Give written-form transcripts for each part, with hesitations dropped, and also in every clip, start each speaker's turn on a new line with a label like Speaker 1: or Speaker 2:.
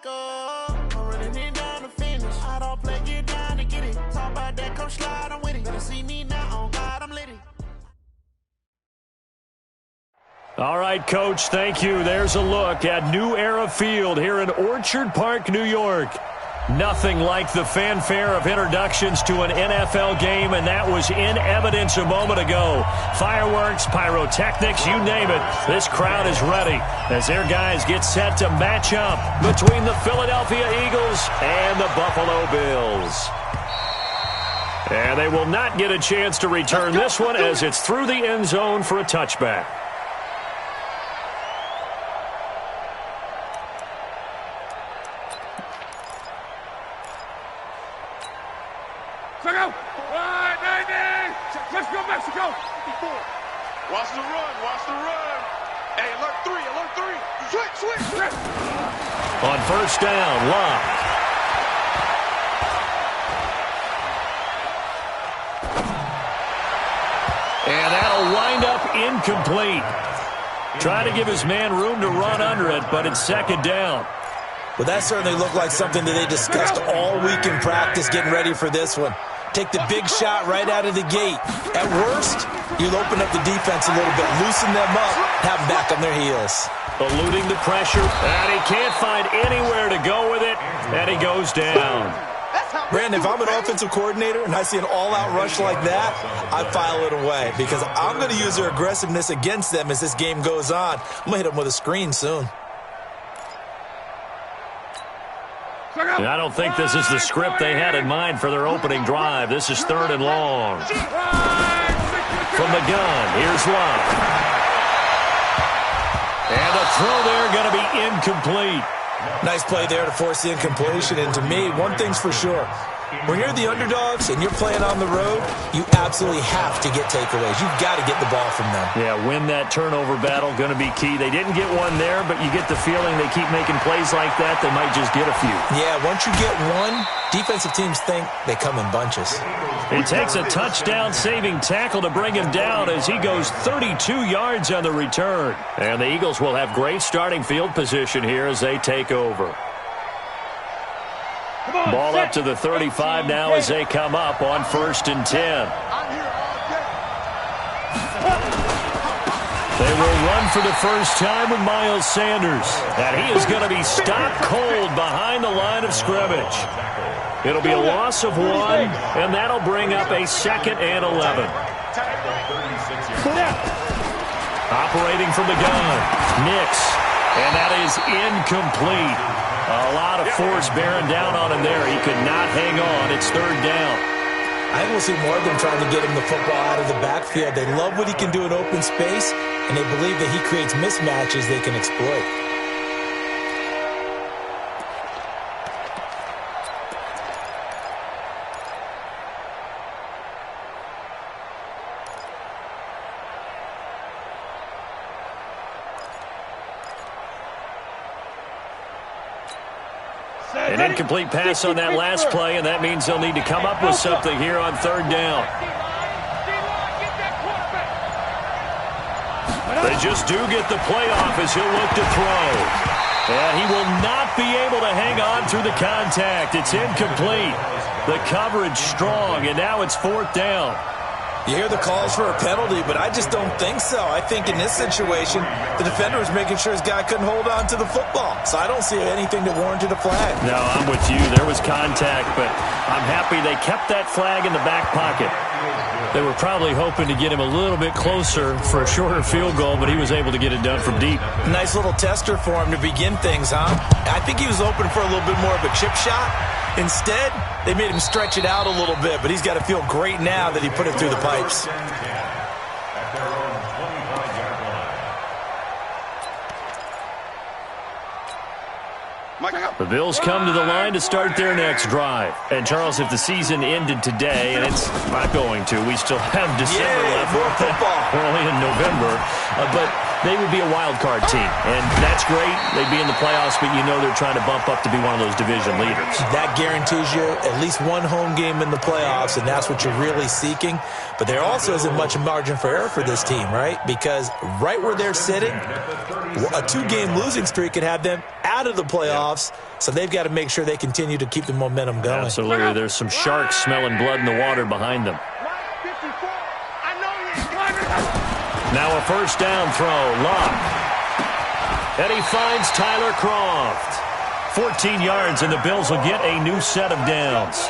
Speaker 1: go. I'm running it down to finish. I don't play, get down to get it. Talk about that, come slide, I'm with it. Better see me now, on God, I'm litty.
Speaker 2: All right, Coach, thank you. There's a look at New Era Field here in Orchard Park, New York. Nothing like the fanfare of introductions to an NFL game, and that was in evidence a moment ago. Fireworks, pyrotechnics, you name it. This crowd is ready as their guys get set to match up between the Philadelphia Eagles and the Buffalo Bills. And they will not get a chance to return this one as it's through the end zone for a touchback.
Speaker 3: Let's go, Mexico!
Speaker 4: Watch the run, watch the run. Hey, alert three. Switch.
Speaker 2: On first down, Locke. And that'll wind up incomplete. Try to give his man room to run under it, but it's second down.
Speaker 5: Well, that certainly looked like something that they discussed all week in practice getting ready for this one. Take the big shot right out of the gate. At worst, you'll open up the defense a little bit, loosen them up, have them back on their heels.
Speaker 2: Eluding the pressure, and he can't find anywhere to go with it, and he goes down.
Speaker 5: Brandon, if I'm an offensive coordinator and I see an all-out rush like that, I file it away because I'm going to use their aggressiveness against them as this game goes on. I'm going to hit them with a screen soon.
Speaker 2: I don't think this is the script they had in mind for their opening drive. This is third and long. From the gun, here's Locke. And the throw there going to be incomplete.
Speaker 5: Nice play there to force the incompletion. And to me, one thing's for sure. When you're the underdogs and you're playing on the road, you absolutely have to get takeaways. You've got to get the ball from them.
Speaker 2: Yeah, win that turnover battle, going to be key. They didn't get one there, but you get the feeling they keep making plays like that, they might just get a few.
Speaker 5: Yeah, once you get one, defensive teams think they come in bunches.
Speaker 2: It takes a touchdown-saving tackle to bring him down as he goes 32 yards on the return. And the Eagles will have great starting field position here as they take over. Ball up to the 35 now as they come up on 1st and 10. They will run for the first time with Miles Sanders. And he is going to be stopped cold behind the line of scrimmage. It'll be a loss of 1, and that'll bring up a 2nd and 11. Operating from the gun, Nix. And that is incomplete. A lot of force bearing down on him there. He could not hang on. It's third down.
Speaker 5: I think we'll see more of them trying to get him the football out of the backfield. They love what he can do in open space, and they believe that he creates mismatches they can exploit.
Speaker 2: An incomplete pass on that last play, and that means they'll need to come up with something here on third down. They just do get the play off as he'll look to throw. And he will not be able to hang on through the contact. It's incomplete. The coverage strong, and now it's 4th down.
Speaker 5: You hear the calls for a penalty, but I just don't think so. I think in this situation, the defender was making sure his guy couldn't hold on to the football. So I don't see anything that warranted a flag.
Speaker 2: No, I'm with you. There was contact, but I'm happy they kept that flag in the back pocket. They were probably hoping to get him a little bit closer for a shorter field goal, but he was able to get it done from deep.
Speaker 5: Nice little tester for him to begin things, huh? I think he was open for a little bit more of a chip shot. Instead, they made him stretch it out a little bit, but he's got to feel great now that he put it through the pipes.
Speaker 2: The Bills come to the line to start their next drive. And, Charles, if the season ended today, and it's not going to, we still have December left.
Speaker 5: More football.
Speaker 2: We're only in November. But they would be a wild card team. And that's great. They'd be in the playoffs, but you know they're trying to bump up to be one of those division leaders.
Speaker 5: That guarantees you at least one home game in the playoffs, and that's what you're really seeking. But there also isn't much margin for error for this team, right? Because right where they're sitting, a 2-game losing streak could have them out of the playoffs, so they've got to make sure they continue to keep the momentum going.
Speaker 2: Absolutely. There's some sharks smelling blood in the water behind them. Now a first down throw, Locke. And he finds Tyler Croft. 14 yards, and the Bills will get a new set of downs.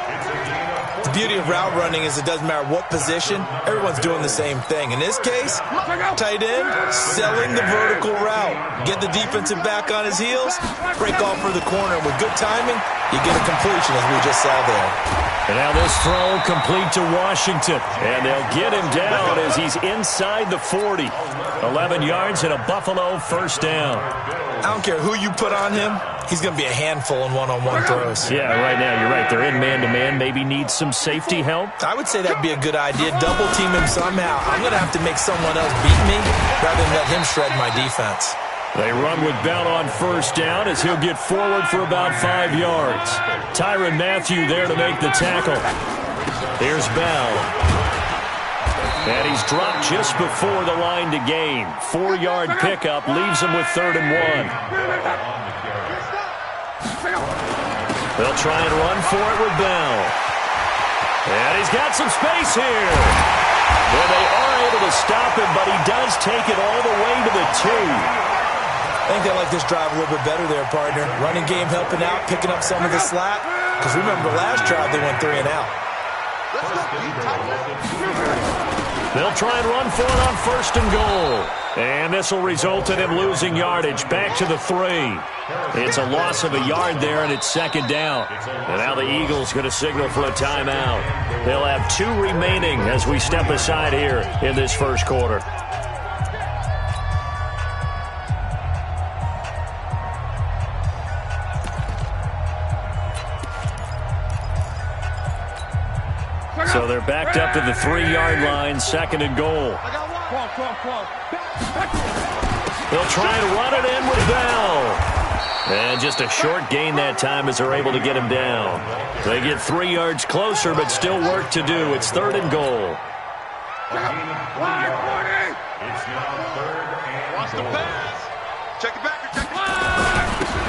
Speaker 5: The beauty of route running is it doesn't matter what position, everyone's doing the same thing. In this case, tight end, selling the vertical route. Get the defensive back on his heels, break off for the corner. With good timing, you get a completion, as we just saw there.
Speaker 2: And now this throw complete to Washington. And they'll get him down as he's inside the 40. 11 yards and a Buffalo first down.
Speaker 5: I don't care who you put on him. He's going to be a handful in one-on-one throws.
Speaker 2: Yeah, right now, you're right. They're in man-to-man. Maybe need some safety help.
Speaker 5: I would say that'd be a good idea. Double team him somehow. I'm going to have to make someone else beat me rather than let him shred my defense.
Speaker 2: They run with Bell on first down as he'll get forward for about 5 yards. Tyrann Mathieu there to make the tackle. Here's Bell. And he's dropped just before the line to gain. 4-yard pickup leaves him with 3rd and 1. They'll try and run for it with Bell. And he's got some space here. Well, they are able to stop him, but he does take it all the way to the 2.
Speaker 5: I think they like this drive a little bit better there, partner. Running game helping out, picking up some of the slack. Because remember, the last drive they went 3 and out.
Speaker 2: They'll try and run for it on 1st and goal. And this will result in him losing yardage back to the 3. It's a loss of a yard there, and it's 2nd down. And now the Eagles going to signal for a timeout. They'll have 2 remaining as we step aside here in this first quarter. So they're backed up to the 3-yard line, 2nd and goal. They'll try and run it in with Bell. And just a short gain that time as they're able to get him down. They get 3 yards closer, but still work to do. It's 3rd and goal.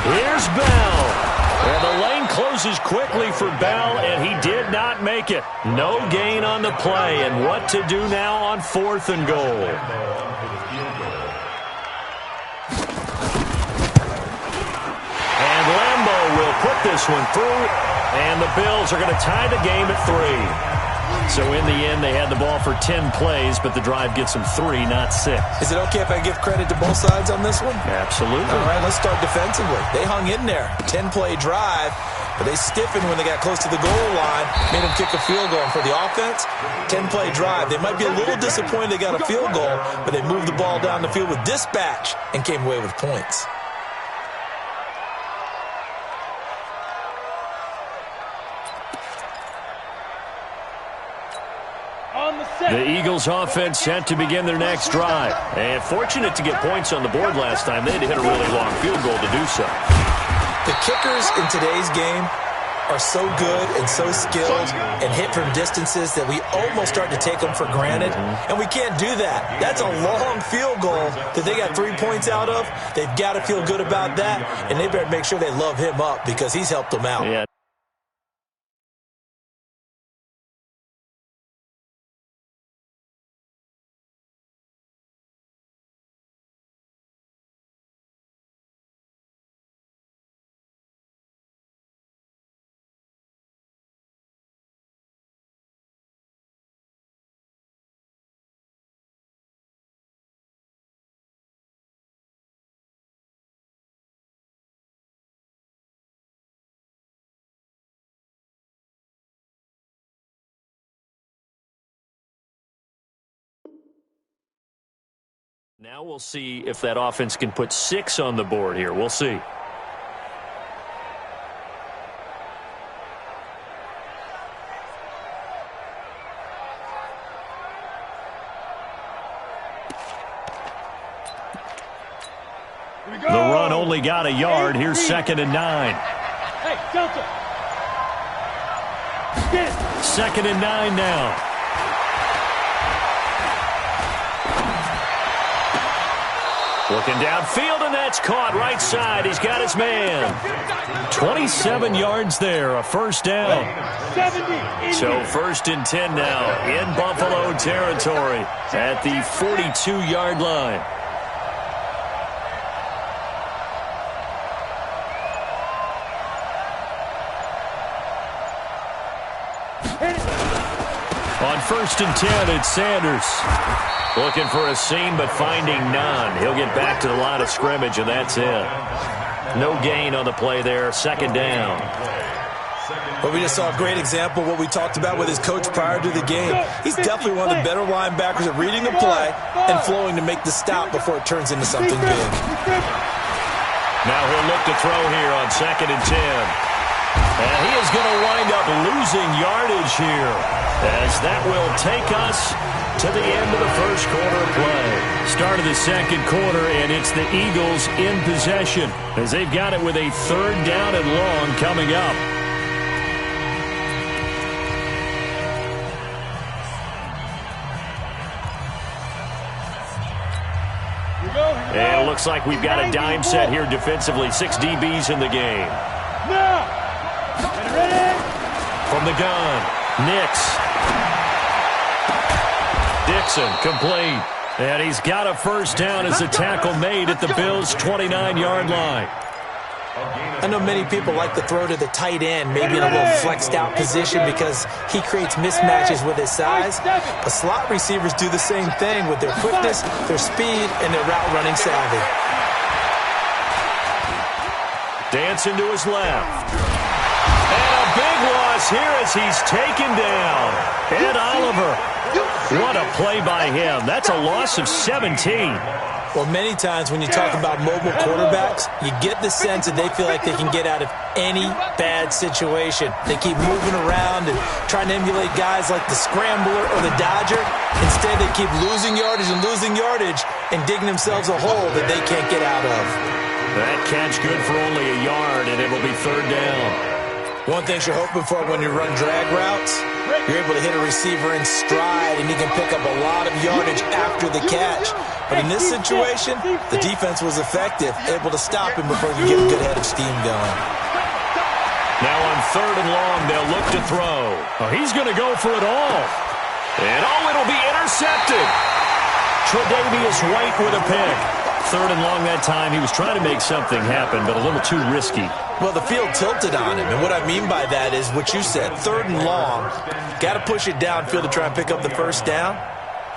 Speaker 2: Here's Bell. And the lane closes quickly for Bell, and he did not make it. No gain on the play, and what to do now on 4th and goal. And Lambeau will put this one through, and the Bills are going to tie the game at 3. So in the end, they had the ball for 10 plays, but the drive gets them 3, not 6.
Speaker 5: Is it okay if I give credit to both sides on this one?
Speaker 2: Absolutely.
Speaker 5: All right, let's start defensively. They hung in there. 10-play drive, but they stiffened when they got close to the goal line, made them kick a field goal. And for the offense, 10-play drive. They might be a little disappointed they got a field goal, but they moved the ball down the field with dispatch and came away with points.
Speaker 2: The Eagles offense set to begin their next drive. And fortunate to get points on the board last time. They had to hit a really long field goal to do so.
Speaker 5: The kickers in today's game are so good and so skilled and hit from distances that we almost start to take them for granted. And we can't do that. That's a long field goal that they got 3 points out of. They've got to feel good about that, and they better make sure they love him up because he's helped them out.
Speaker 2: Yeah. Now we'll see if that offense can put 6 on the board here. We'll see. only got a yard. Here's 2nd and 9.
Speaker 3: Hey, Delta.
Speaker 2: 2nd and 9 now. Looking downfield, and that's caught right side. He's got his man. 27 yards there, a first down. So 1st and 10 now in Buffalo territory at the 42-yard line. On 1st and 10, it's Sanders. Looking for a seam, but finding none. He'll get back to the line of scrimmage, and that's it. No gain on the play there. 2nd down.
Speaker 5: Well, we just saw a great example of what we talked about with his coach prior to the game. He's definitely one of the better linebackers at reading the play and flowing to make the stop before it turns into something big.
Speaker 2: Now he'll look to throw here on 2nd and 10. And he is going to wind up losing yardage here, as that will take us to the end of the first quarter of play. Start of the second quarter, and it's the Eagles in possession, as they've got it with a 3rd down and long coming up. And it looks like we've got a dime set here defensively. 6 DBs in the game. From the gun, Nix. Dixon, complete. And he's got a first down as a tackle made at the Bills' 29-yard line.
Speaker 5: I know many people like to throw to the tight end, maybe in a little flexed out position because he creates mismatches with his size. But slot receivers do the same thing with their quickness, their speed, and their route running savvy.
Speaker 2: Dancing to his left. And a big loss here as he's taken down. Ed Oliver. What a play by him. That's a loss of 17.
Speaker 5: Well, many times when you talk about mobile quarterbacks, you get the sense that they feel like they can get out of any bad situation. They keep moving around and trying to emulate guys like the Scrambler or the Dodger. Instead, they keep losing yardage and digging themselves a hole that they can't get out of.
Speaker 2: That catch good for only a yard, and it will be 3rd down.
Speaker 5: One thing you're hoping for when you run drag routes, you're able to hit a receiver in stride, and he can pick up a lot of yardage after the catch. But in this situation, the defense was effective, able to stop him before he could get a good head of steam going.
Speaker 2: Now on 3rd and long, they'll look to throw. Oh, he's going to go for it all. And it'll be intercepted. Tre'Davious White with a pick. 3rd and long that time. He was trying to make something happen, but a little too risky.
Speaker 5: Well, the field tilted on him, and what I mean by that is what you said, 3rd and long, got to push it downfield to try and pick up the first down.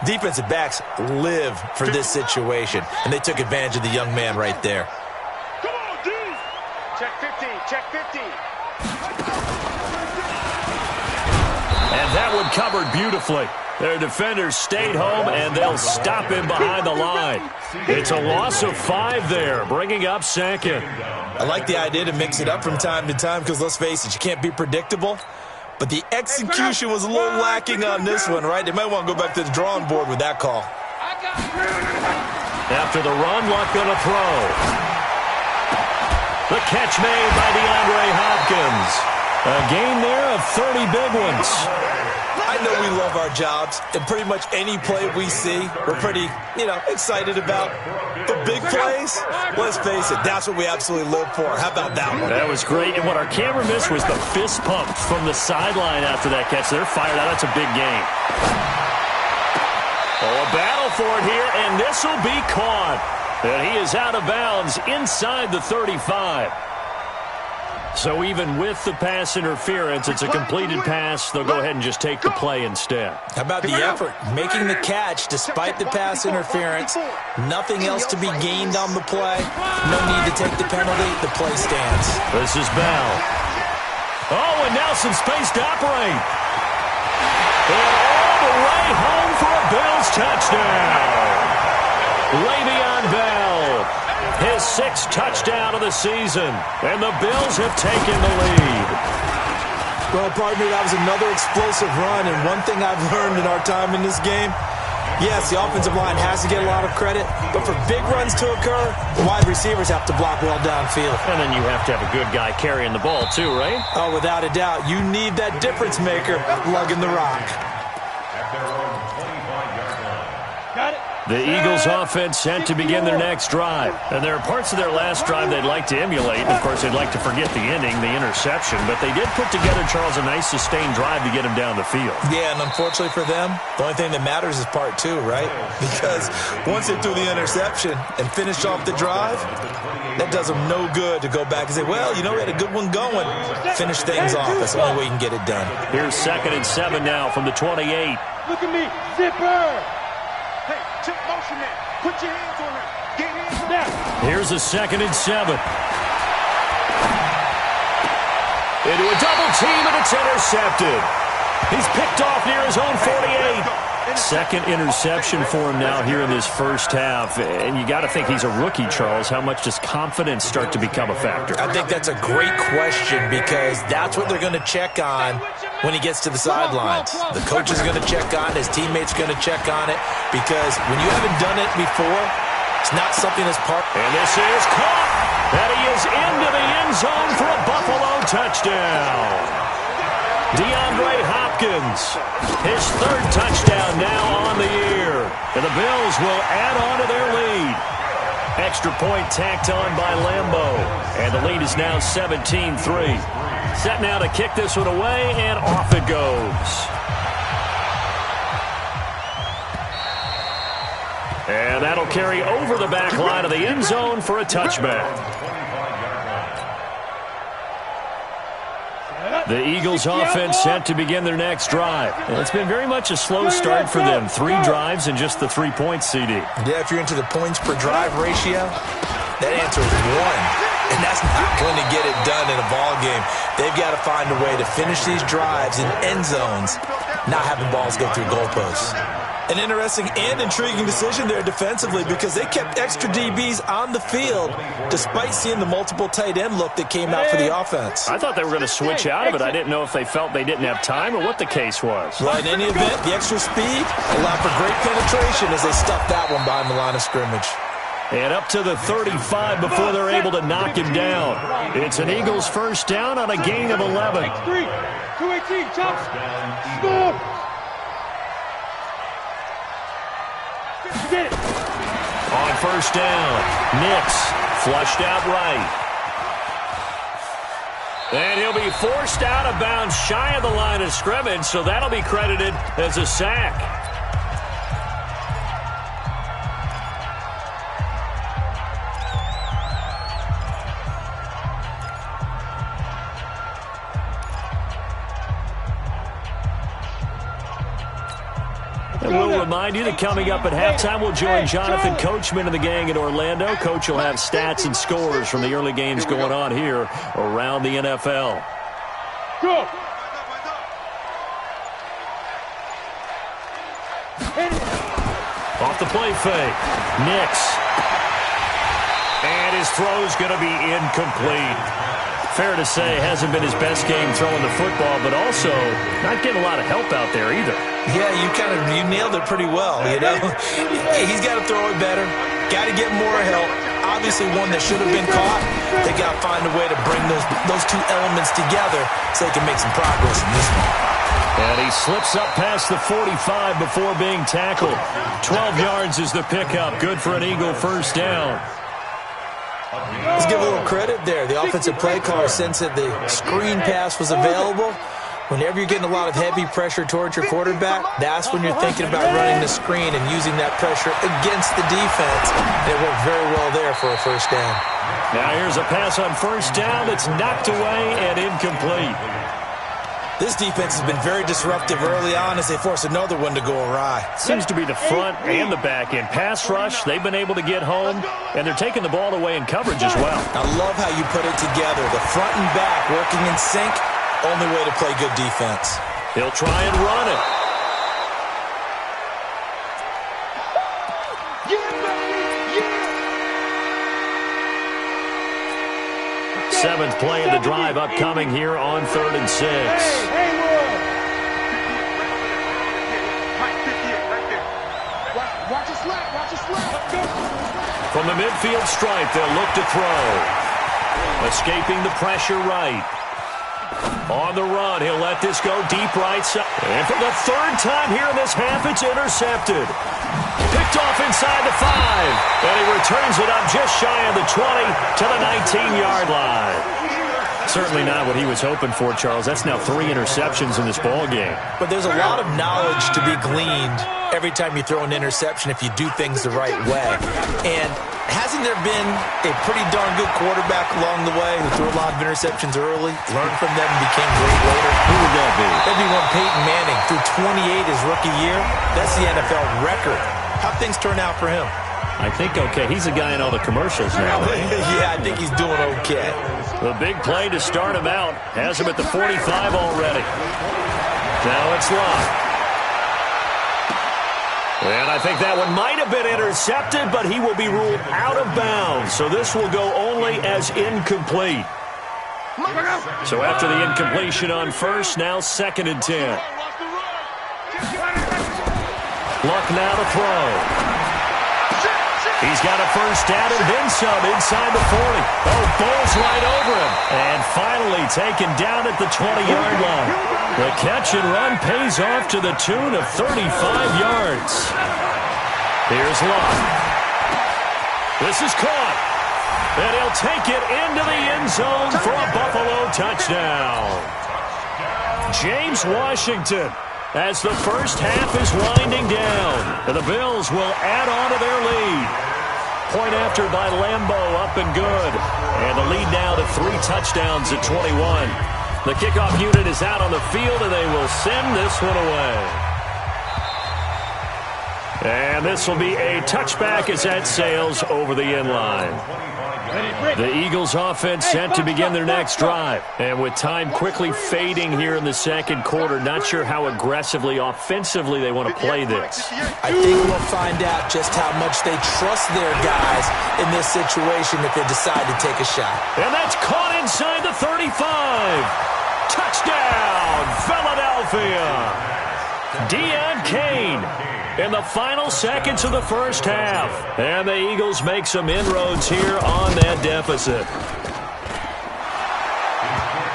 Speaker 5: Defensive backs live for this situation, and they took advantage of the young man right there.
Speaker 4: Come on, D! Check 50, check 50.
Speaker 2: And that one covered beautifully. Their defenders stayed home, and they'll stop him behind the line. It's a loss of 5 there, bringing up 2nd.
Speaker 5: I like the idea to mix it up from time to time because, let's face it, you can't be predictable. But the execution was a little lacking on this one, right? They might want to go back to the drawing board with that call.
Speaker 2: After the run, Luck going to throw. The catch made by DeAndre Hopkins. A gain there of 30 big ones.
Speaker 5: I know we love our jobs, and pretty much any play we see, we're pretty, excited about. But big plays, let's face it, that's what we absolutely live for. How about that one?
Speaker 2: That was great, and what our camera missed was the fist pump from the sideline after that catch. They're fired out. That's a big game. Oh, a battle for it here, and this will be caught. And he is out of bounds inside the 35. So even with the pass interference, it's a completed pass. They'll go ahead and just take the play instead.
Speaker 5: How about the effort? Making the catch despite the pass interference. Nothing else to be gained on the play. No need to take the penalty. The play stands.
Speaker 2: This is Bell. Oh, and now some space to operate. And all the way home for a Bills touchdown. Le'Veon Bell. His 6th touchdown of the season, and the Bills have taken the lead.
Speaker 5: Well, partner, that was another explosive run, and one thing I've learned in our time in this game, Yes, the offensive line has to get a lot of credit, but for big runs to occur, the wide receivers have to block well downfield.
Speaker 2: And then you have to have a good guy carrying the ball too, right?
Speaker 5: Oh, without a doubt. You need that difference maker lugging the rock.
Speaker 2: The Eagles offense set to begin their next drive. And there are parts of their last drive they'd like to emulate. Of course, they'd like to forget the ending, the interception. But they did put together, Charles, a nice sustained drive to get him down the field.
Speaker 5: Yeah, and unfortunately for them, the only thing that matters is part two, right? Because once they threw the interception and finished off the drive, that does them no good to go back and say, well, you know, we had a good one going. Finish things off. That's the only way you can get it done.
Speaker 2: Here's 2nd and 7 now from the 28.
Speaker 4: Look at me. Zipper. Hey, tip motion there. Put your hands on her. Get hands on her.
Speaker 2: Here's a 2nd and 7. Into a double team, and it's intercepted. He's picked off near his own 48. Second interception for him now here in this first half. And you got to think he's a rookie, Charles. How much does confidence start to become a factor?
Speaker 5: I think that's a great question because that's what they're going to check on when he gets to the sidelines. The coach is going to check on it. His teammates are going to check on it because when you haven't done it before, it's not something that's part.
Speaker 2: And this is caught. And he is into the end zone for a Buffalo touchdown. DeAndre Hopkins, his 3rd touchdown now on the year. And the Bills will add on to their lead. Extra point tacked on by Lambeau. And the lead is now 17-3. Set now to kick this one away, and off it goes. And that'll carry over the back line of the end zone for a touchback. The Eagles offense set to begin their next drive. And it's been very much a slow start for them. 3 drives and just the 3 points, CD.
Speaker 5: Yeah, if you're into the points per drive ratio, that answer is 1. And that's not going to get it done in a ball game. They've got to find a way to finish these drives in end zones, not having balls go through goalposts. An interesting and intriguing decision there defensively because they kept extra DBs on the field despite seeing the multiple tight end look that came out for the offense.
Speaker 2: I thought they were going to switch out of it. I didn't know if they felt they didn't have time or what the case was.
Speaker 5: Well, in any event, the extra speed allowed for great penetration as they stuffed that one behind the line of scrimmage.
Speaker 2: And up to the 35 before they're able to knock him down. It's an Eagles first down on a gain of 11.
Speaker 4: 218, chops. Score. Get it.
Speaker 2: On first down, Nix flushed out right. And he'll be forced out of bounds shy of the line of scrimmage, so that'll be credited as a sack. And we'll remind you that coming up at halftime, we'll join Jonathan Coachman and the gang in Orlando. Coach will have stats and scores from the early games going on here around the NFL.
Speaker 4: Go.
Speaker 2: Off the play fake, Nix. And his throw's going to be incomplete. Fair to say, hasn't been his best game throwing the football, but also not getting a lot of help out there either.
Speaker 5: Yeah, you nailed it pretty well, you know. He's got to throw it better. Got to get more help. Obviously one that should have been caught. They got to find a way to bring those two elements together so they can make some progress in this one.
Speaker 2: And he slips up past the 45 before being tackled. 12 yards is the pickup. Good for an Eagle first down.
Speaker 5: Let's give a little credit there. The offensive play caller, since that the screen pass was available, whenever you're getting a lot of heavy pressure towards your quarterback, that's when you're thinking about running the screen and using that pressure against the defense. And it worked very well there for a first down.
Speaker 2: Now here's a pass on first down that's knocked away and incomplete.
Speaker 5: This defense has been very disruptive early on as they force another one to go awry.
Speaker 2: Seems to be the front and the back end. Pass rush, they've been able to get home, and they're taking the ball away in coverage as well.
Speaker 5: I love how you put it together. The front and back working in sync, only way to play good defense.
Speaker 2: He'll try and run it. Seventh play of the drive upcoming here on 3rd and 6.
Speaker 4: Watch it slap. Watch it slap.
Speaker 2: From the midfield stripe, they'll look to throw. Escaping the pressure right. On the run, he'll let this go deep right side. And for the third time here in this half, it's intercepted. Picked off inside the 5. And he returns it up just shy of the 20 to the 19-yard line. Certainly not what he was hoping for, Charles. That's now 3 interceptions in this ball game.
Speaker 5: But there's a lot of knowledge to be gleaned every time you throw an interception if you do things the right way. And hasn't there been a pretty darn good quarterback along the way who threw a lot of interceptions early, learned from them, and became great later?
Speaker 2: Who would that be?
Speaker 5: That'd be one Peyton Manning threw 28 his rookie year. That's the NFL record. How'd things turn out for him?
Speaker 2: I think okay. He's a guy in all the commercials now.
Speaker 5: Yeah, I think he's doing okay.
Speaker 2: The big play to start him out. Has him at the 45 already. Now it's Locke. And I think that one might have been intercepted, but he will be ruled out of bounds. So this will go only as incomplete. So after the incompletion on first, now 2nd and 10. Luck now to throw. He's got a first down and then some inside the 40. Oh, bowls right over him. And finally taken down at the 20-yard line. The catch and run pays off to the tune of 35 yards. Here's Locke. This is caught. And he'll take it into the end zone for a Buffalo touchdown. James Washington, as the first half is winding down. And the Bills will add on to their lead. Point after by Lambeau, up and good. And the lead now to 3 touchdowns at 21. The kickoff unit is out on the field, and they will send this one away. And this will be a touchback as that sails over the end line. The Eagles offense set to begin their next drive. And with time quickly fading here in the second quarter, not sure how aggressively, offensively they want to play this.
Speaker 5: I think we'll find out just how much they trust their guys in this situation if they decide to take a shot.
Speaker 2: And that's caught inside the 35. Touchdown, Philadelphia. Deon Cain in the final seconds of the first half. And the Eagles make some inroads here on that deficit.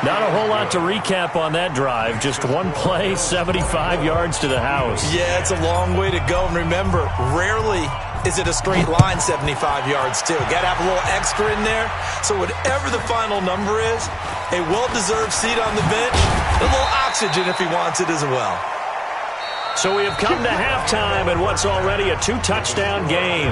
Speaker 2: Not a whole lot to recap on that drive. Just one play, 75 yards to the house.
Speaker 5: Yeah, it's a long way to go. And remember, rarely is it a straight line 75 yards, too. Got to have a little extra in there. So whatever the final number is, a well-deserved seat on the bench, a little oxygen if he wants it as well.
Speaker 2: So we have come to halftime in what's already a 2-touchdown game.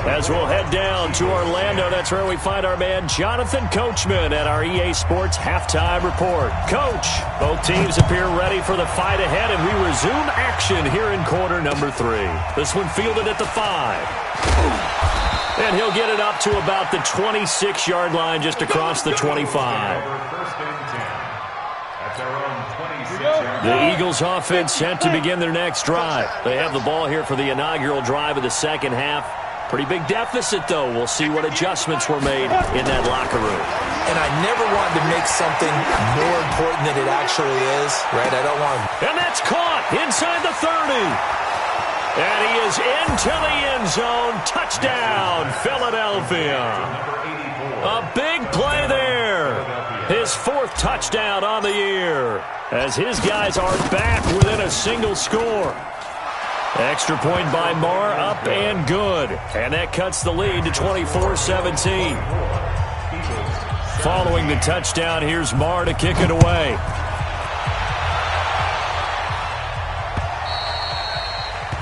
Speaker 2: As we'll head down to Orlando, that's where we find our man Jonathan Coachman at our EA Sports Halftime Report. Coach, both teams appear ready for the fight ahead, and we resume action here in quarter number 3. This one fielded at the 5. And he'll get it up to about the 26-yard line just across the 25. The Eagles offense set to begin their next drive. They have the ball here for the inaugural drive of the second half. Pretty big deficit, though. We'll see what adjustments were made in that locker room.
Speaker 5: And I never wanted to make something more important than it actually is, right? I don't want to.
Speaker 2: And that's caught inside the 30. And he is into the end zone. Touchdown, Philadelphia. A big play there. His 4th touchdown on the year, as his guys are back within a single score. Extra point by Marr, up and good. And that cuts the lead to 24-17. Following the touchdown, here's Marr to kick it away.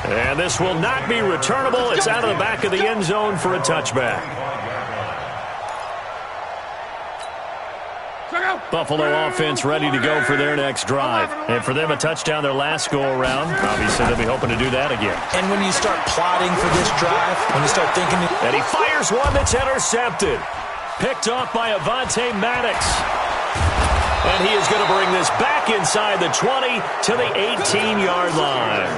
Speaker 2: And this will not be returnable. It's out of the back of the end zone for a touchback. Buffalo offense ready to go for their next drive. And for them, a touchdown their last go-around. Obviously, they'll be hoping to do that again.
Speaker 5: And when you start plotting for this drive, when you start thinking...
Speaker 2: And he fires one that's intercepted. Picked off by Avonte Maddox. And he is going to bring this back inside the 20 to the 18-yard line.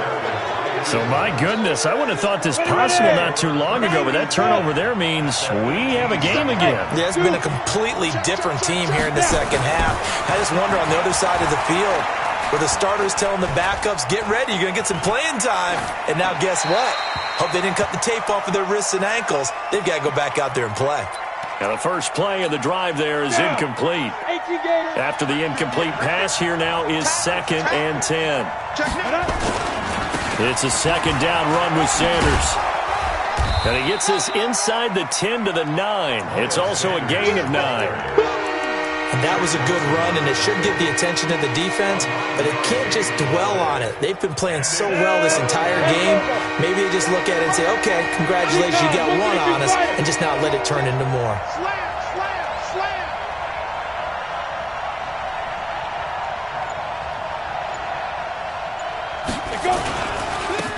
Speaker 2: So, my goodness, I would have thought this possible not too long ago, but that turnover there means we have a game again.
Speaker 5: Yeah, it's been a completely different team here in the second half. I just wonder on the other side of the field, where the starter's telling the backups, get ready, you're going to get some playing time. And now guess what? Hope they didn't cut the tape off of their wrists and ankles. They've got to go back out there and play.
Speaker 2: Now the first play of the drive there is incomplete. After the incomplete pass, here now is 2nd and 10. It's a 2nd down run with Sanders. And he gets this inside the 10 to the 9. It's also a gain of 9.
Speaker 5: And that was a good run, and it should get the attention of the defense, but it can't just dwell on it. They've been playing so well this entire game. Maybe they just look at it and say, okay, congratulations, you got one on us, and just not let it turn into more.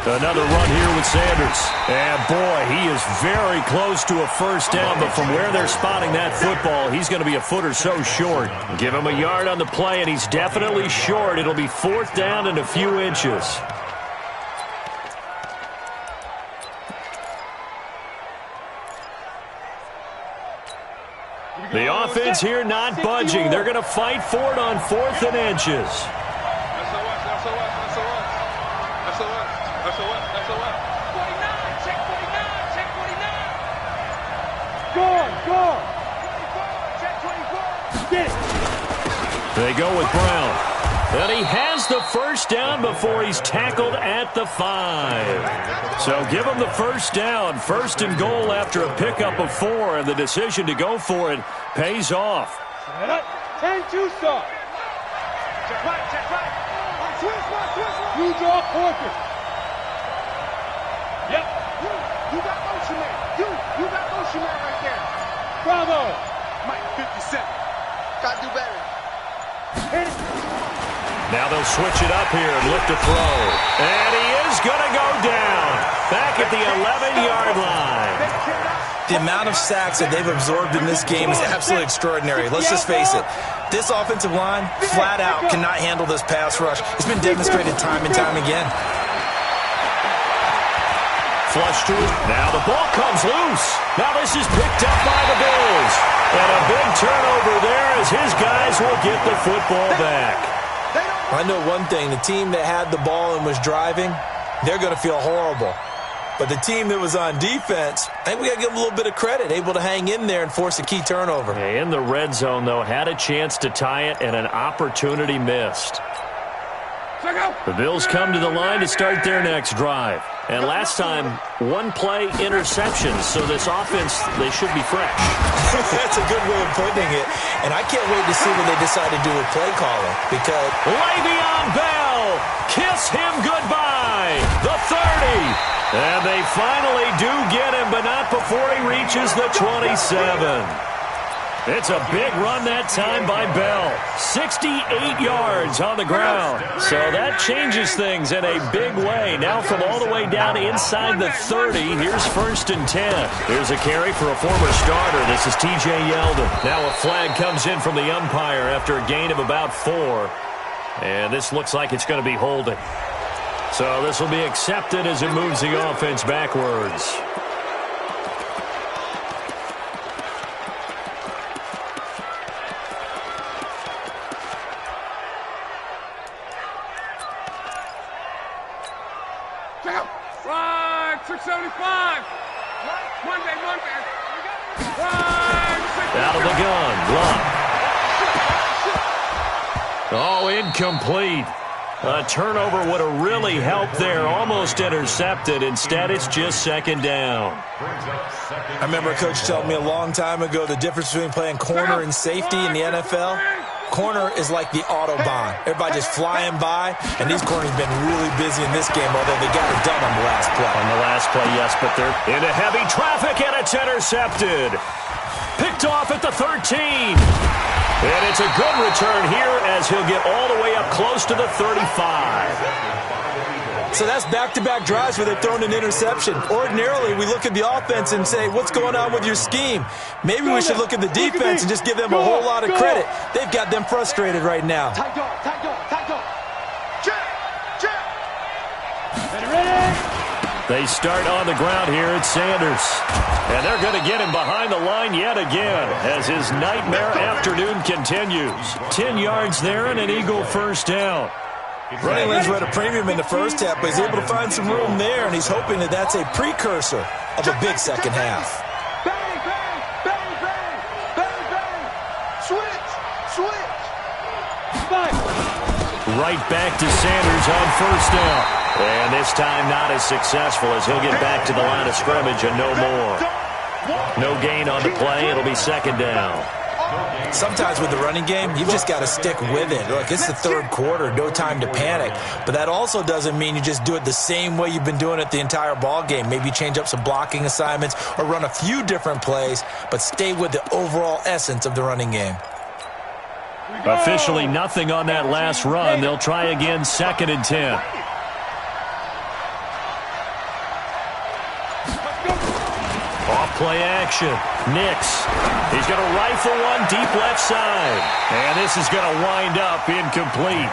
Speaker 2: Another run here with Sanders. And, boy, he is very close to a first down, but from where they're spotting that football, he's going to be a foot or so short. Give him a yard on the play, and he's definitely short. It'll be 4th down and a few inches. The offense here not budging. They're going to fight for it on 4th and inches. They go with Brown. And he has the first down before he's tackled at the 5. So give him the first down. 1st and goal after a pickup of 4. And the decision to go for it pays off.
Speaker 4: 10-2 start. Check right. You draw focus. Yep. You got motion man. You got motion man right there. Bravo. Mike, 57. Gotta do better.
Speaker 2: Now they'll switch it up here and lift a throw. And he is going to go down. Back at the 11-yard line.
Speaker 5: The amount of sacks that they've absorbed in this game is absolutely extraordinary. Let's just face it. This offensive line, flat out, cannot handle this pass rush. It's been demonstrated time and time again.
Speaker 2: Flush to it. Now the ball comes loose. Now this is picked up by the Bills. And a big turnover there as his guys will get the football back.
Speaker 5: I know one thing. The team that had the ball and was driving, they're going to feel horrible. But the team that was on defense, I think we got to give them a little bit of credit, able to hang in there and force a key turnover.
Speaker 2: In the red zone, though, had a chance to tie it and an opportunity missed. The Bills come to the line to start their next drive. And last time, 1-play interceptions, so this offense, they should be fresh.
Speaker 5: That's a good way of putting it. And I can't wait to see what they decide to do with play calling. Because
Speaker 2: Le'Veon Bell, kiss him goodbye. The 30. And they finally do get him, but not before he reaches the 27. It's a big run that time by Bell. 68 yards on the ground. So that changes things in a big way. Now from all the way down inside the 30, here's 1st and 10. Here's a carry for a former starter. This is T.J. Yeldon. Now a flag comes in from the umpire after a gain of about 4. And this looks like it's going to be holding. So this will be accepted as it moves the offense backwards.
Speaker 4: Right, 675. Monday.
Speaker 2: Out of the gun, Luck. Oh, incomplete. A turnover would have really helped there. Almost intercepted. Instead, it's just 2nd down.
Speaker 5: I remember a coach telling me a long time ago the difference between playing corner and safety in the NFL. Corner is like the Autobahn. Everybody just flying by, and these corners have been really busy in this game, although they got it done on the last play.
Speaker 2: On the last play, yes, but they're into heavy traffic, and it's intercepted. Picked off at the 13. And it's a good return here as he'll get all the way up close to the 35.
Speaker 5: So that's back-to-back drives where they've thrown an interception. Ordinarily, we look at the offense and say, what's going on with your scheme? Maybe we should look at the defense and just give them a whole lot of credit. They've got them frustrated right now.
Speaker 4: Tight dog. Check.
Speaker 2: They start on the ground here at Sanders. And they're going to get him behind the line yet again as his nightmare afternoon continues. 10 yards there and an Eagle first down.
Speaker 5: Running lanes were at a premium in the first half, but he's able to find some room there, and he's hoping that that's a precursor of a big second half.
Speaker 4: Bang, bang, bang, bang, bang, bang. Switch, switch. Fight.
Speaker 2: Right back to Sanders on first down. And this time not as successful as he'll get back to the line of scrimmage and no more. No gain on the play. It'll be second down.
Speaker 5: Sometimes with the running game, you've just got to stick with it. Look, it's the third quarter, no time to panic. But that also doesn't mean you just do it the same way you've been doing it the entire ball game. Maybe change up some blocking assignments or run a few different plays, but stay with the overall essence of the running game.
Speaker 2: Officially nothing on that last run. They'll try again, 2nd and 10. Off-play action. Nix. He's going to rifle one deep left side. And this is going to wind up incomplete.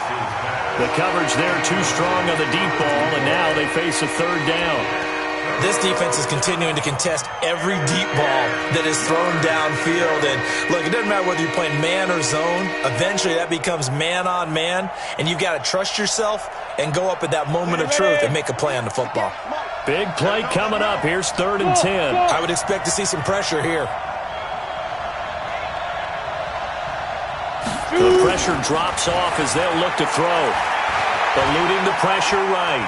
Speaker 2: The coverage there too strong on the deep ball, and now they face a third down.
Speaker 5: This defense is continuing to contest every deep ball that is thrown downfield. And look, it doesn't matter whether you're playing man or zone. Eventually that becomes man on man, and you've got to trust yourself and go up at that moment of truth and make a play on the football.
Speaker 2: Big play coming up. Here's 3rd and 10.
Speaker 5: I would expect to see some pressure here.
Speaker 2: The pressure drops off as they'll look to throw. Eluding the pressure right.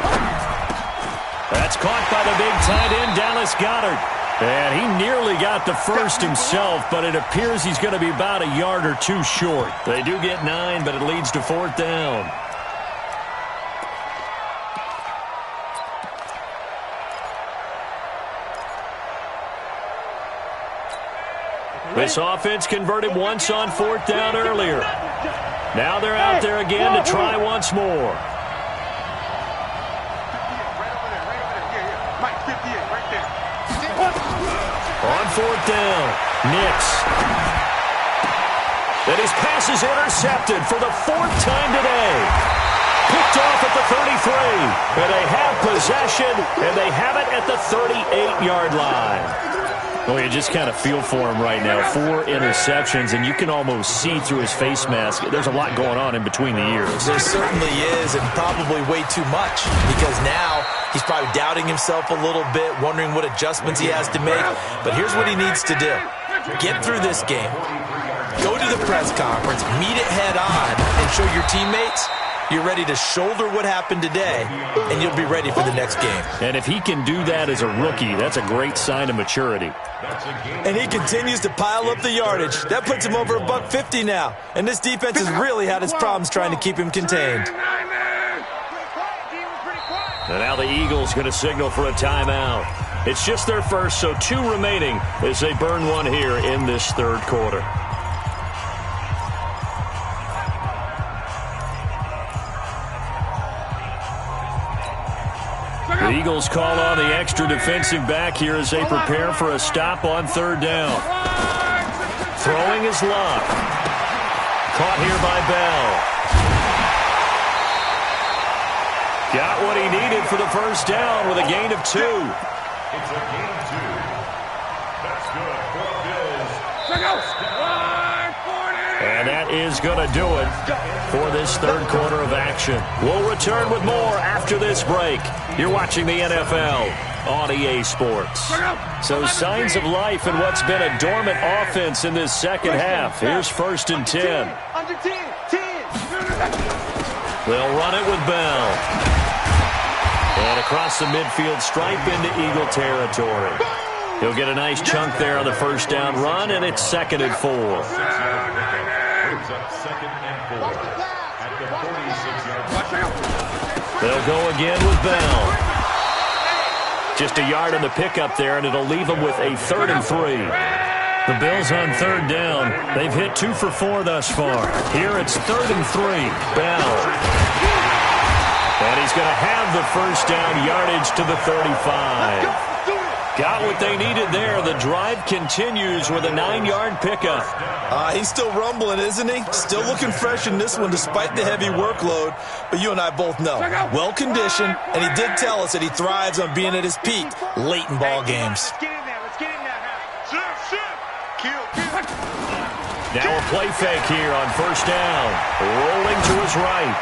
Speaker 2: That's caught by the big tight end, Dallas Goedert. And he nearly got the first himself, but it appears he's going to be about a yard or two short. They do get 9, but it leads to 4th down. This offense converted once on 4th down earlier. Now they're out there again to try once more. On 4th down, Nix. And his pass is intercepted for the 4th time today. Picked off at the 33. And they have possession, and they have it at the 38-yard line. Well, you just kind of feel for him right now. 4 interceptions, and you can almost see through his face mask. There's a lot going on in between the ears.
Speaker 5: There certainly is, and probably way too much, because now he's probably doubting himself a little bit, wondering what adjustments he has to make. But here's what he needs to do. Get through this game. Go to the press conference, meet it head on, and show your teammates you're ready to shoulder what happened today, and you'll be ready for the next game.
Speaker 2: And if he can do that as a rookie, that's a great sign of maturity.
Speaker 5: And he continues to pile up the yardage. That puts him over $150 now. And this defense has really had its problems trying to keep him contained.
Speaker 2: And now the Eagles going to signal for a timeout. It's just their first, so 2 remaining as they burn one here in this third quarter. The Eagles call on the extra defensive back here as they prepare for a stop on 3rd down. Throwing is Love. Caught here by Bell. Got what he needed for the first down with a gain of 2.
Speaker 3: It's a gain of 2. That's good for Bills.
Speaker 2: And that is going to do it for this third quarter of action. We'll return with more after this break. You're watching the NFL on EA Sports. So signs of life in what's been a dormant offense in this second half. Here's 1st and 10. They'll run it with Bell. And across the midfield stripe into Eagle territory. He'll get a nice chunk there on the first down run, and it's 2nd and 4. They'll go again with Bell. Just a yard on the pickup there, and it'll leave them with a 3rd and 3. The Bills on 3rd down. They've hit 2 for 4 thus far. Here it's 3rd and 3. Bell. And he's going to have the first down, yardage to the 35. Got what they needed there. The drive continues with a 9-yard pickup.
Speaker 5: He's still rumbling, isn't he? Still looking fresh in this one despite the heavy workload. But you and I both know, well-conditioned, and he did tell us that he thrives on being at his peak late in ball games.
Speaker 2: Now a play fake here on first down. Rolling to his right.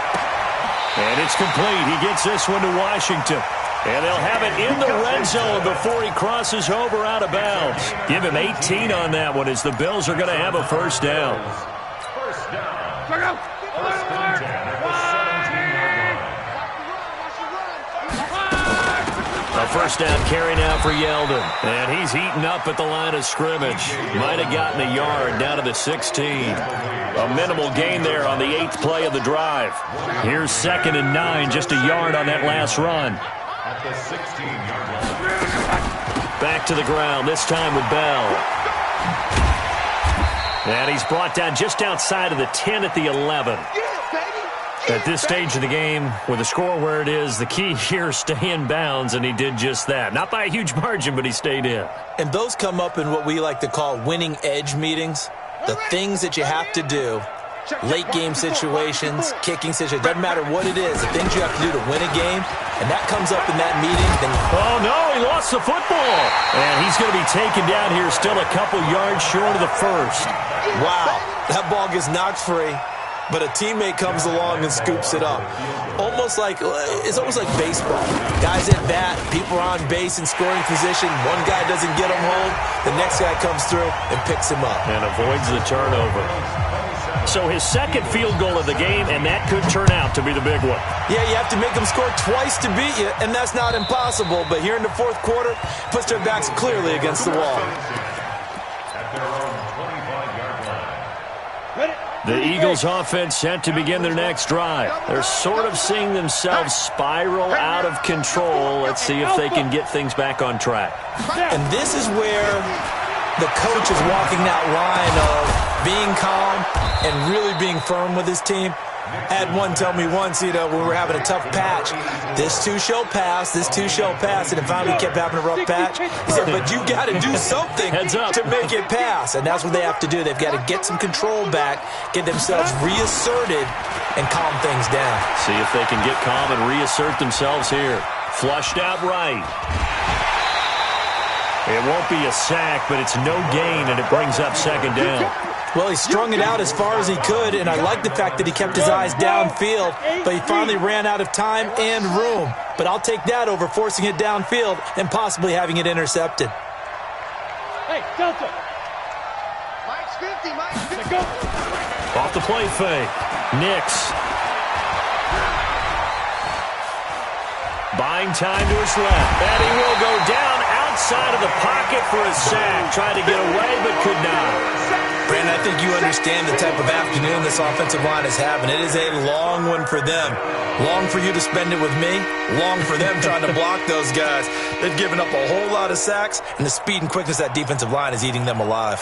Speaker 2: And it's complete. He gets this one to Washington. And they'll have it in the red zone before he crosses over out of bounds. Give him 18 on that one as the Bills are going to have a first down.
Speaker 3: First down. First and 10 at the 17-yard line.
Speaker 2: A first down carry now for Yeldon. And he's heating up at the line of scrimmage. Might have gotten a yard down to the 16. A minimal gain there on the 8th play of the drive. Here's 2nd and 9, just a yard on that last run.
Speaker 3: At the 16-yard line.
Speaker 2: Back to the ground, this time with Bell. And he's brought down just outside of the 10 at the 11. At this stage of the game, with the score where it is, the key here is stay in bounds, and he did just that. Not by a huge margin, but he stayed in.
Speaker 5: And those come up in what we like to call winning edge meetings. The things that you have to do, late game situations, kicking situations, doesn't matter what it is, the things you have to do to win a game, and that comes up in that meeting. Then
Speaker 2: oh, no, he lost the football. And he's going to be taken down here still a couple yards short of the first.
Speaker 5: Wow, that ball gets knocked free, but a teammate comes along and scoops it up. It's almost like baseball. Guys at bat, people are on base in scoring position. One guy doesn't get him home. The next guy comes through and picks him up.
Speaker 2: And avoids the turnover. So his second field goal of the game, and that could turn out to be the big one.
Speaker 5: Yeah, you have to make them score twice to beat you, and that's not impossible. But here in the fourth quarter, puts their backs clearly against the wall.
Speaker 3: At their own 25-yard line.
Speaker 2: The Eagles offense set to begin their next drive. They're sort of seeing themselves spiral out of control. Let's see if they can get things back on track.
Speaker 5: And this is where the coach is walking that line of being calm and really being firm with his team. I had one tell me once, when we were having a tough patch, this too shall pass, this too shall pass, and it finally kept having a rough patch. He said, but you got to do something to make it pass, and that's what they have to do. They've got to get some control back, get themselves reasserted, and calm things down.
Speaker 2: See if they can get calm and reassert themselves here. Flushed out right. It won't be a sack, but it's no gain, and it brings up 2nd down.
Speaker 5: Well, he strung it out as far as he could, and I like the fact that he kept his eyes downfield, but he finally ran out of time and room. But I'll take that over forcing it downfield and possibly having it intercepted.
Speaker 4: Hey, Delta. Mike's 50, Mike's 50. Go.
Speaker 2: Off the play fake. Nix. Buying time to his left. And he will go down outside of the pocket for a sack. Tried to get away, but could not.
Speaker 5: Brandon, I think you understand the type of afternoon this offensive line is having. It is a long one for them. Long for you to spend it with me. Long for them trying to block those guys. They've given up a whole lot of sacks, and the speed and quickness of that defensive line is eating them alive.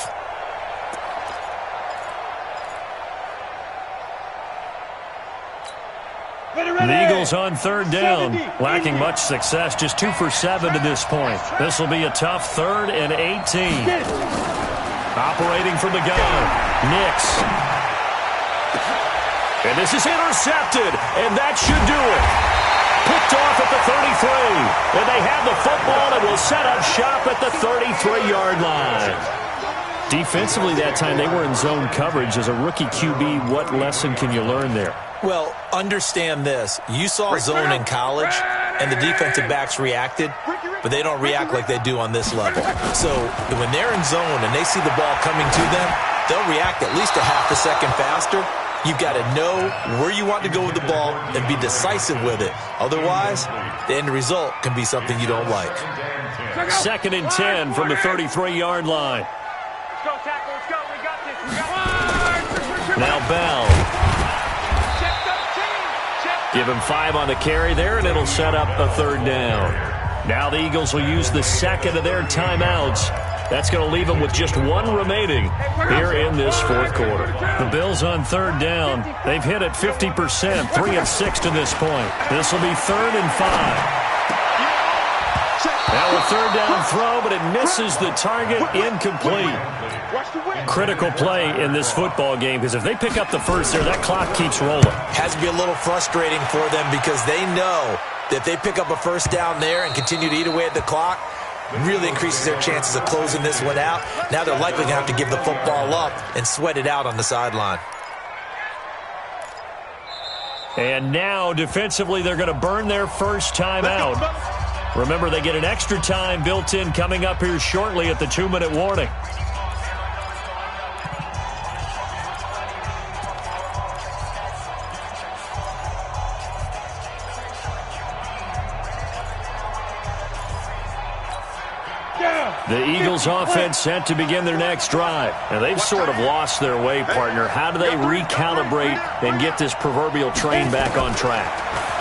Speaker 2: The Eagles on 3rd down. Lacking much success, just 2 for 7 to this point. This will be a tough 3rd and 18. Operating from the gun, Nix. And this is intercepted, and that should do it. Picked off at the 33, and they have the football and will set up shop at the 33-yard line. Defensively that time, they were in zone coverage. As a rookie QB, what lesson can you learn there?
Speaker 5: Well, understand this. You saw zone in college, and the defensive backs reacted, but they don't react like they do on this level. So when they're in zone and they see the ball coming to them, they'll react at least a half a second faster. You've got to know where you want to go with the ball and be decisive with it. Otherwise, the end result can be something you don't like.
Speaker 2: 2nd and 10 from the 33-yard line.
Speaker 4: Let's go, tackle. Let's go. We got this. We got this.
Speaker 2: Now Bell. Give him 5 on the carry there, and it'll set up a 3rd down. Now the Eagles will use the 2nd of their timeouts. That's going to leave them with just 1 remaining here in this 4th quarter. The Bills on 3rd down. They've hit it 50%, 3 of 6 to this point. This will be 3rd and 5. Now a 3rd down throw, but it misses the target, incomplete. Critical play in this football game, because if they pick up the first there, that clock keeps rolling.
Speaker 5: Has to be a little frustrating for them because they know that if they pick up a first down there and continue to eat away at the clock, really increases their chances of closing this one out. Now they're likely going to have to give the football up and sweat it out on the sideline.
Speaker 2: And now, defensively, they're going to burn their first timeout. Remember, they get an extra time built in coming up here shortly at the 2-minute warning. The Eagles offense set to begin their next drive. And they've sort of lost their way, partner. How do they recalibrate and get this proverbial train back on track?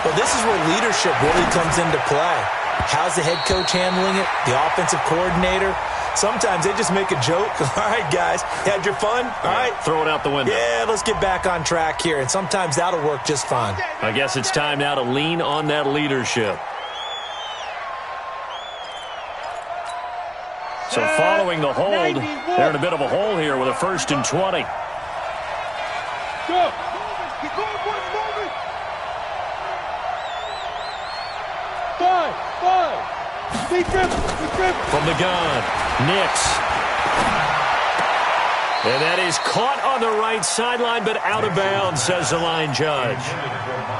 Speaker 5: Well, this is where leadership really comes into play. How's the head coach handling it? The offensive coordinator? Sometimes they just make a joke. All right, guys, had your fun? All right.
Speaker 2: Throw it out the window.
Speaker 5: Yeah, let's get back on track here. And sometimes that'll work just fine.
Speaker 2: I guess it's time now to lean on that leadership. So following the hold, they're in a bit of a hole here with a 1st and 20.
Speaker 4: Go. Keep going, boys, moving. 5. Keep dribbling.
Speaker 2: From the gun, Nix. And that is caught on the right sideline, but out of bounds, says the line judge.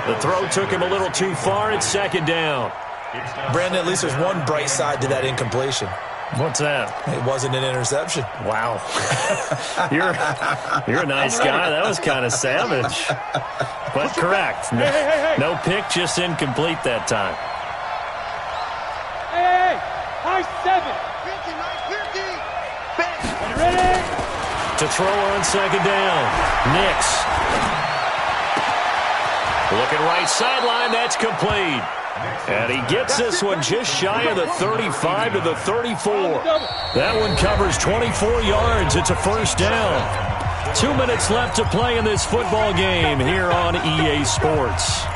Speaker 2: The throw took him a little too far. It's 2nd down.
Speaker 5: Brandon, at least there's one bright side to that incompletion.
Speaker 2: What's that?
Speaker 5: It wasn't an interception.
Speaker 2: Wow. You're a nice guy. That was kind of savage. But correct. No pick, just incomplete that time.
Speaker 4: Hey, high 7. Ready?
Speaker 2: To throw on 2nd down. Nix. Looking right sideline. That's complete. And he gets this one just shy of the 35 to the 34. That one covers 24 yards. It's a 1st down. 2 minutes left to play in this football game here on EA Sports.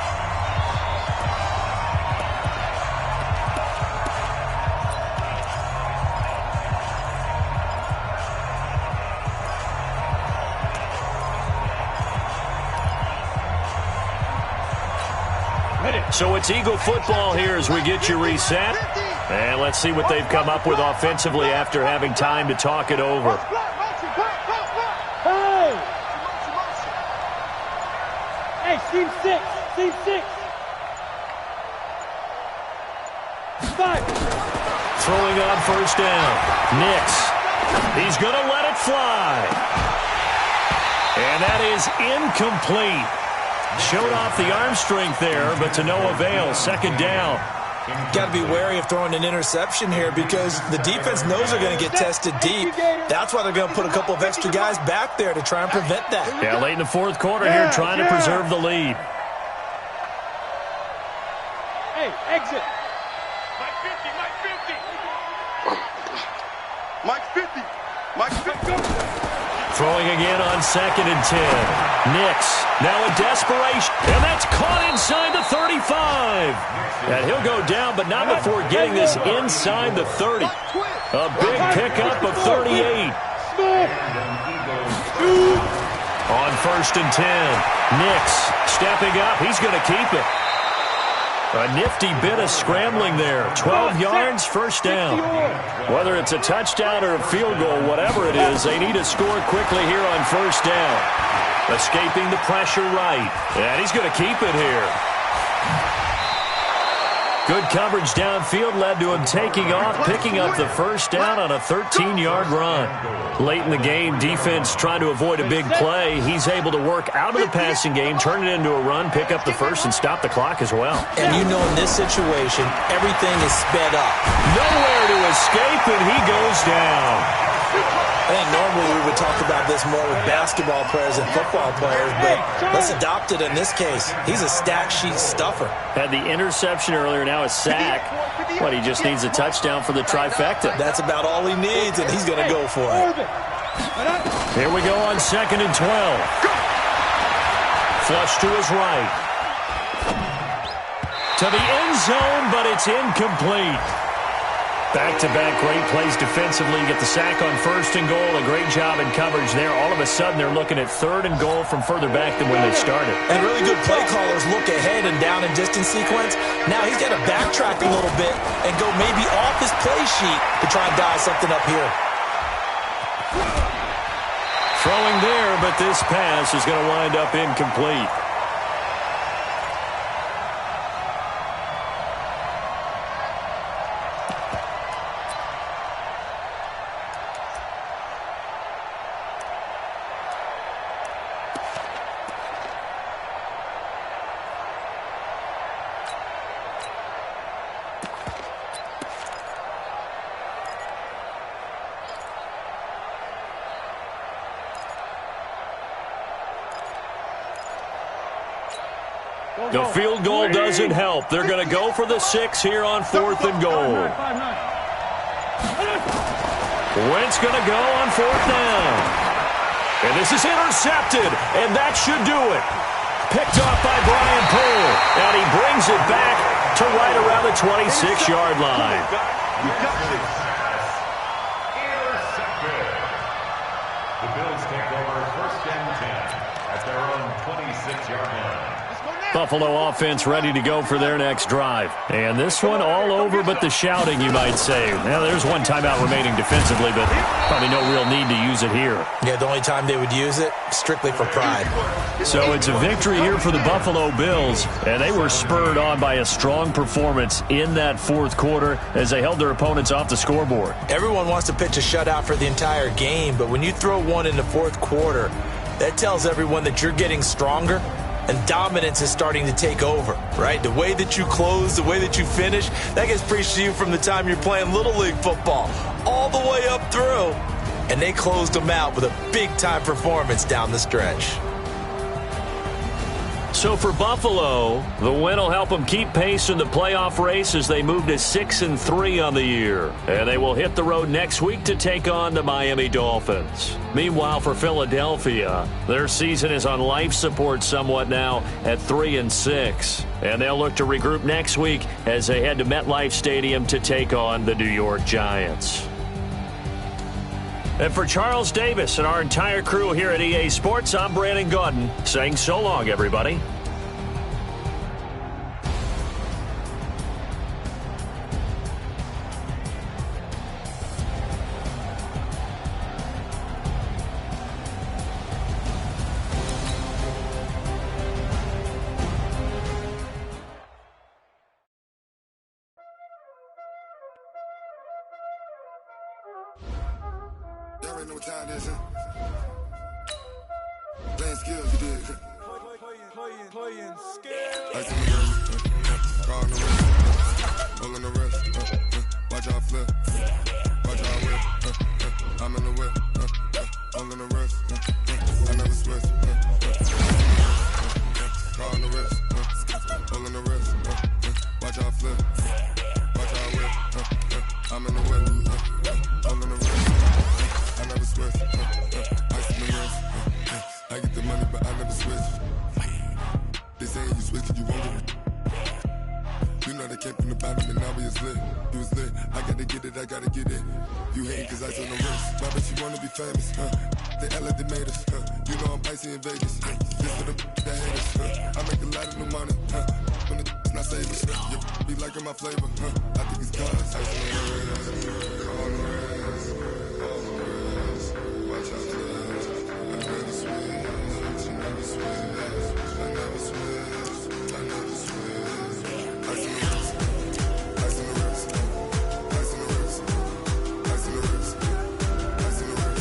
Speaker 2: So it's Eagle football here as we get you reset. And let's see what they've come up with offensively after having time to talk it over.
Speaker 4: Hey, team 6. Team 6. 5.
Speaker 2: Throwing on 1st down. Nix. He's going to let it fly. And that is incomplete. Showed off the arm strength there, but to no avail. 2nd down.
Speaker 5: Got to be wary of throwing an interception here because the defense knows they're going to get tested deep. That's why they're going to put a couple of extra guys back there to try and prevent that.
Speaker 2: Yeah, late in the 4th quarter here, trying to preserve the lead.
Speaker 4: Hey, exit. Mike 50. Mike 50. Mike 50.
Speaker 2: Throwing again on 2nd and 10. Nix, now in desperation, and that's caught inside the 35. And he'll go down, but not before getting this inside the 30. A big pickup of 38. On 1st and 10, Nix stepping up. He's going to keep it. A nifty bit of scrambling there. 12 yards, 1st down. Whether it's a touchdown or a field goal, whatever it is, they need to score quickly here on 1st down. Escaping the pressure right. And he's going to keep it here. Good coverage downfield led to him taking off, picking up the 1st down on a 13-yard run. Late in the game, defense trying to avoid a big play. He's able to work out of the passing game, turn it into a run, pick up the 1st, and stop the clock as well.
Speaker 5: And you know in this situation, everything is sped up.
Speaker 2: Nowhere to escape, and he goes down.
Speaker 5: I think normally we would talk about this more with basketball players and football players, but let's adopt it in this case. He's a stat sheet stuffer.
Speaker 2: Had the interception earlier, now a sack. What, he just needs a touchdown for the trifecta.
Speaker 5: That's about all he needs, and he's going to go for it.
Speaker 2: Here we go on 2nd and 12. Flush to his right. To the end zone, but it's incomplete. Back-to-back great plays defensively. Get the sack on 1st and goal. A great job in coverage there. All of a sudden, they're looking at 3rd and goal from further back than when they started.
Speaker 5: And really good play callers look ahead and down in distance sequence. Now he's got to backtrack a little bit and go maybe off his play sheet to try and dial something up here.
Speaker 2: Throwing there, but this pass is going to wind up incomplete. The field goal doesn't help. They're going to go for the 6 here on 4th and goal. Wentz going to go on 4th down. And this is intercepted, and that should do it. Picked off by Brian Poole, and he brings it back to right around the 26-yard line.
Speaker 3: Intercepted. The Bills take over 1st and 10 at their own 26-yard line.
Speaker 2: Buffalo offense ready to go for their next drive. And this one all over but the shouting, you might say. Now, there's one timeout remaining defensively, but probably no real need to use it here.
Speaker 5: Yeah, the only time they would use it, strictly for pride.
Speaker 2: So it's a victory here for the Buffalo Bills, and they were spurred on by a strong performance in that 4th quarter as they held their opponents off the scoreboard.
Speaker 5: Everyone wants to pitch a shutout for the entire game, but when you throw one in the 4th quarter, that tells everyone that you're getting stronger and dominance is starting to take over, right? The way that you close, the way that you finish, that gets preached to you from the time you're playing Little League football all the way up through. And they closed them out with a big-time performance down the stretch.
Speaker 2: So for Buffalo, the win will help them keep pace in the playoff race as they move to 6-3 on the year. And they will hit the road next week to take on the Miami Dolphins. Meanwhile, for Philadelphia, their season is on life support somewhat now at 3-6. And they'll look to regroup next week as they head to MetLife Stadium to take on the New York Giants. And for Charles Davis and our entire crew here at EA Sports, I'm Brandon Gaudin saying so long, everybody.
Speaker 6: Y'all already know what time it is, huh? Playing skills, you did. Playing skills. Ice on the wrist, car on the wrist, roll on the wrist, watch out flip, watch out whip, I'm in the whip, roll on the wrist, I never switch, car on the wrist, roll on the wrist, watch out flip, watch out whip, I'm in the whip, roll on the wrist. I never switch, ice in the wrist, I get the money but I never switch. They saying you switch and you won't get it. You know they came from the bottom and now we is lit. You was lit, I gotta get it, I gotta get it. You hating cause ice on the wrist, why bet you wanna be famous, They act like they made us, You know I'm icy in Vegas, This for the that hate us, I make a lot of new money, When it's not savings, You be liking my flavor, I think it's cause ice on the wrist, on the wrist. Watch out, I never switch, I never switch, I never switch, I never switch. Ice in the wrist, ice in the wrist, ice in the wrist, ice in the wrist, ice in the wrist,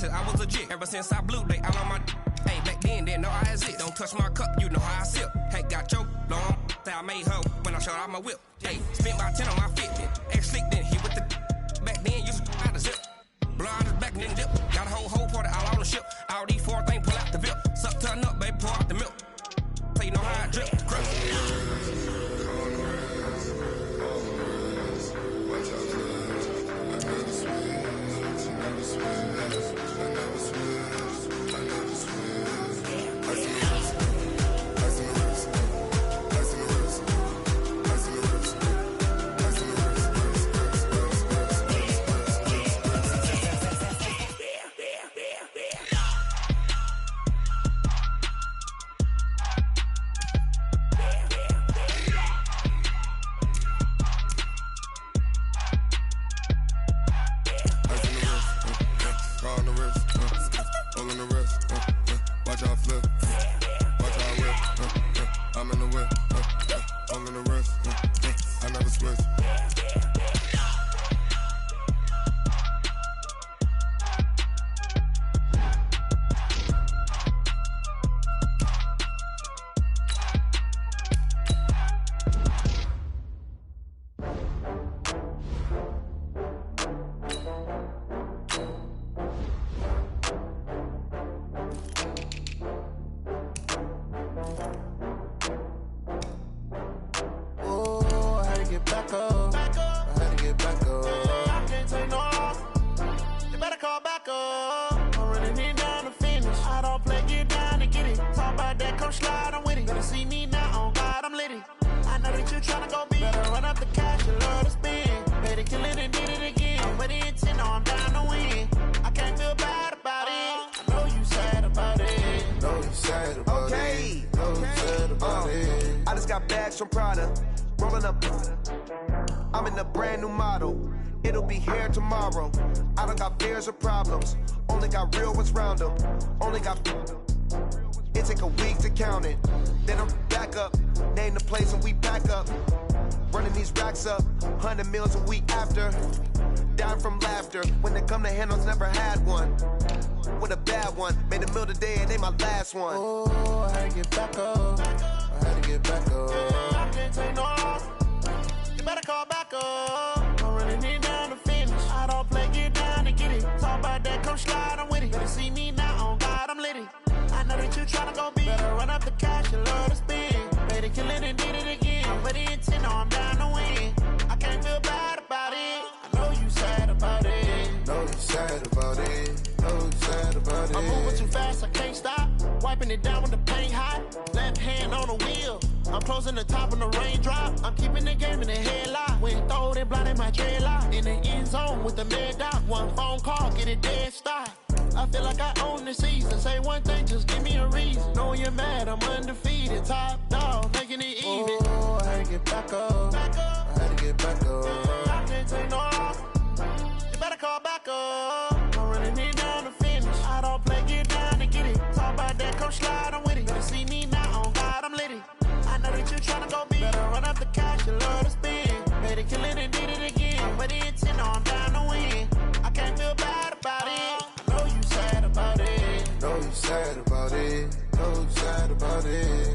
Speaker 7: I was legit. Ever since I blew, they all on my hey, back then, didn't know I exist. Don't touch my cup, you know how I sip. Hey, got choked, long, I made her when I showed out my whip. Hey, spent about 10 on my Fitbit. Ex-slick, then hit with the back then, used to out the zip. Blow out his back, then dip. Got a whole party all on the ship. All these 4 things, pull out the VIP. Suck, turn up, baby, pour out the milk. So you know how I drip.
Speaker 8: got bags from Prada. Rolling up. I'm in a brand new model. It'll be here tomorrow. I don't got fears or problems. Only got real ones round them. Only got. It take a week to count it. Then I'm back up. Name the place and we back up. Running these racks up. 100 meals a week after. Dying from laughter. When they come to handles, never had one. With a bad one. Made a meal today and ain't my last one.
Speaker 1: Oh, I had to get back up. I had to get back up. I can't take no loss. You better call back up. I'm running it down to finish. I don't play, get down to get it. Talk about that, come slide, I'm with it. Better see me now, on God, I'm litty. I know that you tryna go big. Better run up the cash and love to spend. Made it, kill it, and did it again. I'm with the intent, no, I'm down to win. I can't feel bad about it. I know you sad about it.
Speaker 6: Know you sad about it. Know you sad about it.
Speaker 1: I'm moving too fast, I can't stop. Wiping it down with the paint hot. Left hand on the wheel. I'm closing the top on the raindrop. I'm keeping the game in the headlock. When throwed and blinded my dreadlock. In the end zone with the mad dot. One phone call, get it dead stop. I feel like I own the season. Say one thing, just give me a reason. Knowing you're mad, I'm undefeated. Top dog, making it even.
Speaker 6: Oh, I had to get back up. I had to get back up.
Speaker 1: I can't take no loss. You better call back up. I'm running it down to finish. I don't play, get down to get it. Talk about that, come slide, I'm with it. Better see me now, on God, I'm litty. I know that you tryna go big. Better run up the cash, you love to spend. Made it, kill it, and did it again. I'm with the intent, no, I'm down to win. I can't feel bad about it. I know you sad about it.
Speaker 6: Know you sad about it. Know you sad about it.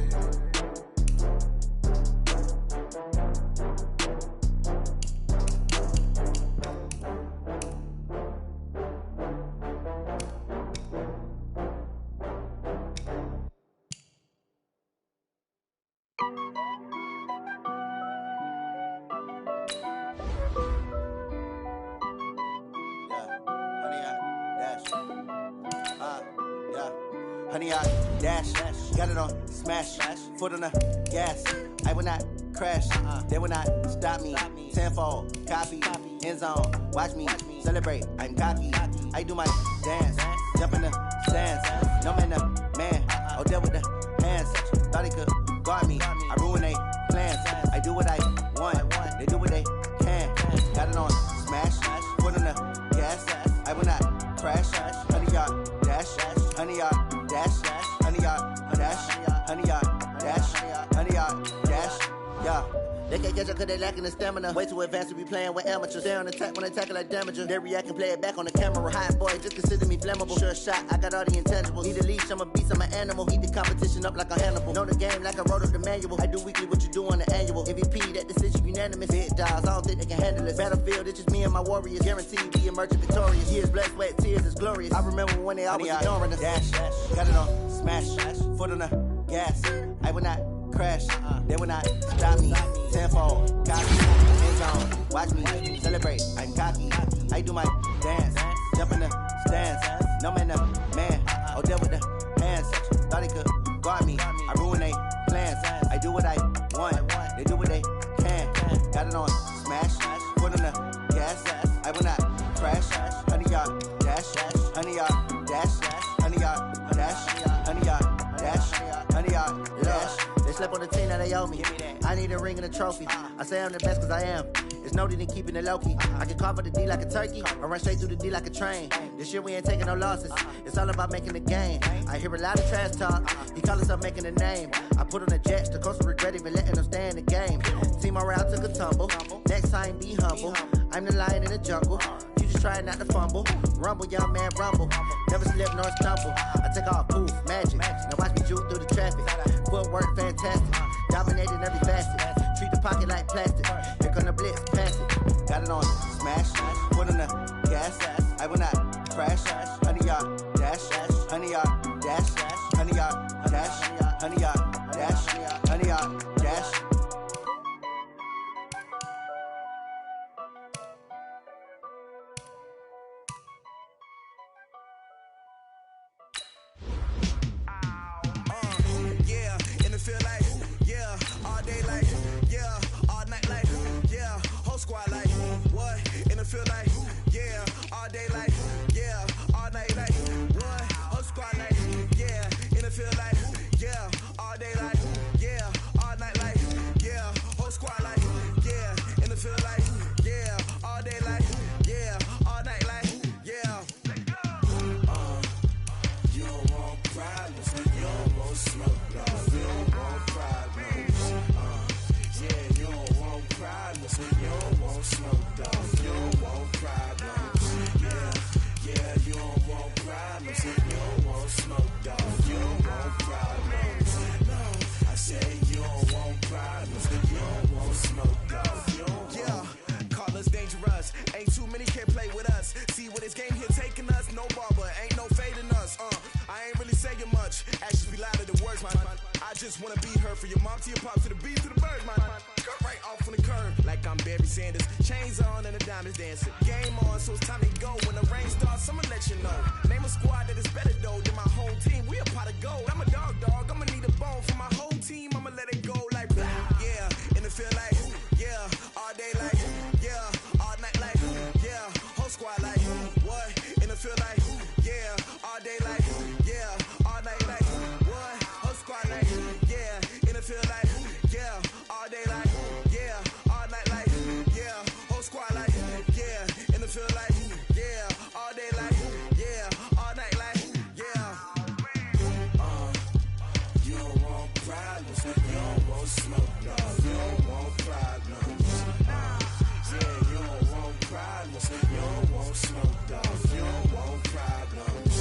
Speaker 9: Honey, I dash, got it on smash, foot on the gas. I will not crash, they will not stop me. Tenfold, copy, end zone, watch me celebrate. I'm cocky, I do my dance, jump in the stands. No man, the man, oh, deal with the hands. Thought he could guard me, I ruin they plans. I do what I want, they do what they can. Got it on smash, foot on the gas. I will not crash, honey, y'all dash, honey, y'all dash, honey, y'all dash, honey, y'all dash, honey, y'all dash, yeah. They can't catch up cause they lacking the stamina. Way too advanced to be playing with amateurs. Stay on attack when they tackle like damager. They react and play it back on the camera. Hot boy, just consider me flammable. Sure shot, I got all the intangibles. Need a leash, I'm a beast, I'm an animal. Heat the competition up like a Hannibal. Know the game like I wrote up the manual. I do weekly what you do on the annual. MVP, that decision unanimous. Big dogs, I don't think they can handle it. Battlefield, it's just me and my warriors. Guaranteed be emerging victorious. Years, blood, sweat, tears, it's glorious. I remember when they always ignoring us. Dash, got it on smash, foot on the gas. I will not crash, they will not stop me. Tenfold, copy, end zone, watch me celebrate. I'm cocky, I do my dance, jump in the stands. No man, the man, oh, deal with the hands. Thought he could guard me, I ruin they plans. I do what I want, they do what they can. Got it on smash, foot on the gas. I will not crash, honey, y'all dash, honey, y'all dash, honey, y'all dash, honey, y'all dash, honey, y'all dash. They slept on the team that they owe me. I need a ring and a trophy. I say I'm the best cause I am. It's no need in keeping it low-key. I can carve for the D like a turkey, or run straight through the D like a train. This year we ain't taking no losses. It's all about making the game. I hear a lot of trash talk. He call himself making a name. I put on the jets, the coach will regret even letting them stay in the game. Team morale took a tumble. Next time be humble. I'm the lion in the jungle. You just trying not to fumble. Rumble, young man, rumble. Never slip nor stumble. I take off, poof, magic. Now watch me juke through the traffic. Footwork fantastic. Dominating every facet. Treat the pocket like plastic. Here come the blitz, pass it. Got it on smash. Foot on the gas. I will not crash. Honey, y'all dash. Honey, y'all dash. Honey, y'all dash. Honey, y'all dash. Honey, y'all dash.
Speaker 10: Feel like, yeah, all day like, yeah, all night like, yeah, whole squad like, what? In the feel like, yeah, all day like, yeah, all night. this game here taking us, no barber, ain't no fading us. I ain't really saying much. Actions be louder than words, man. I just wanna be heard, for your mom to your pop, to the beat, to the birds, man. Cut right off on the curb, like I'm Barry Sanders. Chains on and the diamonds dancing. Game on, so it's time to go. When the rain starts, I'ma let you know. Name a squad that is better though than my home team. We a pot of gold. I'm a dog. I'ma need a bone for my whole team. I'ma let it go like blah. Yeah, and it feel like yeah, all day like yeah, all night like yeah, whole squad like what? And it feel like yeah, all day like yeah, all night like what? Whole squad like yeah, and it feel like yeah, all day like yeah, all night like yeah, whole squad like yeah, and it feel like yeah, all day like yeah, all night like yeah. You don't want problems, you don't want smoke, dog. You don't want problems. Yeah, you don't want problems, you don't want smoke, dog. You don't want problems.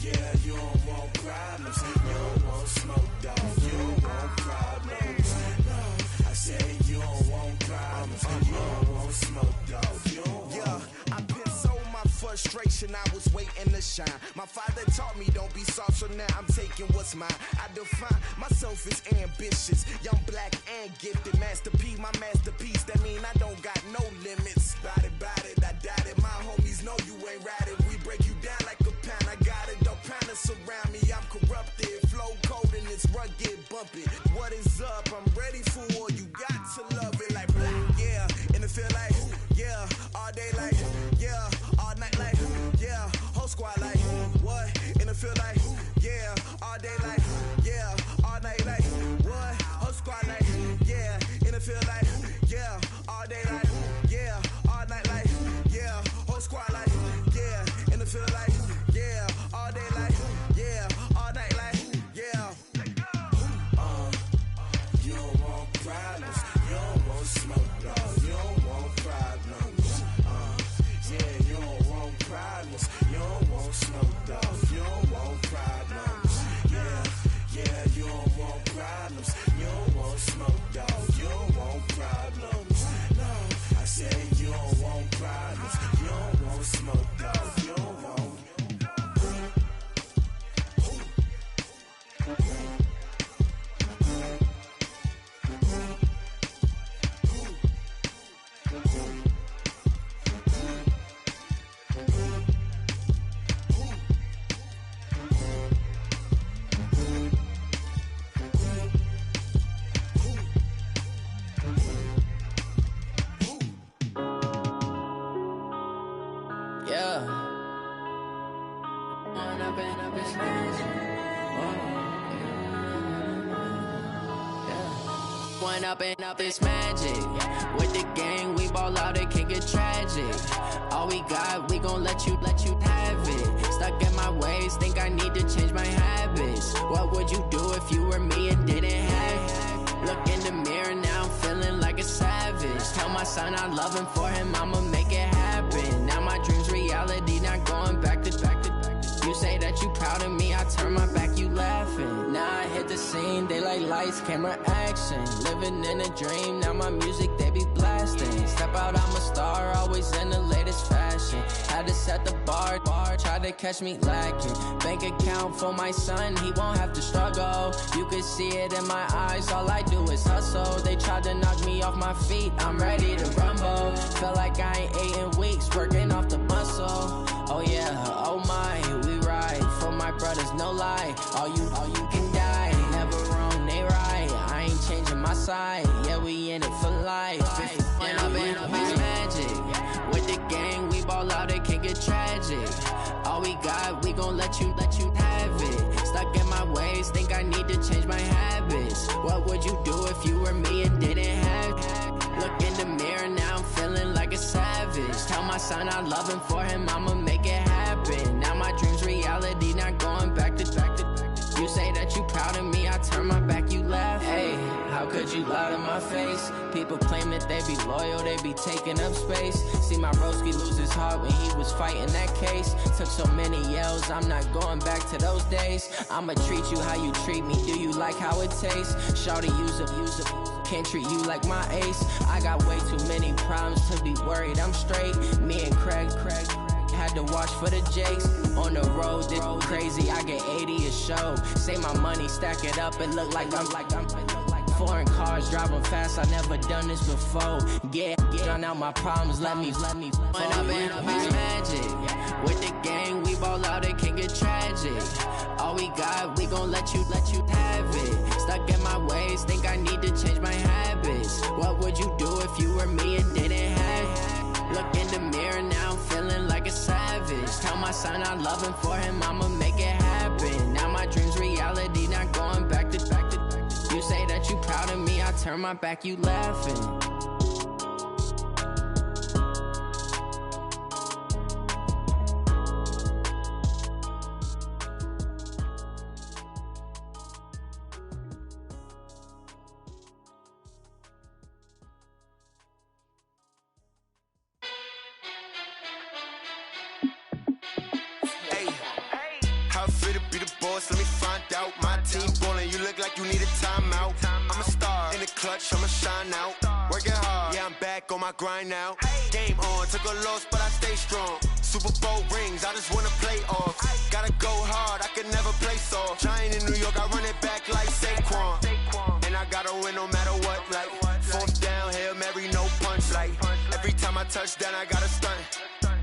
Speaker 10: Yeah, you don't want problems, you don't want smoke, dog. You don't want problems. No, I said you don't want problems, you don't want smoke, dog. You don't want. Yeah, I've been so my frustration, I was waiting to shine. My father taught me don't be soft, so now I'm taking what's mine. I define myself as ambitious, young, black, and gifted. Master P, my masterpiece, that mean I don't got no limits. Bout it, I doubt it. My homies know you ain't riding. We break you down like a pound. I got it, don't pound to surround me. I'm corrupted, flow cold and it's rugged, bumpy. What is up? I'm ready for war. You got to love it like yeah, and it feel like yeah, all day like yeah, all night like yeah, whole squad like what? And it feel like yeah, all day like yeah, all night like what? Whole squad like yeah, and it feel like yeah, all day like yeah, all night like yeah, whole squad like yeah, and it feel like yeah, all day like yeah, all night like yeah. You don't want problems, you don't want smoke, dog. You don't want problems. Yeah, you don't want problems, you don't want smoke, dog. You don't want problems. Yeah, you don't want problems, you don't want smoke, dog. You don't want problems. No, I said you don't want problems, you don't want smoke, dog. You don't want.
Speaker 11: Up this magic. With the gang, we ball out, it can get tragic. All we got, we gon' let you have it. Stuck in my ways, think I need to change my habits. What would you do if you were me and didn't have it? Look in the mirror, now I'm feeling like a savage. Tell my son I love him, for him I'ma make it happen. Now my dream's reality, not going back to. You say that you proud of me, I turn my back, you laughing. Now I hit the scene, they like lights, camera, action. Living in a dream, now my music, they be blasting. Step out, I'm a star, always in the latest fashion. Had to set the bar, try to catch me lacking. Bank account for my son, he won't have to struggle. You can see it in my eyes, all I do is hustle. They tried to knock me off my feet, I'm ready to rumble. Feel like I ain't ate in weeks, working off the muscle. Oh yeah, oh my, we ride for my brothers, no lie. All you can die, never wrong, they right. I ain't changing my side, yeah, we in it for life. And I've been up his magic. With the gang, we ball out, it can get tragic. All we got, we gon' let you have it. Stuck in my ways, think I need to change my habits. What would you do if you were me and didn't have it? Look in the mirror, now I'm feeling like a savage. Tell my son I love him, for him I'ma make it happen. Now my dream's reality, not going back to. You say that you proud of me, I turn my back, you laugh. Hey, how could you lie to my face? People claim that they be loyal, they be taking up space. See my broski lose his heart when he was fighting that case. Took so many yells, I'm not going back to those days. I'ma treat you how you treat me, do you like how it tastes? Shawty, use a can't treat you like my ace. I got way too many problems to be worried, I'm straight. Me and Craig to watch for the Jakes. On the road, this crazy, I get 80 a show. Say my money, stack it up, it look like I'm foreign cars, driving fast, I never done this before. Get on out my problems, let me When up and up is magic. With the gang, we ball out, it can get tragic. All we got, we gon' let you have it. Stuck in my ways, think I need to change my habits. What would you do if you were me and didn't have it? Look in the mirror now, I'm feeling like a savage. Tell my son I love him, for him I'ma make it happen. Now my dream's reality, not going back to. You say that you proud of me, I turn my back, you laughing.
Speaker 8: How fit to be the boss? Let me find out. My team ballin', you look like you need a timeout. I'm a star in the clutch, I'ma shine out. Working hard, yeah, I'm back on my grind now. Game on, took a loss, but I stay strong. Super Bowl rings, I just wanna play off. Gotta go hard, I can never play soft. Giant in New York, I run it back like Saquon. And I gotta win no matter what, like fourth down, Hail Mary, no punch. Like every time I touch down, I gotta stunt.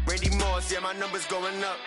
Speaker 8: Randy Moss, yeah, my numbers going up.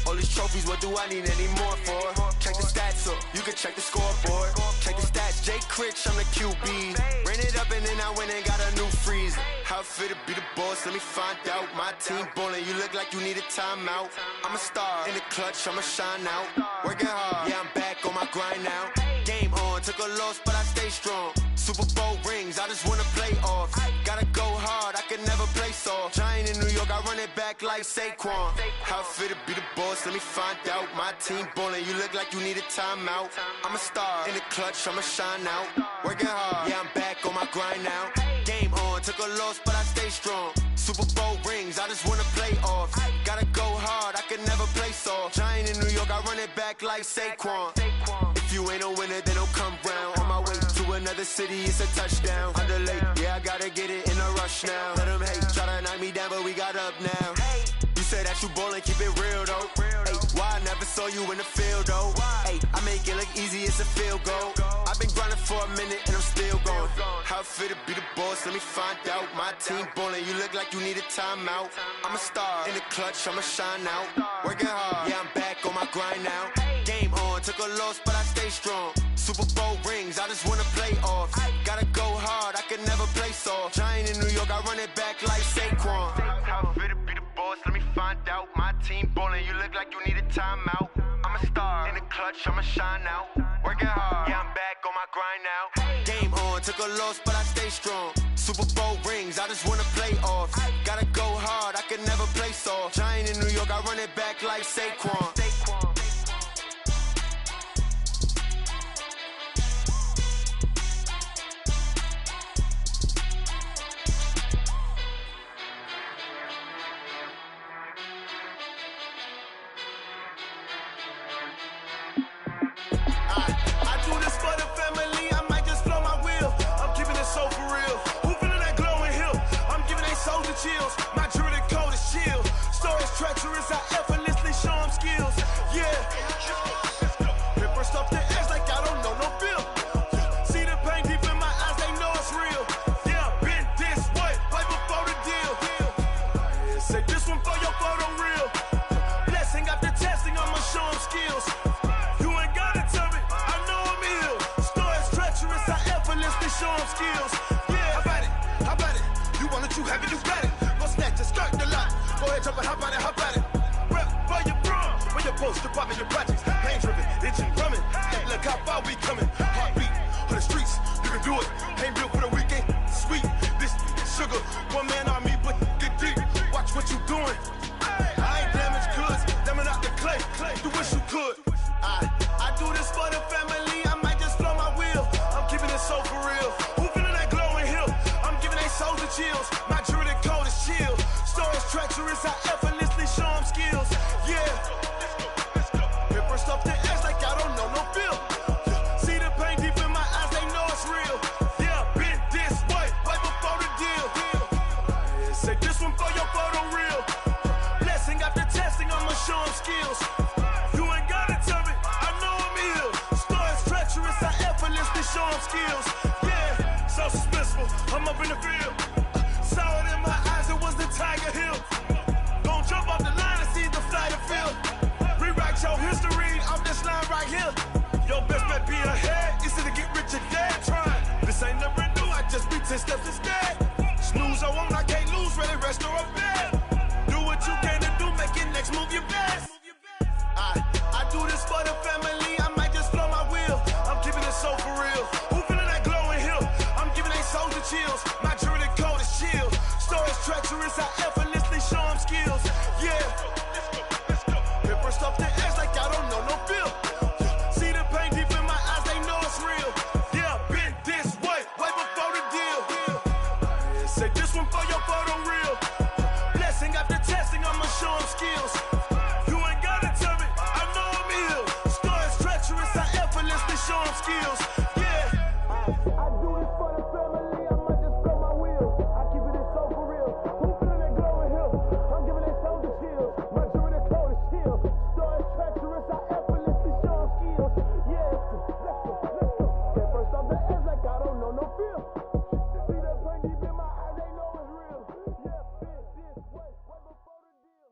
Speaker 8: All these trophies, what do I need any more for? Check the stats up, you can check the scoreboard. Check the stats, Jay Critch, I'm the QB. Ran it up and then I went and got a new freeze. How fit to be the boss, let me find out. My team ballin', you look like you need a timeout. I'm a star in the clutch, I'ma shine out. Working hard, yeah, I'm back on my grind now. Game on, took a loss, but I stay strong. Super Bowl rings, I just wanna play off. Gotta go hard, I can never play soft. Giant in New York, I run it back like Saquon. How fit to be the boss, let me find out. My team ballin', you look like you need a timeout. I'm a star in the clutch, I'ma shine out. Working hard, yeah, I'm back on my grind now. Game on, took a loss, but I stay strong. Super Bowl rings, I just wanna play off. Gotta go hard, I can never play soft. Giant in New York, I run it back like Saquon. If you ain't a winner, then don't come round. On my way to another city, it's a touchdown. Underlay, yeah, I gotta get it in a rush now. Let them hate, try to knock me down, but we got up now. You say that you ballin', keep it real though. Hey, why I never saw you in the field though? Hey, I make it look easy, it's a field goal. I've been grinding for a minute and I'm still going. How fit to be the boss, let me find out. My team ballin', you look like you need a timeout. I'm a star in the clutch, I'ma shine out. Working hard, yeah, I'm back on my grind now. Game on, took a loss, but I stay strong. Super Bowl rings, I just wanna play off. Gotta go hard, I can never play soft. Giant in New York, I run it back like Saquon. How fit to be the boss, let me find out. My team ballin', you look like you need a timeout. I'm a star in the clutch, I'ma shine out. Working hard, yeah, I'm back on my grind now. Game on, took a loss, but I stay strong. Super Bowl rings, I just wanna play off. Gotta go hard, I can never play soft. Giant in New York, I run it back like Saquon.
Speaker 10: Chills. My jewelry code is chill. Stories treacherous, I effortlessly show them skills. Yeah. Paper stuff the edge like I don't know no feel. See the pain deep in my eyes, they know it's real. Yeah, been this way, right before the deal. Say this one for your photo real. Blessing after testing, I'ma show them skills. You ain't gotta tell me, I know I'm ill. Stories treacherous, I effortlessly show them skills. Yeah, how about it? How about it? You want it, you have it, you got it. Just start the lot. Go ahead, jump it, hop on it, hop on it. Rep for your bro, for your post, your poppin', your projects. Pain driven, itching, drumming. Hey, look how far we coming. Heartbeat for the streets, you can do it. Ain't built for the weekend. Sweet, this sugar, one man army, but get deep. Watch what you doing. I ain't damaged goods, damn it out the clay. You wish you could. I do this for the family. I might just blow my wheel. I'm keeping it so for real. Who feeling that glowing hill? I'm giving they souls the chills. My jewelry code is chill. Stories treacherous, I effortlessly show them skills. Yeah. Paper stuff the edge like I don't know no feel. See the pain deep in my eyes, they know it's real. Yeah, been this way, right before the deal. Say this one for your photo real. Blessing after test. arm skills. Yeah, so suspenseful. I'm up in the field. Saw it in my eyes, it was the Tiger Hill. Gon' jump off the line and see the flight of field. Rewrite your history off this line right here. Your best bet be ahead, easy to get rich or dead trying. This ain't never new, I just be 10 steps instead. Snooze I won't, I can't lose, ready, rest or a bed. Do what you can to do, make your next move your best. I do this for the family, I might just blow my wheel. I'm keeping it so for real. Who feeling that glowing hill? I'm giving they soldier chills. My jury code is chill. Stories treacherous, I effortlessly show them skills. Yeah. Paper stuff the edge like I don't know no feel. See the pain deep in my eyes, they know it's real. Yeah, been this way before the deal. Say this one for your photo reel. Blessing after testing, I'ma show them skills. You ain't gotta tell me, I know I'm ill. Stories treacherous, I effortlessly show them skills. Yeah. I do this for the family, I might just blow my wheel. I keep it so for real. Who feeling that glowing hill? I'm giving they soldier chills. My jury code is chill. Stories treacherous, I effortlessly show them skills. Yeah. Let's go. Get first off the edge like I don't know no feel. See the pain deep in my eyes, they know it's real. Yeah, been this way before the deal.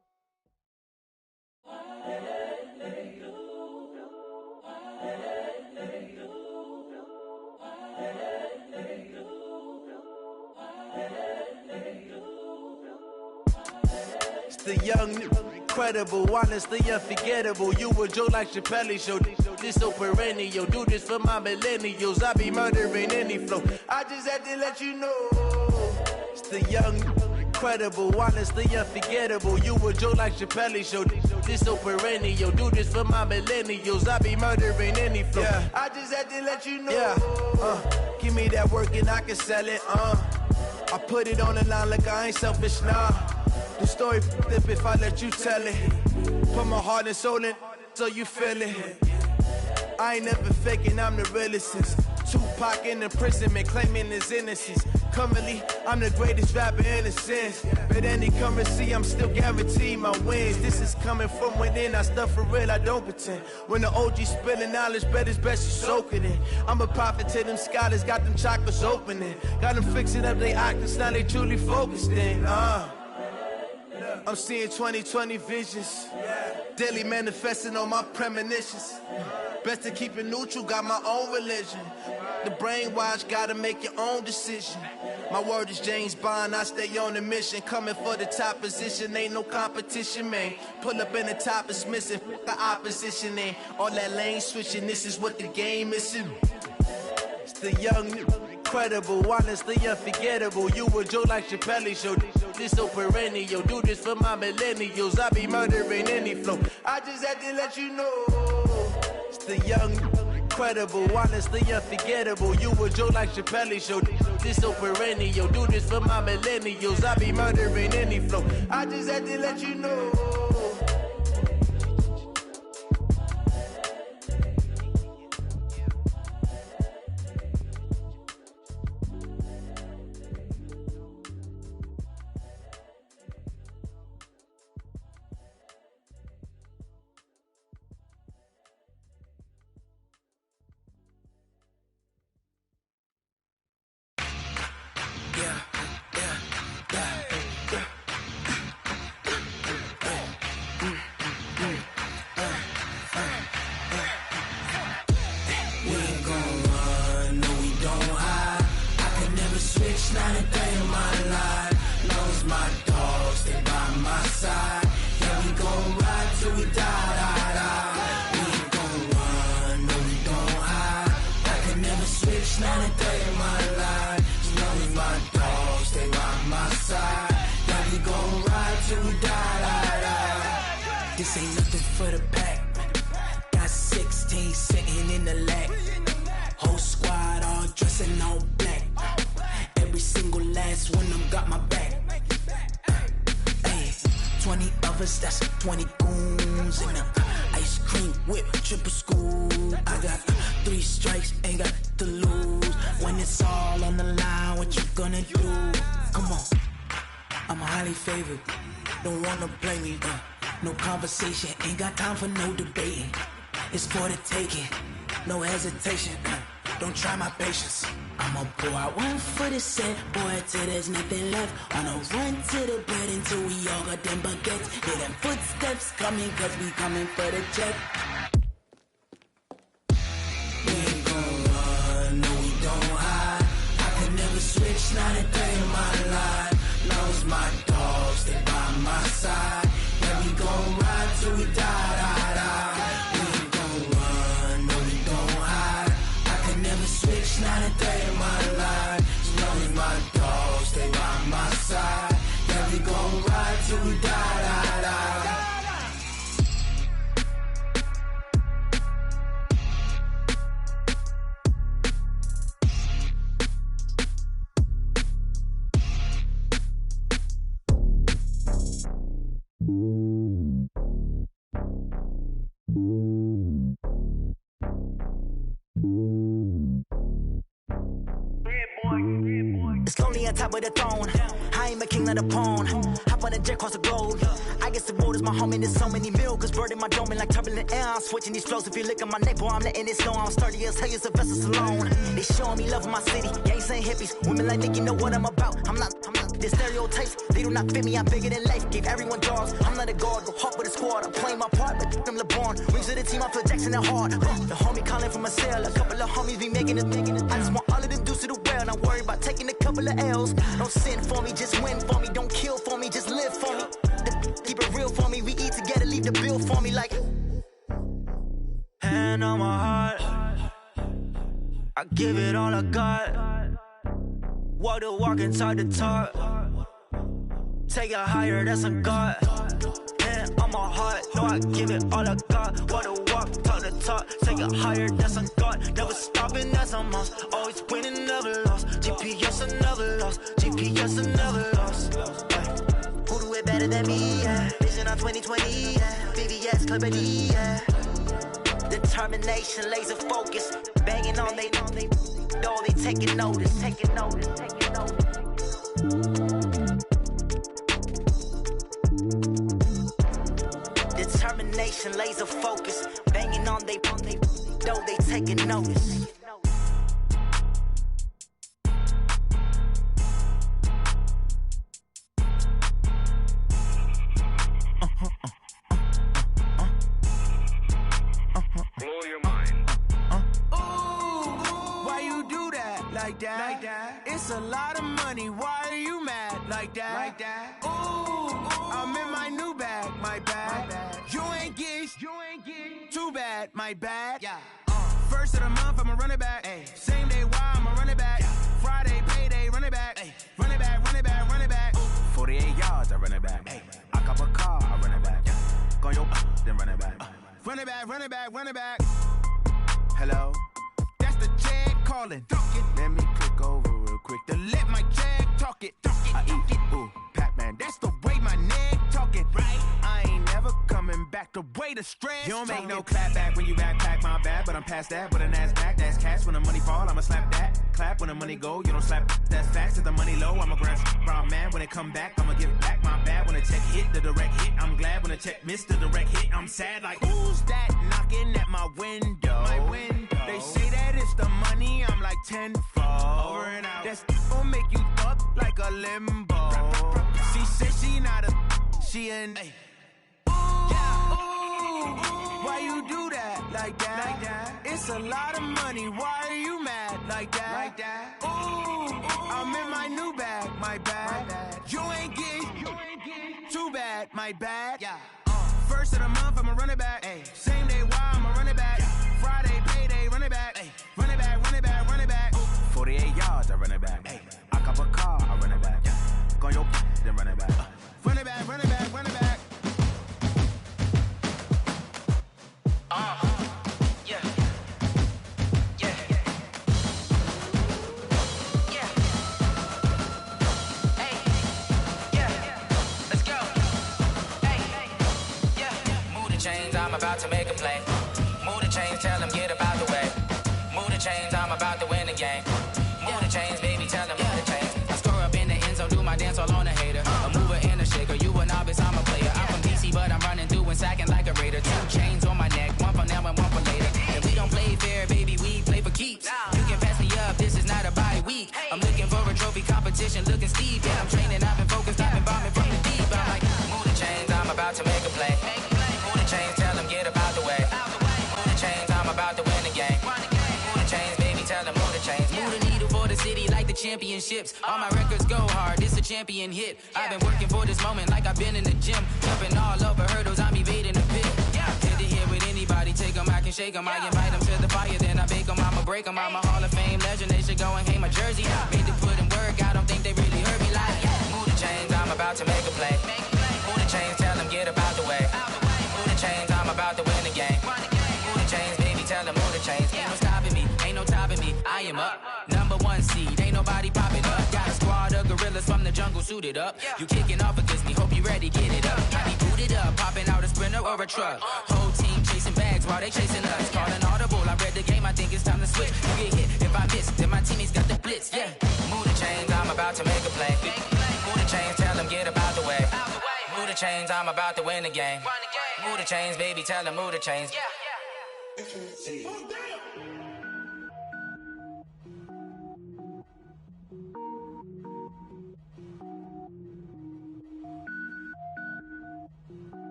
Speaker 9: It's the young, incredible, honestly unforgettable. You a joke like Chappelle show. This so perennial. Do this for my millennials. I be murdering any flow. I just had to let you know. It's the young, incredible, honestly unforgettable. You a joke like Chappelle show. This so perennial. Do this for my millennials. I be murdering any flow. Yeah. I just had to let you know. Yeah. Give me that work and I can sell it. I put it on the line like I ain't selfish, nah. The story flip if I let you tell it. Put my heart and soul in so you feel it. I ain't never faking, I'm the realest since Tupac in imprisonment, claiming his innocence. Currently, I'm the greatest rapper in a sense. But any currency, I'm still guaranteed my wins. This is coming from within, I stuff for real, I don't pretend. When the OG spilling knowledge, bet it's best you soak it in. I'm a prophet to them scholars, got them chakras opening. Got them fixing up their octaves, now they truly focused in. I'm seeing 2020 visions. Daily manifesting on my premonitions. Best to keep it neutral, got my own religion. The brainwash, gotta make your own decision. My word is James Bond, I stay on a mission. Coming for the top position, ain't no competition, man. Pull up in the top is missing, the opposition ain't. All that lane switching, this is what the game is. It's the young, incredible, honestly unforgettable. You a joke like Chappelle show. This so perennial. Do this for my millennials. I be murdering any flow. I just had to let you know. It's the young, incredible, honestly unforgettable. You a joke like Chappelle show. This so perennial. Do this for my millennials. I be murdering any flow. I just had to let you know.
Speaker 12: This ain't nothing for the pack. Got 16 sitting in the lap. Whole squad all dressing all black. Every single last one of them got my back. Hey, 20 of us, that's 20 goons in a ice cream whip, triple school. I got 3 strikes, ain't got to lose. When it's all on the line, what you gonna do? Come on, I'm highly favored. Don't wanna blame me, no conversation, ain't got time for no debating. It's for the taking, no hesitation. don't try my patience. I'ma pour out one for the set, boy, till there's nothing left. On a run to the bed until we all got them baguettes. Hear them footsteps coming, cause we coming for the check. We ain't gon' run, no we don't hide. I could never switch, not a day in my life. Knows my dogs, they by my side. Yeah, we gon' ride till we die, die, die. We ain't gon' run, no we don't hide. I could never switch, not a day in my life. As long as my dogs, they by my side. Yeah, we gon' ride till we die, die, die.
Speaker 13: It's lonely on top of the throne. I ain't a king, not a pawn. Hop on a jet across the globe. I guess the road is my home and there's so many milkers birding my dome like turbulent air. I'm switching these flows. If you look at my neck, boy, I'm letting it snow. I'm sturdy as hell, it's a vessel alone. They showing me love in my city. Gangs ain't hippies. Women like me, you know what I'm about. I'm not. The stereotypes, they do not fit me. I'm bigger than life. Gave everyone jobs. I'm not a guard. Go hard with a squad. I'm playing my part, but them LeBron. Rings to the team, I feel Jackson and hard. The homie calling from a cell. A couple of homies be making it. I just want all of them dudes to the well. Not worry about taking a couple of L's. Don't sin for me, just win for me. Don't kill for me, just live for me. Keep it real for me. We eat together, leave the bill for me like. Hand on my heart, I give it all I got. Walk the walk and talk the talk. Take it higher, that's a God. Hand on my heart, no, I give it all I got. Walk the walk, talk the talk. Take it higher, that's a God. Never stopping, that's a must. Always winning, never lost. GPS, I never lost. GPS, I never lost. Who do it better than me? Yeah. Vision on 2020. Yeah. VVS, Clippity. Yeah. Determination, laser focus. Banging on they know they taking notice. Taking notice. Taking notice. Determination, laser focus. Banging on they know they taking notice.
Speaker 10: Blow your mind.
Speaker 12: Why you do that? Like that? It's a lot of money. Why are you mad? Like that? Ooh, I'm in my new bag. My bad. You ain't get too bad. My bad. Yeah. First of the month, I'ma run it back. Ay. Same day, why I'ma run it back. Friday, payday, run it back. Ay. Run it back, run it back, run it back. 48 yards, I run it back. Ay. I cop a car, I run it back. Go your then run it back. Run it back, run it back, run it back. Hello? That's the jag calling. Let me click over real quick to let my jag talk it. I eat it, ooh, Pac-Man. That's the way my neck talking. Right? I ain't never coming back the way the stress. You don't make no clap back when you backpack my bad, but I'm past that. But a NASDAQ, that's cash. When the money fall, I'ma slap that. Clap when the money go, you don't slap. That's facts. If the money low, I'ma grab brown man. When it come back, I'ma give back my bad. When the check hit, the direct hit. I'm glad when the check missed the direct hit. I'm sad like, who's that knocking at my window? My window. They say that it's the money, I'm like tenfold. Over and out. That's gon' make you up like a limbo. She said she not a, she an. Why you do that? Like that? It's a lot of money. Why are you mad? Like that? Ooh, I'm in my new bag. My bad. You ain't get too bad. My bad. Yeah. First of the month, I'ma run it back. Ay. Same day, why I'ma run it back. Friday, payday, run it back. Ay. Run it back, run it back, run it back. 48 yards, I run it back. Ay. I cop a car, I run it back. Go your then run it back. Run it back, run it back, run it back.
Speaker 13: Yeah. Hey. Yeah. Let's go. Hey. Yeah.
Speaker 11: Move the chains, I'm about to make a play. Move the chains, tell them get about the way. Move the chains, I'm about to win the game. Move the chains, baby, tell them move the chains. I score up in the end zone, do my dance all on a hater. A mover and a shaker, you a novice, I'm a player. I'm from DC, but I'm running through and sacking like a raider. 2 chains on my neck, one for now and one for later. If we don't play fair, baby, we play for keeps. You can be competition looking steep. Yeah, I'm training, I've been focused, I've been bombing from the deep. I'm like, move the chains, I'm about to make a play. Move the chains, tell them get about the way. Move the chains, I'm about to win the game. Move the chains, baby, tell them move the chains. Move the needle for the city like the championships. All my records go hard, this a champion hit. I've been working for this moment like I've been in the gym. Jumping all over hurdles, I'm evading the pit. Hit it here with anybody, take them, I can shake them. I invite them to the fire, then I bake them, I'ma break them. I'm a Hall of Fame legend, they should go and hang my jersey. Made to put in work, I don't think they really heard me like, move the chains, I'm about to make a play. Move the chains, tell them get about the way. Move the chains, I'm about to win the game. Move the chains, baby, tell them move the chains. Ain't no stopping me, ain't no topping me, I am up. #1 seed, ain't nobody popping up. Got a squad of gorillas from the jungle suited up. You kicking off against me, hope you ready, get it up. I be booted up, popping out a Sprinter or a truck. Whole team chasing bags while they chasing us. Calling audible, I read the game, I think it's time to switch. You get hit, if I miss, then my teammates got the blitz, yeah. Move the chains, I'm about to make a play. Move the chains, tell them get about the way. Move the chains, I'm about to win the game. Move the chains, baby, tell them move the chains.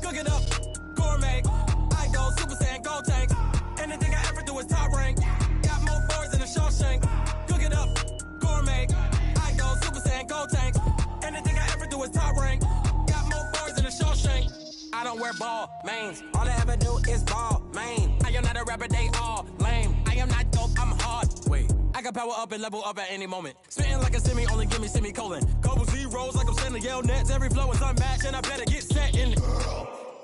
Speaker 14: Cook it up, gourmet. I go Super Saiyan, gold tank. Anything I ever do is top rank. Got more boards than a Shawshank. Cook it up, gourmet. I go Super Saiyan, gold tank. Anything I ever do is top rank. Got more boards than a Shawshank. I don't wear ball mains. All I ever do is ball main. I am not a rapper, they all lame. I am not dope, I'm hard. Wait, I can power up and level up at any moment. Spitting like a semi, only give me semicolon. Couple zeros like I'm sending yell nets. Every flow is unmatched and I better get set in.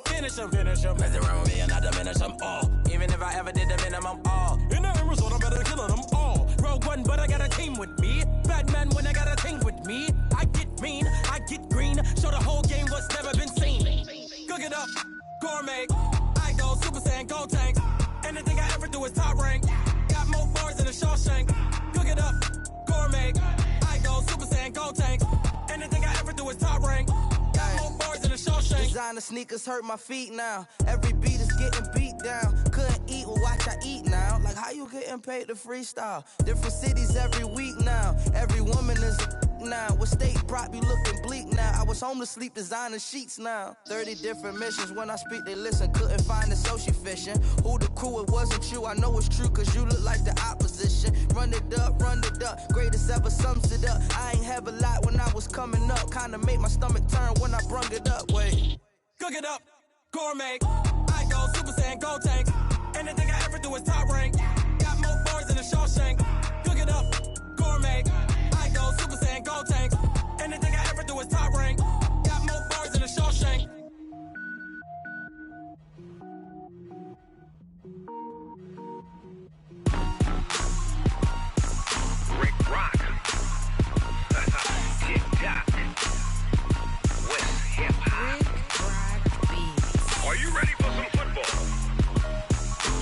Speaker 14: Finish them. Mess around with me and I diminish them all. Even if I ever did the minimum all. In the end result, I'm better than killing them all. Rogue One, but I got a team with me. Batman when I got a team with me. I get mean, I get green. Show the whole game what's never been seen. Cook it up, gourmet. I go Super Saiyan, gold tank. Anything I ever do is top rank. Got more bars than a Shawshank. Cook it up, gourmet. I go Super Saiyan, gold tank. Anything I ever do is top rank. Got more bars than a Shawshank.
Speaker 9: Designer sneakers hurt my feet now. Every beat is getting beat down. Couldn't eat, well watch I eat now. Like how you getting paid to freestyle? Different cities every week now. Every woman is a now. What state brought me looking bleak now? I was home to sleep designer sheets now. 30 different missions. When I speak they listen. Couldn't find it so she fishing. Who the crew? It wasn't you. I know it's true cause you look like the opposition. Run it up. Greatest ever sums it up. I ain't have a lot when I was coming up. Kinda made my stomach turn when I brung it up. Wait.
Speaker 14: Cook it up, gourmet. I go Super Saiyan, gold tank. Anything I ever do is top rank. Got more bars than a Shawshank. Cook it up, gourmet. I go Super Saiyan, gold tank. Anything I ever do is top rank. Got more bars than a Shawshank.
Speaker 15: Rick Rock. Tick-tock. West hip-hop. Are you ready for some football?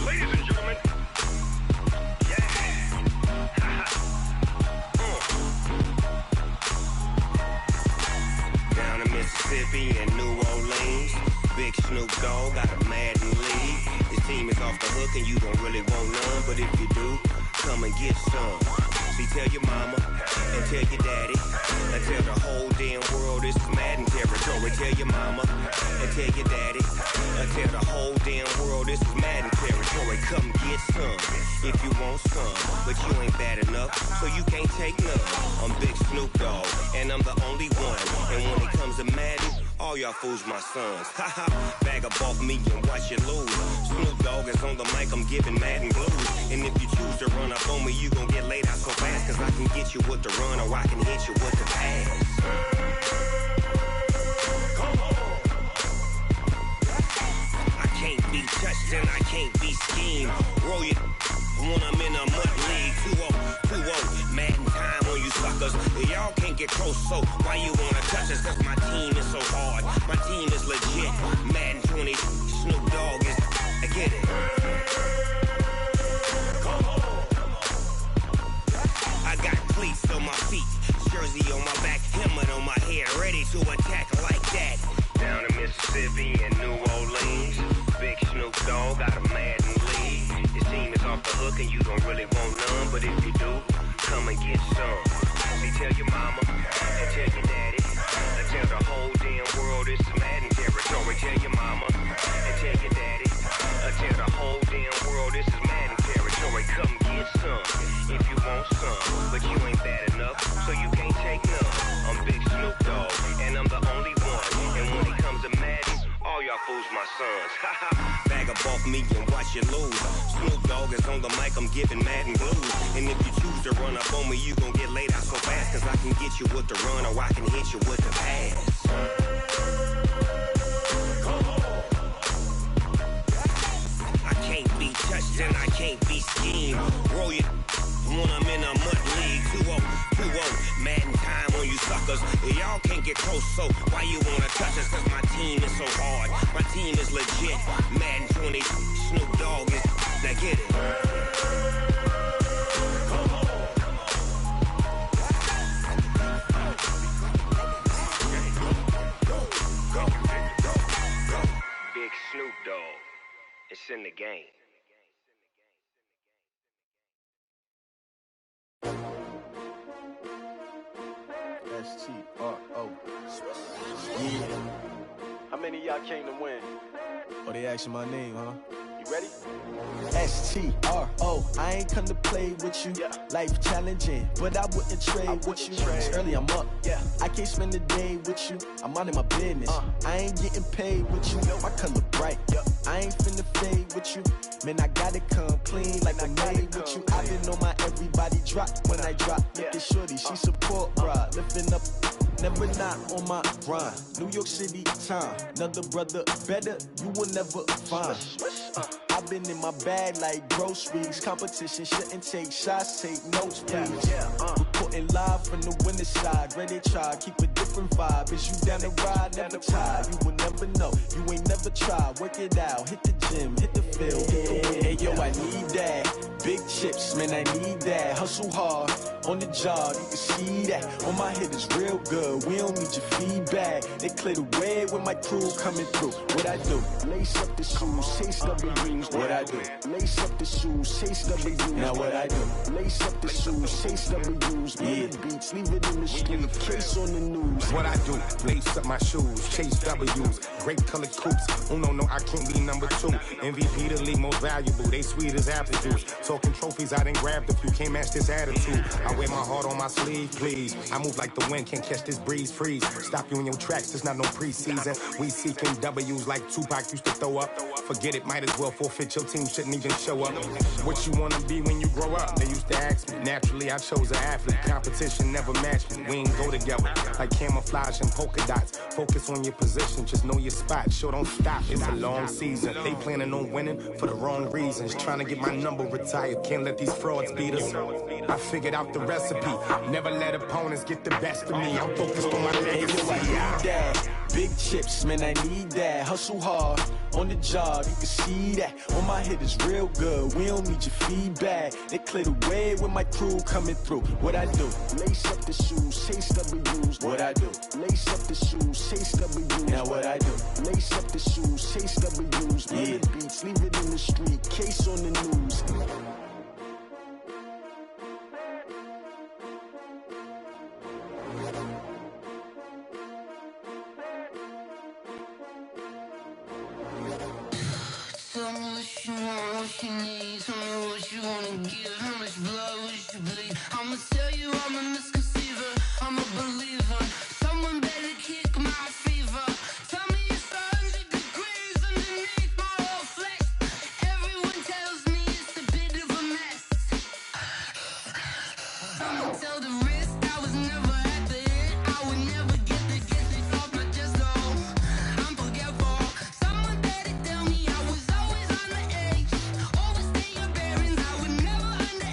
Speaker 15: Ladies and gentlemen. Yeah. Down in Mississippi and New Orleans, Big Snoop Dogg got a Madden league. His team is off the hook and you don't really want none, but if you do, come and get some. See, tell your mama and tell your daddy and tell the whole damn world this is Madden territory. Tell your mama and tell your daddy and tell the whole damn world this is Madden territory. Come get some if you want some, but you ain't bad enough, so you can't take none. I'm Big Snoop Dogg and I'm the only one. And when it comes to Madden, all y'all fools my sons. Haha, bag up off me and watch you lose. Snoop Dogg is on the mic, I'm giving Madden blues. And if you choose to run up on me, you gon' get laid out so fast. Cause I can get you with the run or I can hit you with the pass. Come on. I can't be touched and I can't be schemed. Roll you when I'm in a mud league. 2-0, Madden time on you suckers. Y'all can't get close, so why you wanna touch us? Cause my team is so hard, my team is legit. Madden 20, Snoop Dogg is, I get it. Come on. I got cleats on my feet, jersey on my back, helmet on my head, ready to attack like that. Down in Mississippi and New Orleans, Big Snoop Dogg got a Madden league. His team is off the hook and you don't really want none, but if you do, come and get some. See, tell your mama and tell your daddy, and tell the whole damn world this is Madden territory. Tell your mama and tell your daddy, and tell the whole damn world this is Madden territory. Come get some if you want some, but you ain't bad enough, so you can't take none. I'm Big Snoop Dogg, and I'm the only one. And when it comes to Madden, all y'all fools my sons. Bag up off me and watch you lose. Snoop Dogg is on the mic, I'm giving Madden blues. And if you choose to run up on me, you gon' get laid out so fast. Cause I can get you with the run or I can hit you with the pass. I can't be touched and I can't be schemed. Roll you when I'm in a mud league. 2-0, Madden time on you suckers. Y'all can't get close, so why you wanna touch us? Cause my team is so hard, my team is legit. Madden 20, Snoop Dogg is, now get it. Big Snoop Dogg, it's in the game.
Speaker 16: S-T-R-O. Yeah. How many of y'all came to win? Oh, they asking my name, huh? You ready?
Speaker 17: S-T-R-O. I ain't come to play with you. Yeah. Life challenging, but I wouldn't trade with you. It's early, I'm up. Yeah. I can't spend the day with you. I'm minding my business. I ain't getting paid with you. My color bright. Yeah. I ain't finna fade with you. Man, I gotta come clean like I made with you. I been on my everybody drop when I drop. Look at shorty, she support, bruh. Lifting up, never not on my grind. New York City time, another brother better, you will never find. I've been in my bag like groceries. Competition shouldn't take shots, take notes, please. Reporting live from the winning side. Ready to try, keep a different vibe. Is you down the ride, never tired. You will never know, you ain't never tried. Work it out, hit the gym, hit the field, hit the win. Hey yo, I need that. Big chips, man, I need that. Hustle hard, on the job, you can see that. On my head is real good, we don't need your feedback. They clear the way when my crew coming through. What I do? Lace up the shoes, chase W's. What I do? Lace up the shoes, chase W's. Now what I do? Lace up the shoes, chase W's. Yeah. Beats, leave it in the street, case on the news.
Speaker 18: What I do? Lace up my shoes, chase W's. Great colored coops. Oh no, I can't be number 2. MVP the league most valuable. They sweet as apple juice. Talking trophies, I didn't grab the few. Can't match this attitude. I wear my heart on my sleeve, please. I move like the wind, can't catch this breeze, freeze. Stop you in your tracks, there's not no preseason. We seeking W's like Tupac used to throw up. Forget it, might as well forfeit, your team shouldn't even show up. What you wanna be when you grow up? They used to ask me. Naturally, I chose an athlete. Competition never matched me. We ain't go together like camouflage and polka dots. Focus on your position, just know your spot. Sure, don't stop, it's a long season. They planning on winning for the wrong reasons. Trying to get my number retired, can't let these frauds beat us. I figured out the recipe. Never let opponents get the best of me. I'm focused on my legacy.
Speaker 17: I need that. Big chips, man, I need that. Hustle hard, on the job, you can see that. On my head is real good, we don't need your feedback. They clear the way when my crew coming through. What I do? Lace up the shoes, chase W's. What I do? Lace up the shoes, chase W's. Now what I do? Lace up the shoes, chase W's. Yeah. Beats, leave it in the street, case on the news.
Speaker 19: Tell me what you want, what you need. Tell me what you wanna give. How much blood would you bleed? I'ma tell you I'm a misconceiver. I'm a believer. Someone better kick my fever. Tell me it's 100 degrees underneath my whole flesh. Everyone tells me it's a bit of a mess. Someone tell the risk I was never at the end. I would never get this off my chest. Oh, I'm forgetful. Someone better tell me I was always on the edge. Overstay your bearings, I would never underestimate.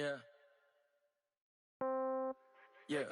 Speaker 12: Yeah. Yeah.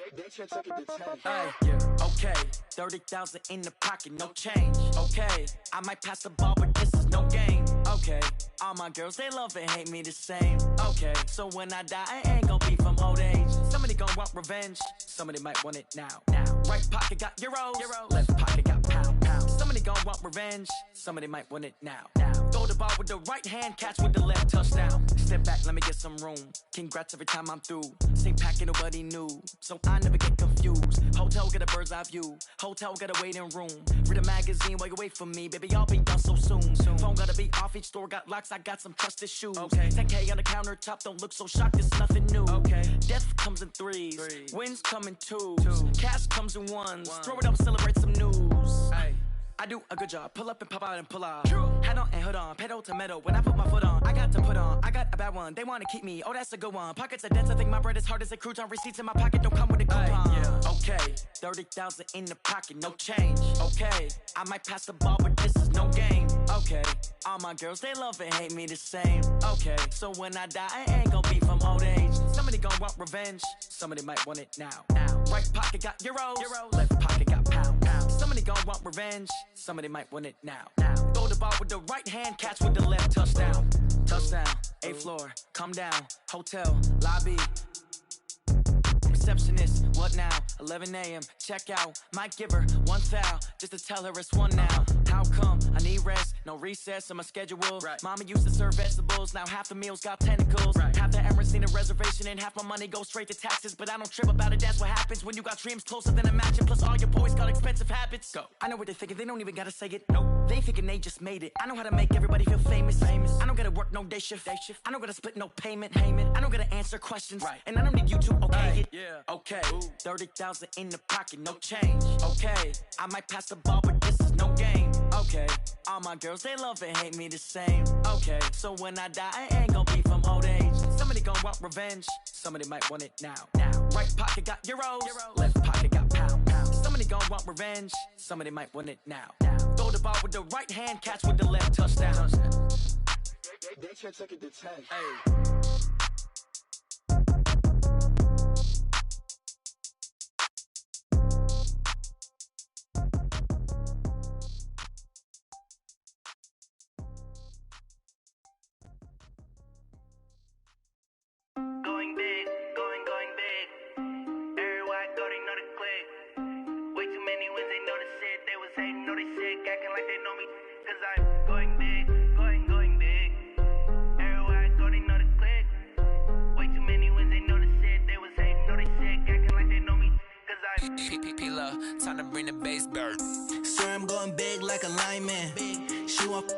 Speaker 12: Hey, yeah. Okay, 30,000 in the pocket, no change. Okay, I might pass the ball, but this is no game. Okay, all my girls, they love and hate me the same. Okay, so when I die, I ain't gon' be from old age. Somebody gon' want revenge, somebody might want it now. Right pocket got euros, left pocket got pound. Somebody gon' want revenge, somebody might want it now. Throw the ball with the right hand, catch with the left, touchdown. Step back, let me get some room. Congrats every time I'm through. Same packet, nobody knew, so I never get confused. Hotel get a bird's eye view, hotel got a waiting room. Read a magazine while you wait for me, baby, I'll be done so soon. Phone gotta be off, each store got locks, I got some trusted shoes. 10K on the countertop, don't look so shocked, it's nothing new. Death comes in threes, wins come in twos, cash comes in ones. Throw it up, celebrate some news. I do a good job, pull up and pop out and pull out. Hat on and hood on, pedal to metal. When I put my foot on, I got to put on. I got a bad one, they wanna keep me, oh that's a good one. Pockets are dense, I think my bread is hard as a crouton. Receipts in my pocket don't come with a coupon. Okay, 30,000 in the pocket, no change. Okay, I might pass the ball, but this is no game. Okay, all my girls, they love and hate me the same. Okay, so when I die, I ain't gon' be from old age. Somebody gon' want revenge, somebody might want it now. Right pocket got euros, left pocket got pound. Somebody gon' want revenge, somebody might want it now. Throw the ball with the right hand, catch with the left, touchdown. Touchdown, 8th floor, come down, hotel, lobby. Receptionist, what now? 11 a.m. check out. Might give her one foul just to tell her it's one now. How come? I need rest, no recess in my schedule. Mama used to serve vegetables, now half the meals got tentacles. Half the Emirates need a reservation and half my money goes straight to taxes. But I don't trip about it, that's what happens when you got dreams closer than a mansion. Plus all your boys got expensive habits. Go. I know what they're thinking, they don't even gotta say it. Nope. They thinking they just made it. I know how to make everybody feel famous. I don't gotta work no day shift. I don't gotta split no payment. I don't gotta answer questions. And I don't need you to okay it. Okay, 30,000 in the pocket, no change. Okay, I might pass the ball, but this is no game. Okay, all my girls, they love and hate me the same. Okay, so when I die, I ain't gon' be from old age. Somebody gon' want revenge, somebody might want it now. Right pocket got euros, left pocket got pound. Somebody gon' want revenge, somebody might want it now. Throw the ball with the right hand, catch with the left, touchdown.
Speaker 17: They can't take it to 10.
Speaker 20: Going big, going big. Everywhere I go, they know the click. Way too many wins, they know the shit. They was hating, know they sick, acting like they know me. Cause I'm going big, going big. Everywhere I go, they know the click. Way too many wins, they know the shit. They was hating, know they sick, acting like they know me. Cause I'm
Speaker 21: P-P-P-Love, time to bring the bass bird.
Speaker 22: Swear I'm going big like a lineman. She want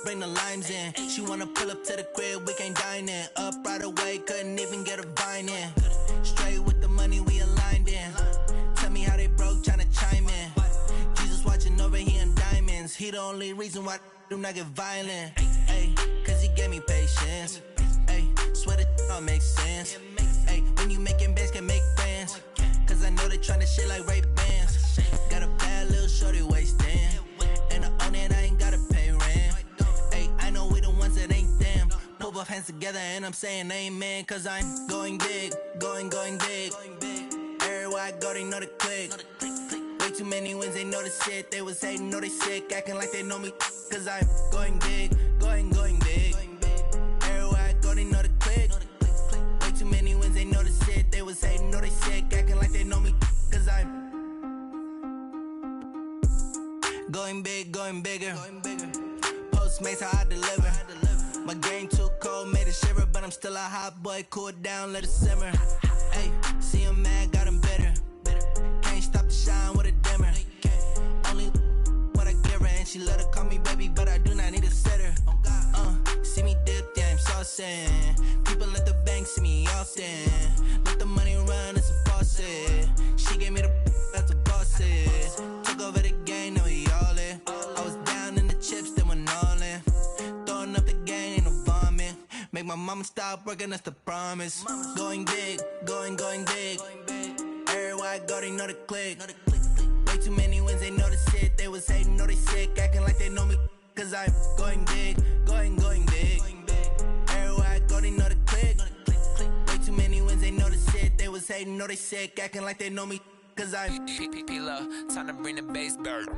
Speaker 22: bring the limes in. She wanna pull up to the crib, we can't dine in. Up right away, couldn't even get a vine in. Straight with the money we aligned in. Tell me how they broke, tryna chime in. Jesus watching over here in diamonds. He the only reason why I do not get violent. Ay, cause he gave me patience. Ay, swear that all makes sense. Ay, when you making bands, can make friends. Cause I know they tryna shit like Ray-Bans. Got a bad little shorty wasting. And I own it, I ain't gotta pay rent. Ay, I know we the ones that ain't them. Put both hands together and I'm saying amen. Cause I'm going big, going big. Everywhere I go, they know the click. Way too many wins, they know the shit. They was hating, know they sick, acting like they know me. Cause I'm going big, going big. Everywhere I go, they know the click. Way too many wins, they know the shit. They was hating, know they sick, acting like they know me. Cause I'm going big, going bigger. Postmates how I deliver. My game too cold, made it shiver. But I'm still a hot boy, cool down, let it simmer. Hey, see him mad, got him bitter. Can't stop the shine with a dimmer. Only what I give her, and she let her call me baby, but I do not need a sitter. See me dip, yeah, I'm saucing. People at the bank see me often. Let the money run, it's a faucet. She gave me the that's a bosses. Took over the game, now we all in. I was down in the chips, then went all in. Throwing up the game, ain't no vomit. Make my mama stop working, that's the promise. Going big, going big. Everywhere I go, they know the click. Way too many wins, they know the shit. They was hating, know they sick, acting like they know me. Cause I'm going big, going big. Everywhere I go, they know the click. Way was hating, no, they sick, acting like they know me, cause I'm
Speaker 11: P-P-P-Lo, time to bring the bass bird.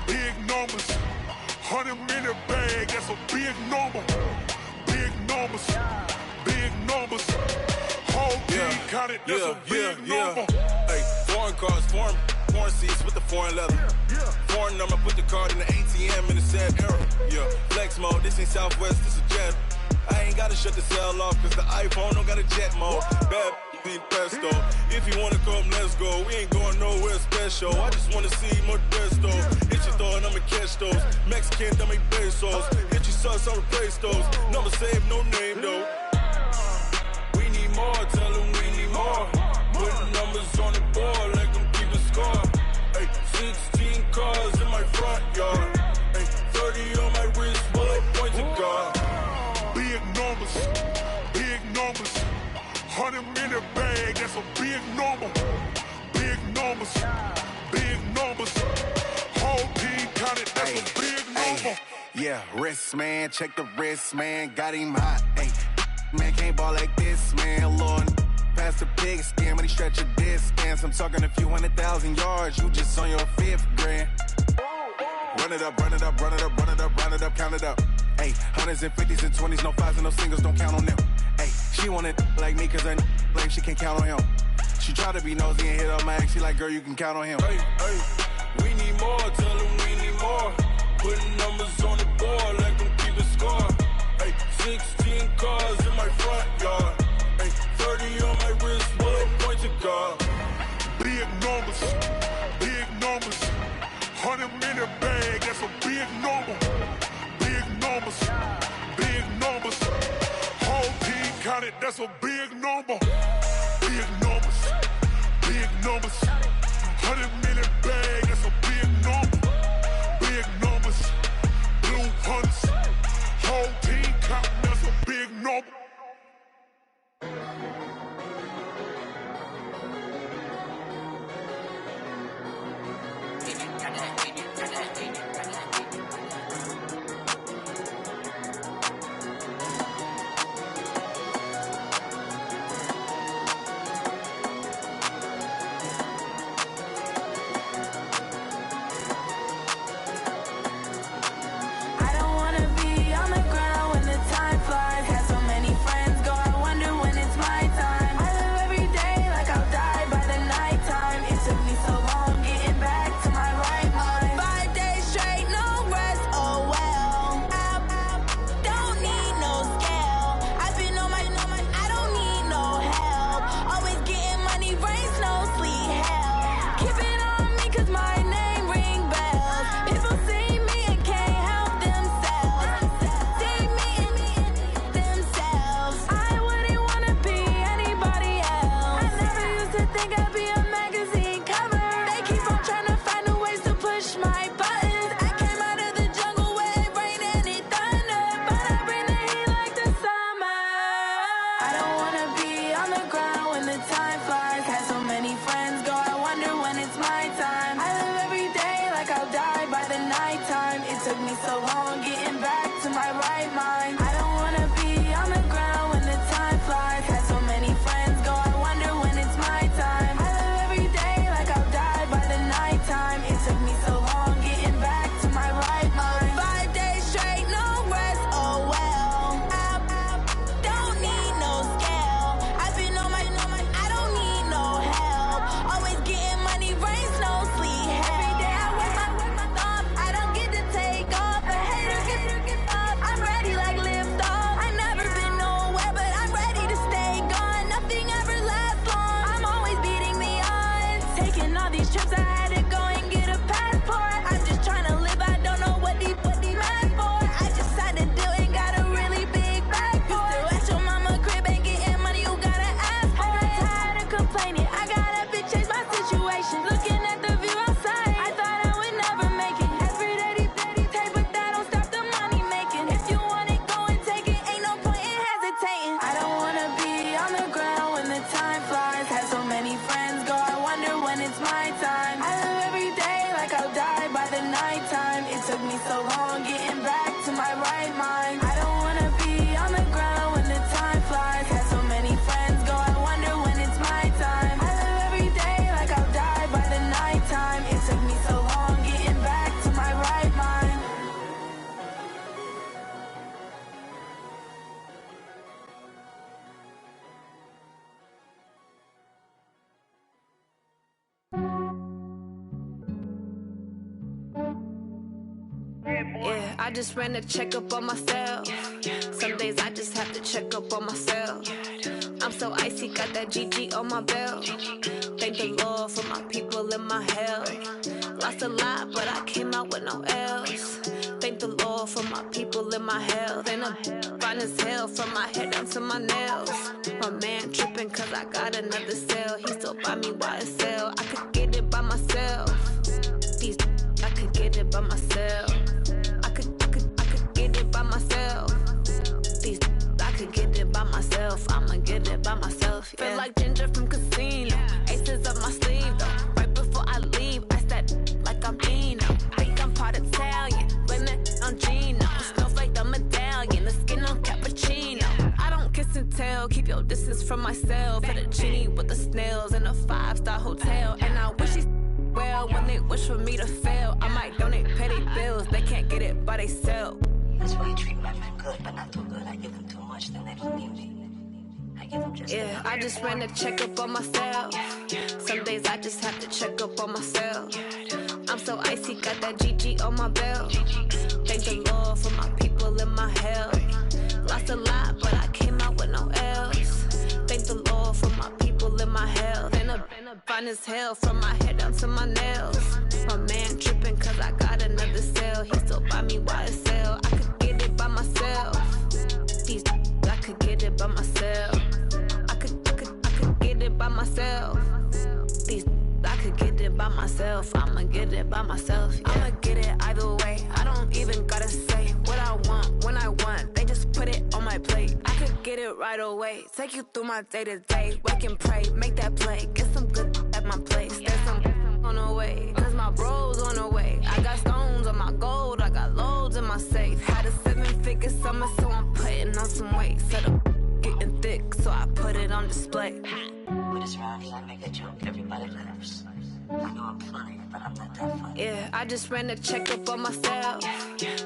Speaker 3: Big numbers, 100-minute bag, that's a big number. Big numbers, whole team counted, that's a big number.
Speaker 4: Hey, foreign cars, foreign seats with the foreign leather. Foreign number, put the card in the ATM in the sad era. Yeah, flex mode, this ain't Southwest, this a jet. I ain't gotta shut the cell off, cause the iPhone don't got a jet mode. Bad need pesto. If you wanna come, let's go. We ain't going nowhere special. I just wanna see Modesto. Hit your thought, I'ma catch those. Mexican, dummy pesos. Hit your sus, I'll replace those. Number save, no name though. We need more, tell them we need more. Putting numbers on the board, let them keep a score. Hey, 16 cars in my front yard. Hey, 30 on my wrist, bullet points of God.
Speaker 3: Big numbers, 100-minute bag, that's a big number. Big numbers, whole team counted, that's a big number.
Speaker 23: Yeah, wrist man, check the wrist man, got him hot. Ay, man can't ball like this, man. Lord, past the pig skin, when he stretch a distance. I'm talking a few 100,000 yards, you just on your 5th grand. Run it up, count it up. Ay, hundreds and 50s and 20s, no 5s and no singles, don't count on them. Ay, she want it like me, cause her lame, she can't count on him. She try to be nosy and hit up my ex, she like, girl, you can count on him.
Speaker 4: Hey, we need more, tell them we need more. Putting numbers on the board, let them keep a score. Hey, 16 cars in my front yard. Hey, 30 on my wrist, bullet points of God.
Speaker 3: Big numbers, 100-minute bag, that's a big number. Big numbers, whole team counted, that's a big number. Big numbers, 100-minute bag, that's a big number. Big numbers, blue hunts, whole team counting, that's a big number.
Speaker 2: Yeah, I just ran a checkup on myself. Some days I just have to check up on myself. I'm so icy, got that GG on my belt. Thank the Lord for my people in my health. Lost a lot, but I came out with no L's. Thank the Lord for my people in my health. And I'm fine as hell from my head down to my nails. My man tripping cause I got another cell. He still buy me YSL. I could get it by myself. These I could get it by myself. I could get it by myself. These I could get it by myself. I'ma get it by myself. Yeah. Feel like Ginger from Casino. Aces up my sleeve though. Right before I leave, I start like I'm Dino. Think I'm part Italian, blame it on Gino. Snowflake the medallion, the skin on cappuccino. I don't kiss and tell, keep your distance from myself. At a genie with the snails in a 5-star hotel. And I wish he's well when they wish for me to fail. I might donate petty bills, they can't get it by themselves.
Speaker 5: That's why you treat my men good, but not too good. I give them too much, then they don't need me. I give them just
Speaker 2: enough. I just ran a checkup on myself. Some days I just have to check up on myself. I'm so icy, got that GG on my belt. Thank the Lord for my people in my health. Lost a lot, but I came out with no L's. Thank the Lord for my people in my health. And I'm fine as hell from my head down to my nails. My man tripping cause I got another cell. He still buy me YSL. I could get it by myself. These I could get it by myself. I could get it by myself. These I could get it by myself. I'ma get it by myself. Yeah. I'ma get it either way. I don't even gotta say what I want when I want. They just put it on my plate. I could get it right away. Take you through my day to day. Wake and pray, make that play. Get some good at my place. There's some on the way, cause my bros on the way. I got stones on my gold. I got loads in my safe. Had a 7-figure summer, so I'm putting on some weight. Set up getting thick, so I put it on display.
Speaker 5: With this round here, I make a joke, everybody laughs. I know I'm funny, but I'm not that funny.
Speaker 2: Yeah, I just ran a checkup on myself.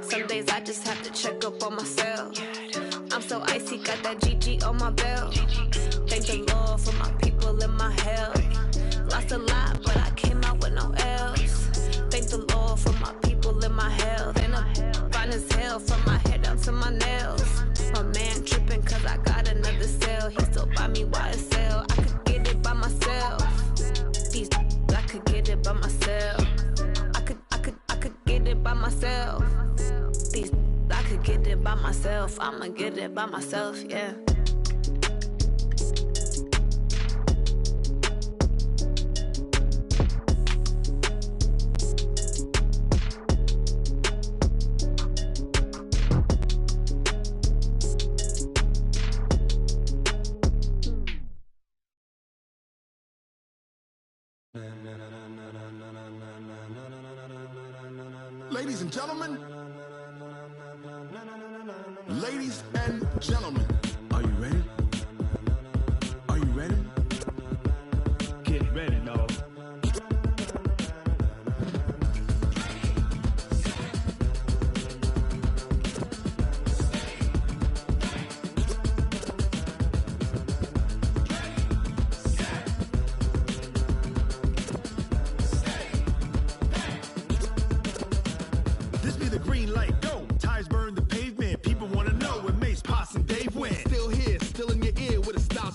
Speaker 2: Some days I just have to check up on myself. I'm so icy, got that GG on my belt. Thank the Lord for my people in my health. Lost a lot, but I came out with no L's. Thank the Lord for my people in my health. And I'm fine as hell from my head down to my nails. My man tripping cause I got another cell. He still buy me YSL. I could get it by myself. These I could get it by myself. I could get it by myself. These I could get it by myself. I'ma get it by myself, yeah.
Speaker 7: Ladies and gentlemen, ladies and gentlemen, are you ready? Are you ready? Get ready, dog.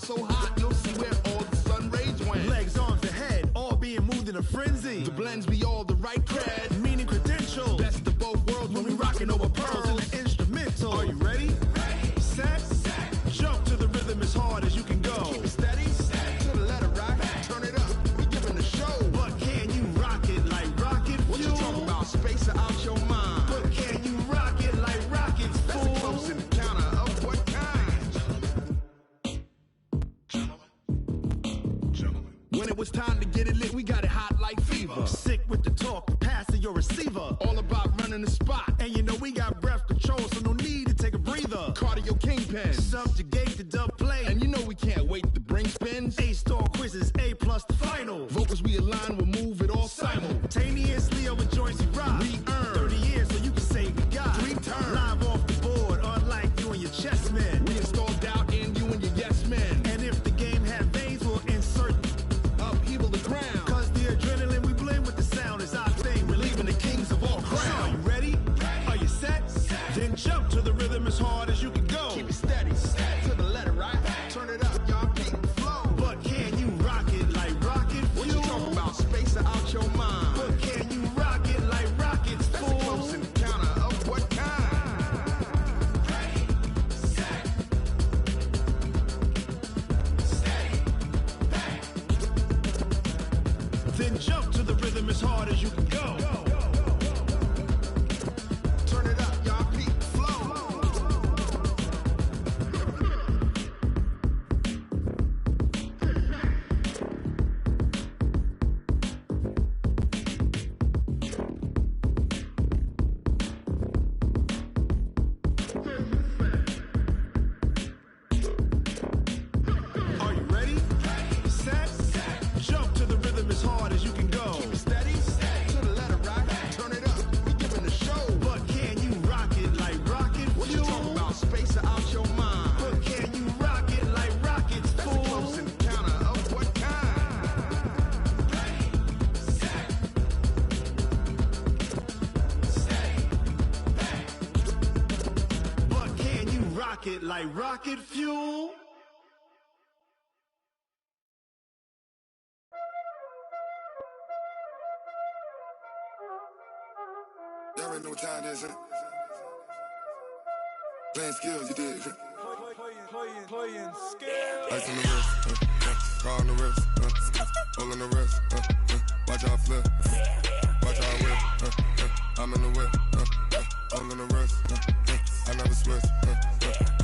Speaker 7: So hot, you'll see where all the sun rays went. Legs, arms, and head, all being moved in a frenzy. The blends be all the right cred, meaning credentials. Best of both worlds when we rockin' over pearls in the instrumental. Are you ready? Ready. Set. Jump to the rhythm as hard as you can go. Keep it steady. To the letter rock. Turn it up. We giving the show. But can you rock it like rocket fuel? What you talking about? Space or out your mind? But can you rock it like rockets, fool? That's a close encounter of what kind? When it was time to get it lit, we got it hot like fever. Sick with the talk, passing your receiver. All about running the spot. And you know we got breath control, so no need to take a breather. Cardio kingpin, subjugate the dub play. And you know we can't wait to bring spins. A-star quizzes, A+ the final. Vocals we align, we'll move it all simultaneously over joints we rock. We earn 30 years so you can say God. 3 turns, live off the board, unlike you and your chess men. We install doubt in you and your yes men. And if the game had veins, we'll insert upheaval the ground. Cause the adrenaline we blend with the sound is our thing. We're leaving the kings of all crowns. So are you ready? Are you set? can go. Turn it up, y'all. Peak flow. Are you ready? Set. Jump to the rhythm as hard as you can go. Keep it steady. To the letter right. Turn it up. We giving the show. But can you rock it like rocket? What you talking about? Space out your mind. But can you rock it like rockets? That's a close encounter of what kind? Ready, set, stay back. But can you rock it like rocket fuel?
Speaker 3: Y'all already know what time it is, huh? Playing skills, you did.
Speaker 14: Playing skills.
Speaker 3: Ice on the wrist, car on the wrist, hole in the wrist, watch how I flip, watch how I whip, I'm in the whip, hole in the wrist, I never switch,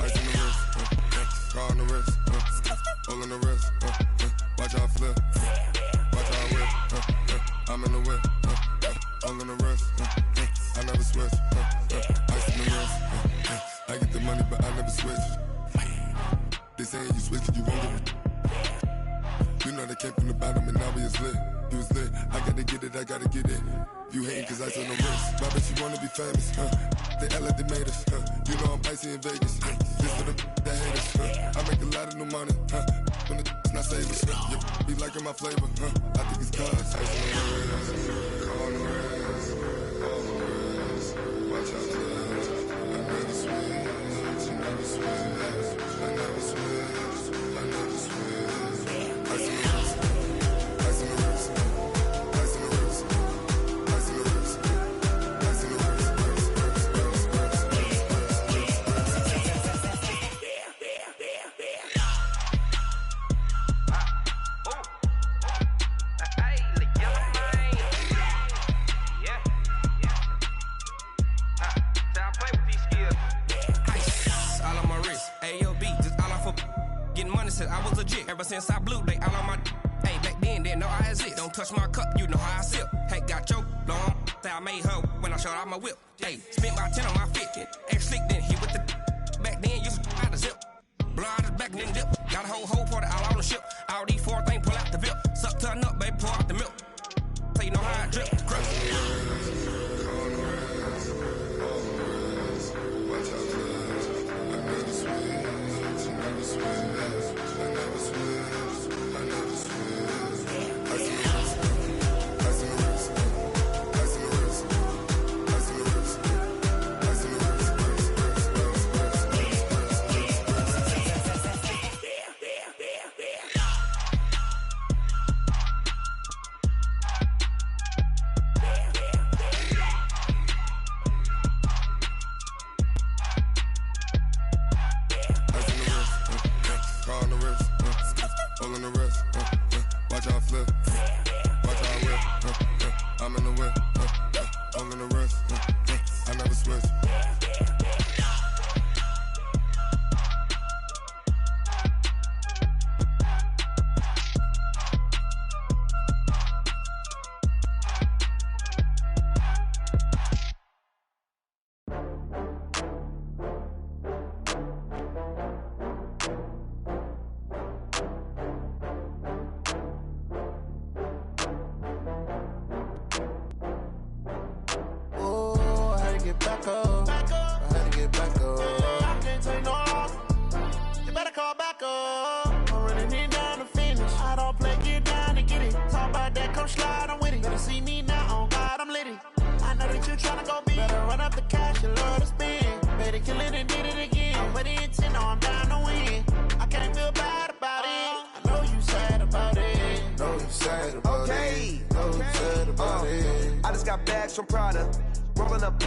Speaker 3: ice on the wrist, car on the wrist, hole in the wrist, watch how I flip, watch how I whip, I'm in the whip, hole in the wrist, I never switch, ice on the wrist, I get the money but I never switch. They saying you switch it, you won't get it. You know they came from the bottom and now we is lit. You was lit, I gotta get it, I gotta get it. You hating cause ice on the wrist. My bitch, you wanna be famous, They act like they made us, You know I'm icy in Vegas, This for the that hate us, I make a lot of new money, When the not savers, Be liking my flavor, I think it's cause ice on the wrist, on the wrist, on the wrist. Watch out, cuz I never switch, I never switch. I never switch, I never switch. Ice on the wrist, ice on the wrist, ice on the wrist, ice on the wrist, ice on the wrist,
Speaker 14: I was legit. Ever since I blew, they all on my hey, back then, didn't know I exist. Don't touch my cup, you know how I sip. Hey, got choked, long. Say I made her when I showed out my whip. Hey, spent my 10 on my 50. Ex-slick, then hit with the back then, used to out the zip. Blow out his back, then dip. Got a whole party all on the ship. All these 4 things, pull out the VIP. Suck, turn up, baby, pour out the milk. So you know how I drip. Crush.
Speaker 1: From Prada, rolling up.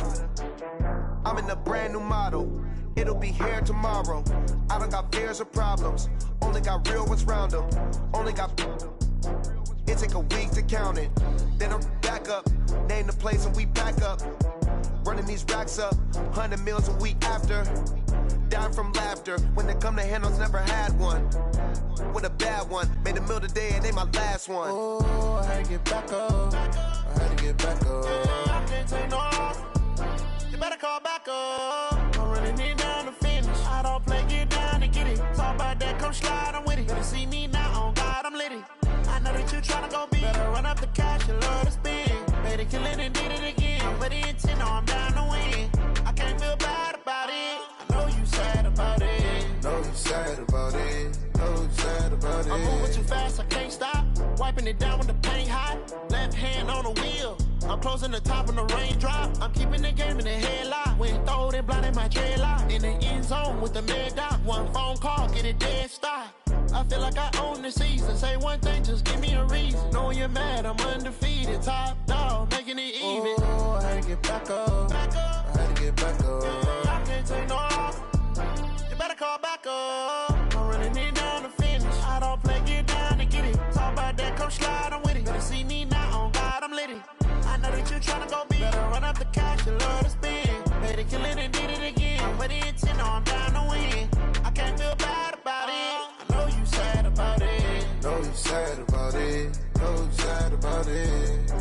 Speaker 1: I'm in a brand new model. It'll be here tomorrow. I don't got fears or problems. Only got real ones round them. Only got. It take a week to count it. Then I'm back up, name the place and we pack up. Running these racks up, 100 meals a week after. Down from laughter, when they come to handles, never had one. With a bad one, made a meal today and they my last one.
Speaker 6: Oh, I had to get back up. I had to get back up. I can't take no off. You better call back up. I'm running it down to finish. I don't play, get down to get it. Talk about that, come slide, I'm with it. Better see me now, on God, I'm litty. I know that you tryna go big. Better run up the cash, you love to spend. Better kill it and did it again. I'm with the intent, no, I'm down to win. I can't feel bad about it. I know you sad about it.
Speaker 3: Know you sad about it. Know you sad about it.
Speaker 6: I'm moving too fast, I can't stop. Wiping it down with the paint hot. Left hand on the wheel. I'm closing the top of the raindrop. I'm keeping the game in the headlock. When throwed and blinded my dreadlock. In the end zone with the mad dot. One phone call, get it dead stop. I feel like I own the season. Say one thing, just give me a reason. Knowing you're mad, I'm undefeated. Top dog, making it even.
Speaker 3: Oh, I had to get back up. I had to get back up.
Speaker 6: I can't take no off. You better call back up. I'm running it down to finish. I don't play, get down to get it. Talk about that, come slide, I'm with it. Better see me now, on God, I'm litty. I know that you tryna go big. Better run up the cash, you love to spend. Better kill it and did it again. I'm with the intent, no, I'm down to win. I can't feel bad about it. I know you sad about it.
Speaker 3: Know you sad about it. Know you sad about it.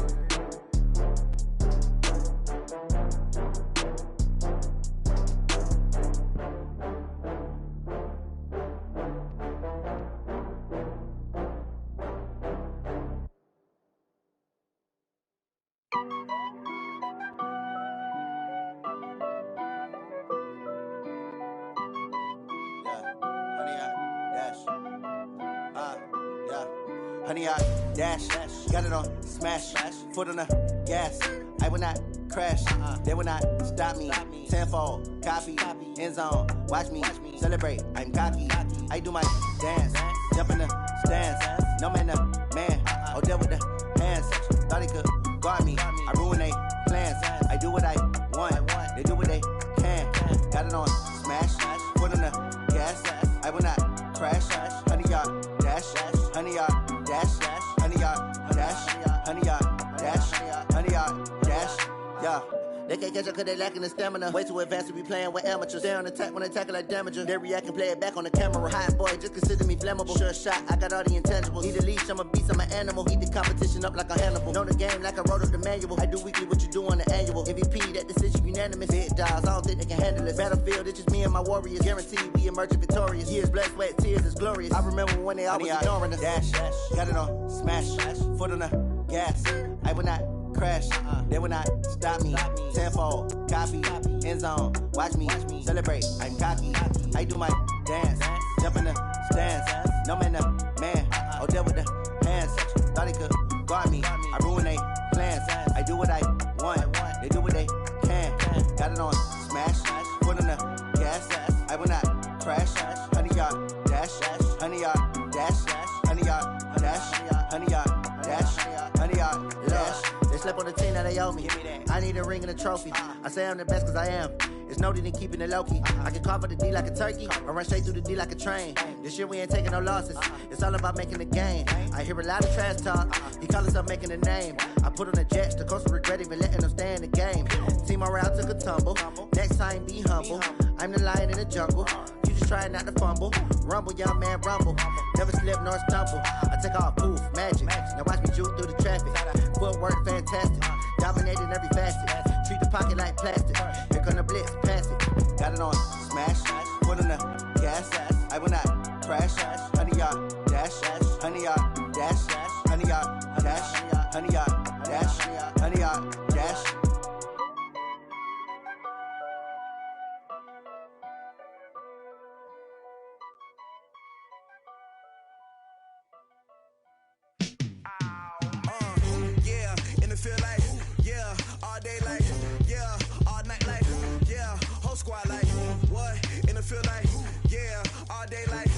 Speaker 9: Honey, I dash, got it on smash, foot on the gas. I will not crash, they will not stop me. Tenfold, copy, end zone, watch me celebrate. I'm cocky, I do my dance, jump in the stands. No man, the man, oh, deal with the hands. Thought he could guard me, I ruin they plans. I do what I want, they do what they can. Got it on smash, foot on the gas. I will not crash, honey, y'all dash, honey, y'all dash, honey, y'all dash, honey, y'all dash, honey, y'all dash, yeah. They can't catch up cause they lacking the stamina. Way too advanced to be playing with amateurs. Stay on attack when they tackle like damager. They react and play it back on the camera. Hot boy, just consider me flammable. Sure shot, I got all the intangibles. Need a leash, I'm a beast, I'm an animal. Eat the competition up like a Hannibal. Know the game like I wrote up the manual. I do weekly what you do on the annual. MVP, that decision unanimous. Big dogs, I don't think they can handle this. Battlefield, it's just me and my warriors. Guaranteed we emerge victorious. Years, blood, sweat, tears, is glorious. I remember when they always ignoring us. Dash, got it on smash, foot on the gas. I will not crash, they will not stop me. Tenfold, copy, end zone, watch me celebrate. I'm cocky, I do my dance, jump in the stands. No man, the man, oh, deal with the hands. Thought he could guard me, I ruin they plans. I do what I want, they do what they can. Got it on smash, foot on the gas. I will not crash, honey, y'all dash, honey, y'all dash, honey, y'all dash, honey, y'all dash, honey, y'all dash. They slept on the team that they owe me. I need a ring and a trophy. I say I'm the best cause I am. It's no need in keeping it low key. I can carve up the D like a turkey, or run straight through the D like a train. This year we ain't taking no losses. It's all about making the game. I hear a lot of trash talk. He call himself making a name. I put on the jets. The coach will regret even letting them stay in the game. Team morale took a tumble. Next time be humble. I'm the lion in the jungle. You just trying not to fumble. Rumble, young man, rumble. Never slip nor stumble. I take off, poof, magic. Now watch me juke through the traffic. Footwork fantastic. Dominating every facet. Treat the pocket like plastic. Here come the blitz, pass it. Got it on smash, foot on the gas. I will not crash. Honey, y'all dash, honey, y'all dash, honey, y'all dash, honey, y'all dash, honey, y'all dash.
Speaker 6: Yeah, in the field like, yeah, all day like, yeah, all night like, yeah, whole squad like, what? In the field like, yeah, all day like,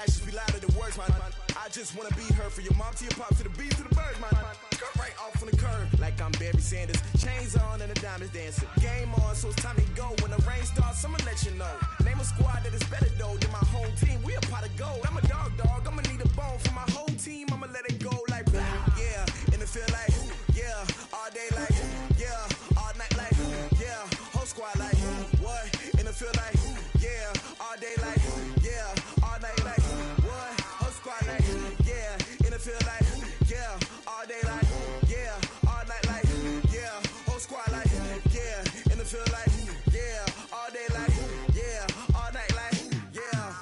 Speaker 8: actions be louder than words, man. I just wanna be heard, for your mom to your pop, to the beat, to the birds, man. Cut right off on the curb, like I'm Barry Sanders. Chains on and the diamonds dancing. Game on, so it's time to go. When the rain starts, I'ma let you know. Name a squad that is better though than my home team. We a pot of gold. I'm a dog. I'ma need a bone for my whole team. I'ma let it go like blah, yeah. And it feel like yeah, all day like yeah, all night like yeah, whole squad like what? And it feel like yeah, all day like yeah, all night like what? Whole squad like yeah, and it feel like yeah, all day like yeah, all night like yeah, whole squad like yeah, and it feel like yeah, all day like yeah, all night like yeah.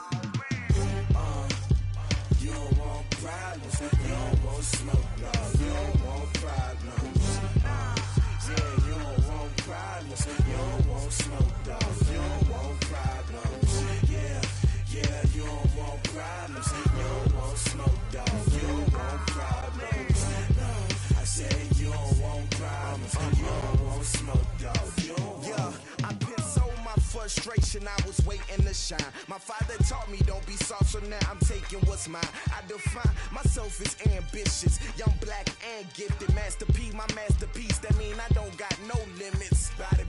Speaker 8: You don't want problems, you don't want smoke, no, you don't want problems. Yeah, you don't want problems, you don't want smoke, no, you don't want problems. Yeah, you don't want problems, you don't want smoke, dog, you don't want problems. No, I said you don't want problems, you don't want smoke, dog, you don't want. Yeah, I've been so my frustration, I was waiting to shine. My father taught me don't be soft, so now I'm taking what's mine. I define myself as ambitious, young, black, and gifted. Master P, my masterpiece, that mean I don't got no limits. Bout it,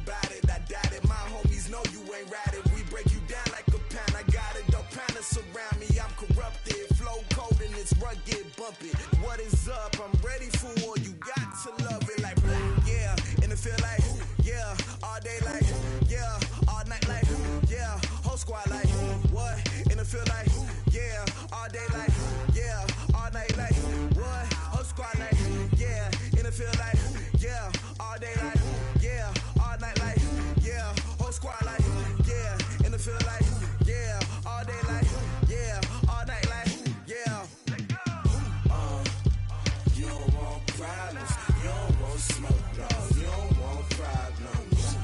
Speaker 8: I doubt it. My homies know you ain't ratted. We break you down like a pound. I got it, don't pound it surround me. I'm corrupted, flow cold and it's rugged, bump it. What is up? I'm ready for war. You got to love it like yeah, and it feel like yeah, all day like yeah, all night like yeah, whole squad like what? And it feel like yeah, all day like yeah, all night like what? Whole squad like yeah, and it feel like yeah, all day like yeah, all night like yeah, whole squad like yeah, and it feel like yeah, all day like yeah, all night like yeah. You don't want problems, you don't want smoke, no, you don't want problems.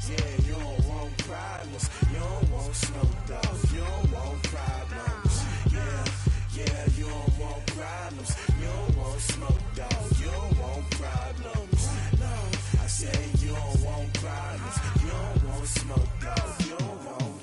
Speaker 8: Yeah, you don't want problems, you don't want smoke, dog, you don't want problems. Yeah, you don't want problems, you don't want smoke, dog, you don't want problems. No, I said you don't want problems, you don't want smoke, dog, you don't want.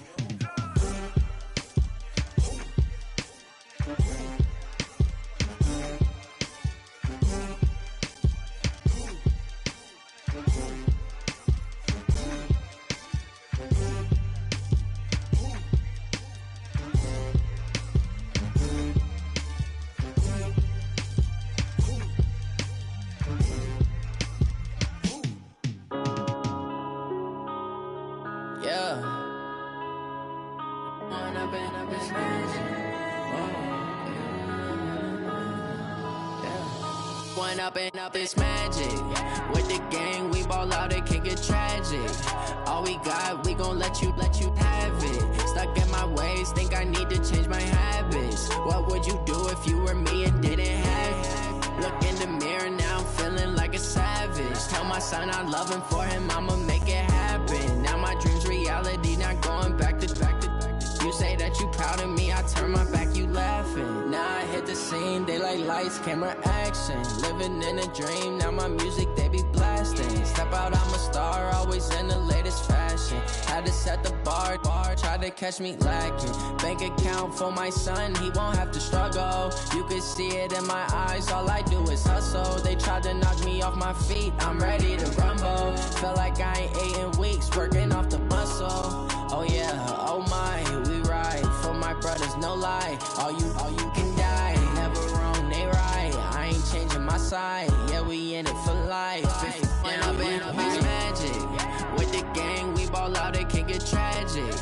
Speaker 11: Up it's magic. With the gang, we ball out, it can get tragic. All we got, we gon' let you have it. Stuck in my ways, think I need to change my habits. What would you do if you were me and didn't have it? Look in the mirror, now I'm feeling like a savage. Tell my son I love him, for him I'ma make it happen. Now my dream's reality, not going back to. You say that you proud of me, I turn my back, you laughing. Now I hit the scene, daylight lights, camera action. Living in a dream, now my music, they be blasting. Step out, I'm a star, always in the latest fashion. Had to set the bar, try to catch me lacking. Bank account for my son, he won't have to struggle. You can see it in my eyes, all I do is hustle. They tried to knock me off my feet, I'm ready to rumble. Feel like I ain't ate in weeks, working off the muscle. Oh yeah, oh my, we ride for my brothers, no lie. All you can die, never wrong, they right. I ain't changing my side, yeah, we in it for life. And I've been magic. With the gang, we ball out, it can get tragic.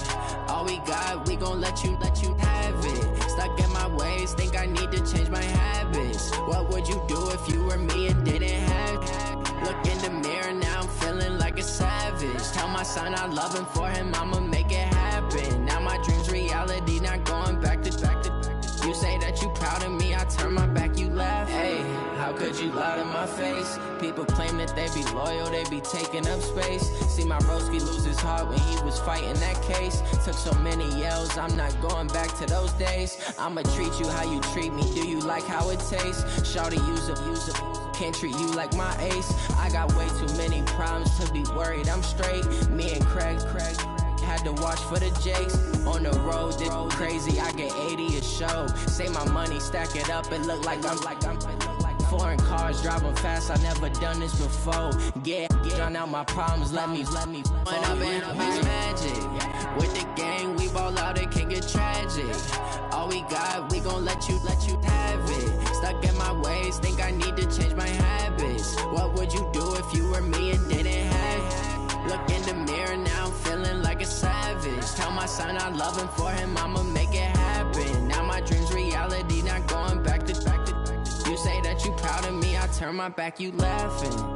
Speaker 11: All we got, we gon' let you have it. Stuck in my ways, think I need to change my habits. What would you do if you were me and didn't have it? Look in the mirror, now I'm feeling like a savage. Tell my son I love him, for him I'ma make it happen. Now my dream's reality, not going back to. You say that you proud of me, I turn my back, you laugh. Hey, how could you lie to my face? People claim that they be loyal, they be taking up space. See my broski lose his heart when he was fighting that case. Took so many yells, I'm not going back to those days. I'ma treat you how you treat me, do you like how it tastes? Shawty, use a can't treat you like my ace. I got way too many problems to be worried, I'm straight. Me and Craig had to watch for the jakes. On the road, this crazy, I get 80 a show. Say my money, stack it up, it look like I'm foreign cars, driving fast, I never done this before. Drown out my problems, let me When I've been up is magic. With the gang, we ball out, it can get tragic. All we got, we gon' let you have it. Stuck in my ways, think I need to change my habits. What would you do if you were me and didn't have it? Look in the mirror now, I'm feeling like a savage. Tell my son I love him, for him I'ma make it happen. Now my dream's reality, not going back to. You say that you proud of me, I turn my back, you laughing.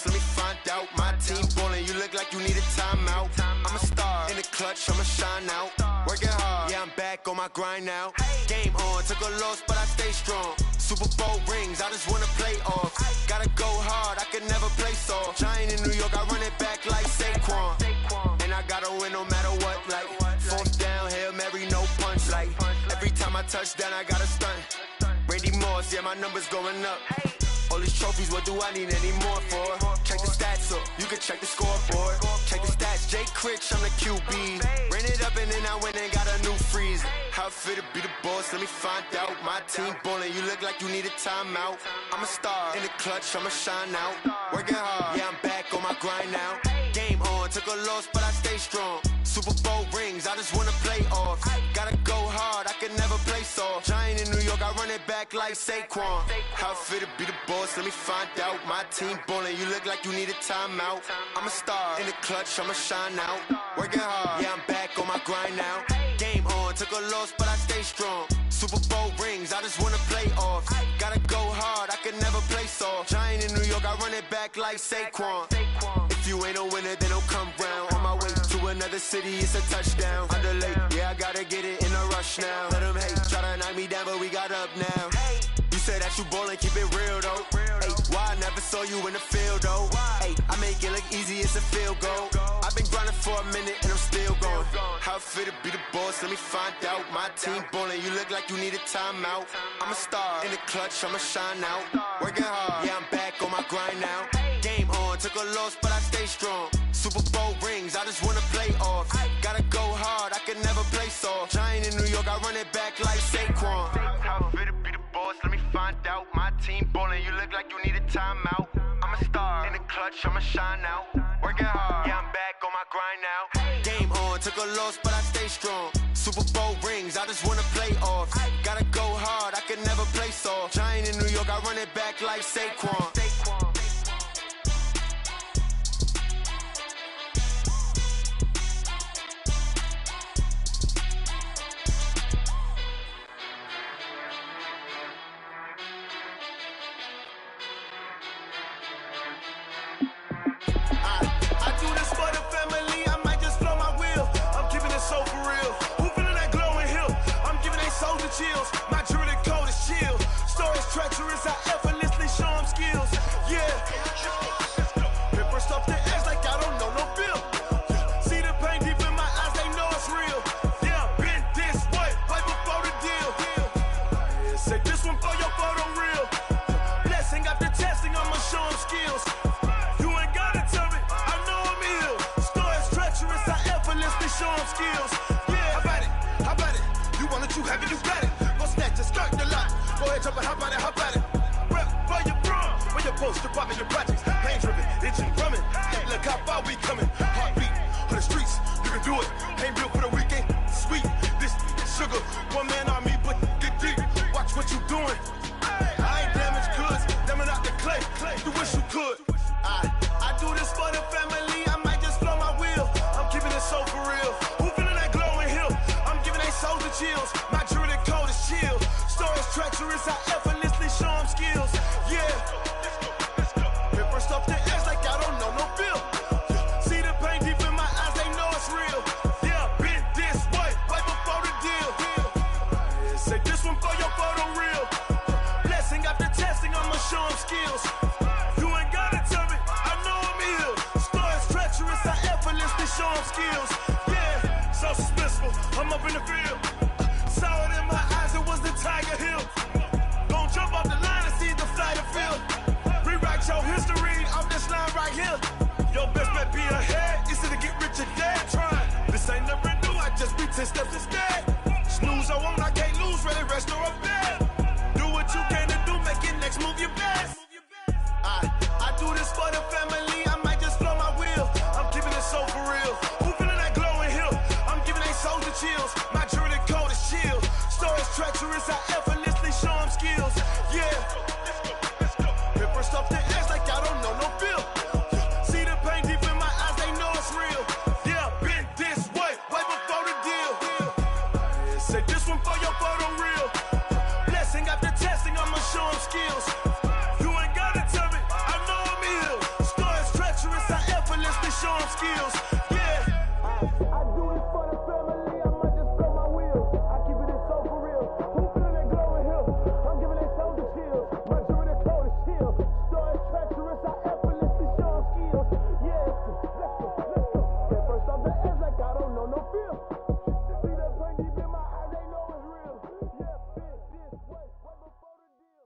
Speaker 1: Let me find out. My team ballin', you look like you need a timeout. I'm a star in the clutch, I'ma shine out. Working hard, yeah, I'm back on my grind now. Game on, took a loss, but I stay strong. Super Bowl rings, I just wanna play off. Gotta go hard, I can never play soft. Giant in New York, I run it back like Saquon. And I gotta win no matter what, like fourth down, Hail Mary, no punch. Like every time I touch down, I gotta stunt. Randy Moss, yeah, my numbers going up. All these trophies, what do I need any more for? Check the stats up, you can check the scoreboard. Check the stats, Jay Critch, I'm the QB. Ran it up and then I went and got a new freeze. How it feel to be the boss, let me find out. My team ballin', you look like you need a timeout. I'm a star in the clutch, I'ma shine out. Working hard, yeah, I'm back on my grind now. Game on, took a loss, but I stay strong. Super Bowl rings, I just wanna play off. Gotta go hard, I can never play soft. Giant in New York, I run it back like Saquon. How it feel to be the boss, let me find out. My team ballin', you look like you need a timeout. I'm a star in the clutch, I'ma shine out. Working hard, yeah, I'm back on my grind now. Game on, took a loss, but I stay strong. Super Bowl rings, I just wanna play off. Gotta go hard, I can never play soft. Giant in New York, I run it back like Saquon. If you ain't a winner, then don't come round. On my way to another city, it's a touchdown. Underlay, yeah, I gotta get it in a rush now. Let them hate, try to knock me down, but we got up now. You said that you ballin', keep it real though. Hey, why I never saw you in the field though? Hey, I make it look easy, it's a field goal. I've been grinding for a minute and I'm still going. How it feel to be the boss, let me find out. My team ballin', you look like you need a timeout. I'm a star in the clutch, I'ma shine out. Working hard, yeah, I'm back on my grind now. Game on, took a loss, but I stay strong. Super Bowl rings, I just wanna play off. Gotta go hard, I can never play soft. Giant in New York, I run it back like Saquon. How it feel to be the boss, let me find out. My team ballin', you look like you need a timeout. I'm a star in the clutch, I'ma shine out. Working hard, yeah, I'm back on my grind now. Game on, took a loss, but I stay strong. Super Bowl rings, I just wanna play off. Gotta go hard, I can never play soft. Giant in New York, I run it back like Saquon.
Speaker 6: Chills. My jewelry code is chill. Stories treacherous, I effortlessly show them skills. Yeah. Paper stuff the edge like I don't know no bill. See the pain deep in my eyes, they know it's real. Yeah, been this way, right before the deal. Yeah, say this one for your photo real. Blessing after testing, I'ma show them skills. You ain't gotta tell me, I know I'm ill. Stories treacherous, I effortlessly show them skills. Yeah, how about it? You want it, you have it, you got it. Go snatch it, skirt the lot. Go ahead, jump it, how about it? Rep for your prom, where your poster, popping your projects. Pain driven, itching, drumming. Hey, look how far we coming. Heartbeat on the streets, you can do it. Ain't built for the weekend, sweet. This sugar, one man army, but get deep. Watch what you doing. I ain't damaged goods, damn out the clay. You wish you could. I do this for the family, I might just blow my wheel. I'm keeping it so for real. Who feeling that glowing hill? I'm giving they soldier chills. My jewelry code is chill. Stories treacherous, I effortlessly show them skills. Yeah. Paper stuff the edge like I don't know no bill. See the pain deep in my eyes, they know it's real. Yeah, been this way, right before the deal. Yeah, say this one for your photo real. Blessing
Speaker 10: skills. Yeah, so suspenseful. I'm up in the field. Saw it in my eyes, it was the Tiger Hill. Gon' jump off the line and see the flight of field. Rewrite your history off this line right here. Your best bet be ahead, easy to get rich or dead trying. This ain't never new, I just be 10 steps instead. Snooze I won't, I can't lose, ready, rest or up bed. Do what you can to do, make it next move your best. I do this for the family, I might just blow my wheel. I'm keeping it so for real. Who feeling that glowing hill? I'm giving they soldier chills. My jewelry coat is chill. Stories treacherous, I effortlessly show them skills. Yeah. Hit first off the edge like I don't know no feel. See the pain deep in my eyes, they know it's real. Yeah, been this way before the deal. Say this one for your photo reel. Blessing after testing, I'ma show them skills. You ain't gotta tell me, I know I'm ill. Stories treacherous, I effortlessly show them skills. Yeah. I do this for the family, I might just blow my wheel. I keep it so for real. Who feeling that glowing hill? I'm giving they soldier chills. My jewelry coat is chill. Stories treacherous, I effortlessly show them skills. Yeah, let's go. Get first off the edge like I don't know no feel. See that pain deep in my eyes, they know it's real. Yeah, been this way before the deal.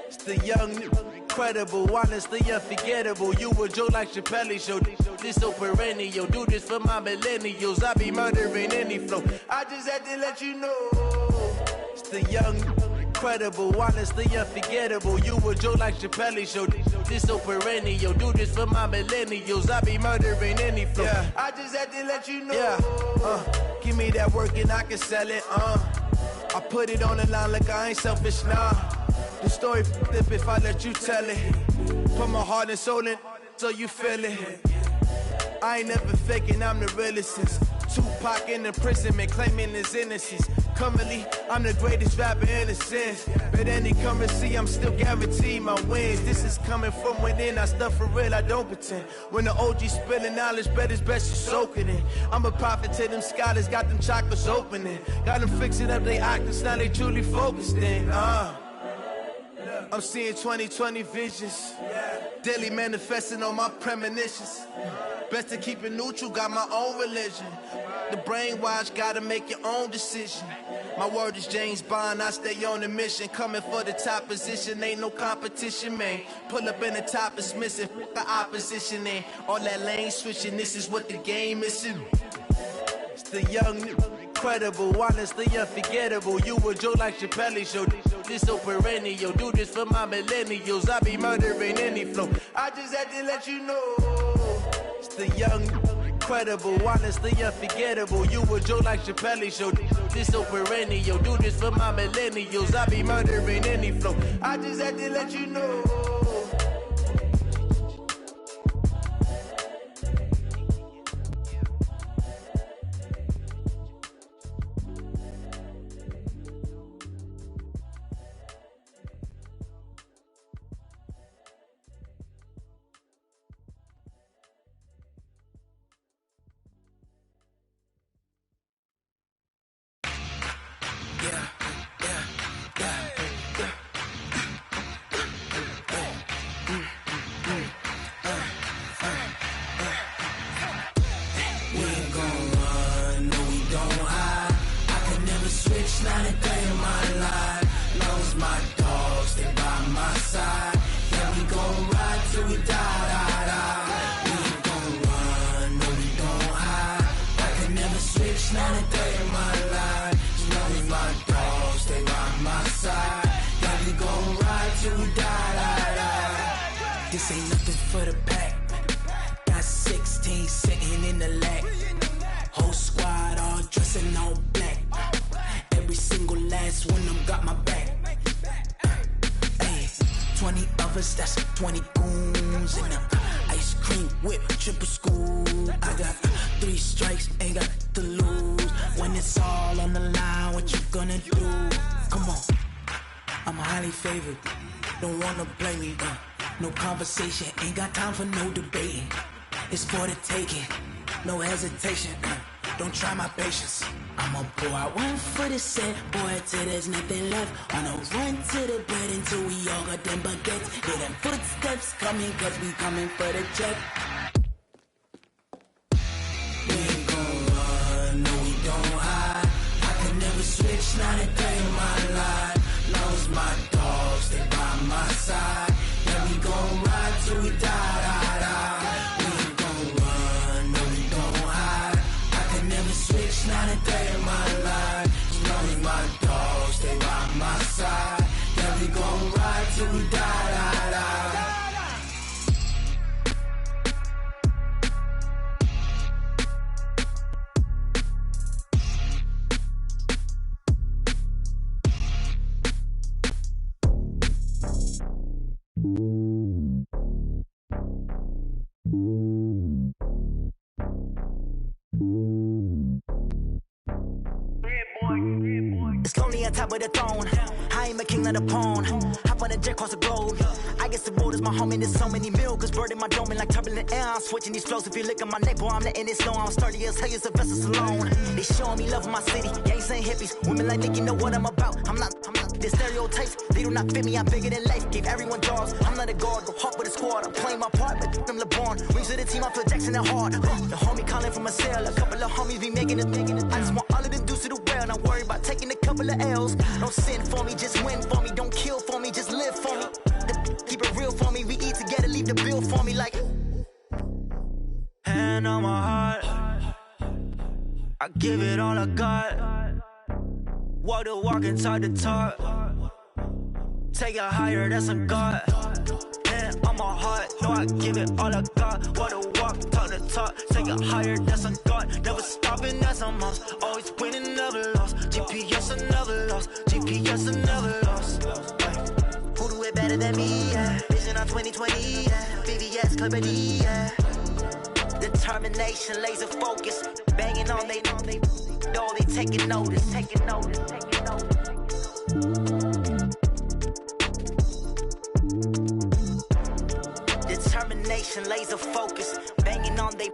Speaker 13: It's the young, incredible, honestly unforgettable. You a joke like Chappelle show. This so perennial. Do this for my millennials. I be murdering any flow. I just had to let you know. It's the young, incredible, honestly unforgettable. You a joke like Chappelle show. This so perennial. Do this for my millennials. I be murdering any flow. Yeah. I just had to let you know. Yeah. Give me that work and I can sell it. I put it on the line like I ain't selfish, nah. The story flip if I let you tell it. Put my heart and soul in so you feel it. I ain't never faking, I'm the realest since Tupac in imprisonment, claiming his innocence. Currently, I'm the greatest rapper in a sense. But any currency, I'm still guaranteed my wins. This is coming from within, I stuff for real, I don't pretend. When the OG spilling knowledge, bet it's best you soak it in. I'm a prophet to them scholars, got them chakras opening. Got them fixing up they octaves, now they truly focused in. I'm seeing 2020 visions. Daily manifesting on my premonitions. Best to keep it neutral, got my own religion. The brainwash, gotta make your own decision. My word is James Bond, I stay on the mission. Coming for the top position, ain't no competition, man. Pull up in the top is missing, the opposition in. All that lane switching, this is what the game is in. It's the young, incredible, honestly unforgettable. You a joke like Chappelle show. This so perennial. Do this for my millennials. I be murdering any flow. I just had to let you know. It's the young, incredible, honestly unforgettable. You a joke like Chappelle show. This so perennial. Do this for my millennials. I be murdering any flow. I just had to let you know.
Speaker 12: This ain't nothing for the pack. Got 16 sitting in the lap. Whole squad all dressing all black. Every single last one of them got my back. Hey, 20 of us, that's 20 goons in them. Ice cream whip, triple scoop. I got 3 strikes, ain't got to lose. When it's all on the line, what you gonna do? Come on, I'm highly favored. Don't wanna blame me, no conversation, ain't got time for no debating. It's for the taking, no hesitation. don't try my patience. I'ma pour out one for the set, boy, till there's nothing left. Wanna run to the bed until we all got them baguettes. Hear them footsteps coming, cause we coming for the check. We ain't gon' run, no we don't hide. I can never switch, not a day in my life. Long as my dogs, they by my side. Yeah, we gon' ride till we die. We ain't gon' run, no we don't hide. I can never switch, not a day in my life. As long as my dogs, they by my side. Yeah, we gon' ride till we die.
Speaker 15: It's lonely on top of the throne. I ain't a king of the pawn. Hop on a jet across the globe. I guess the road is my home and there's so many milkers bird in my dome and like turbulent air. I'm switching these flows. If you look at my neck, boy, I'm letting it slow. I'm sturdy as hell, as a vessel alone. They showing me love in my city. Gangs ain't hippies. Women like Nick, you know what I'm about. I'm not. The stereotypes, they do not fit me. I'm bigger than life. Gave everyone jobs. I'm not a guard. Go hop with a squad. I'm playing my part, but I'm LeBron. Rings to the team. I feel Jackson and hard. The homie calling from a cell. A couple of homies be making it. I just want all of them dudes to do well. Not worry about taking a couple of L's. Don't sin for me, just win for me. Don't kill for me, just live for me. Keep it real for me. We eat together, leave the bill for me like. Hand on my heart, I give it all I got. Walk the walk and talk the talk. Take it higher, that's a God. Hand on my heart, no, I give it all I got. Walk the walk, talk the talk. Take it higher, that's a God. Never stopping, that's a must. Always winning, never lost. GPS, I never lost. GPS, I never lost. Who do it better than me? Yeah. Vision on 2020, yeah. VVS, Clippity, yeah. Determination, laser focus. Banging on they know they taking notice. Determination, laser focus. Banging on they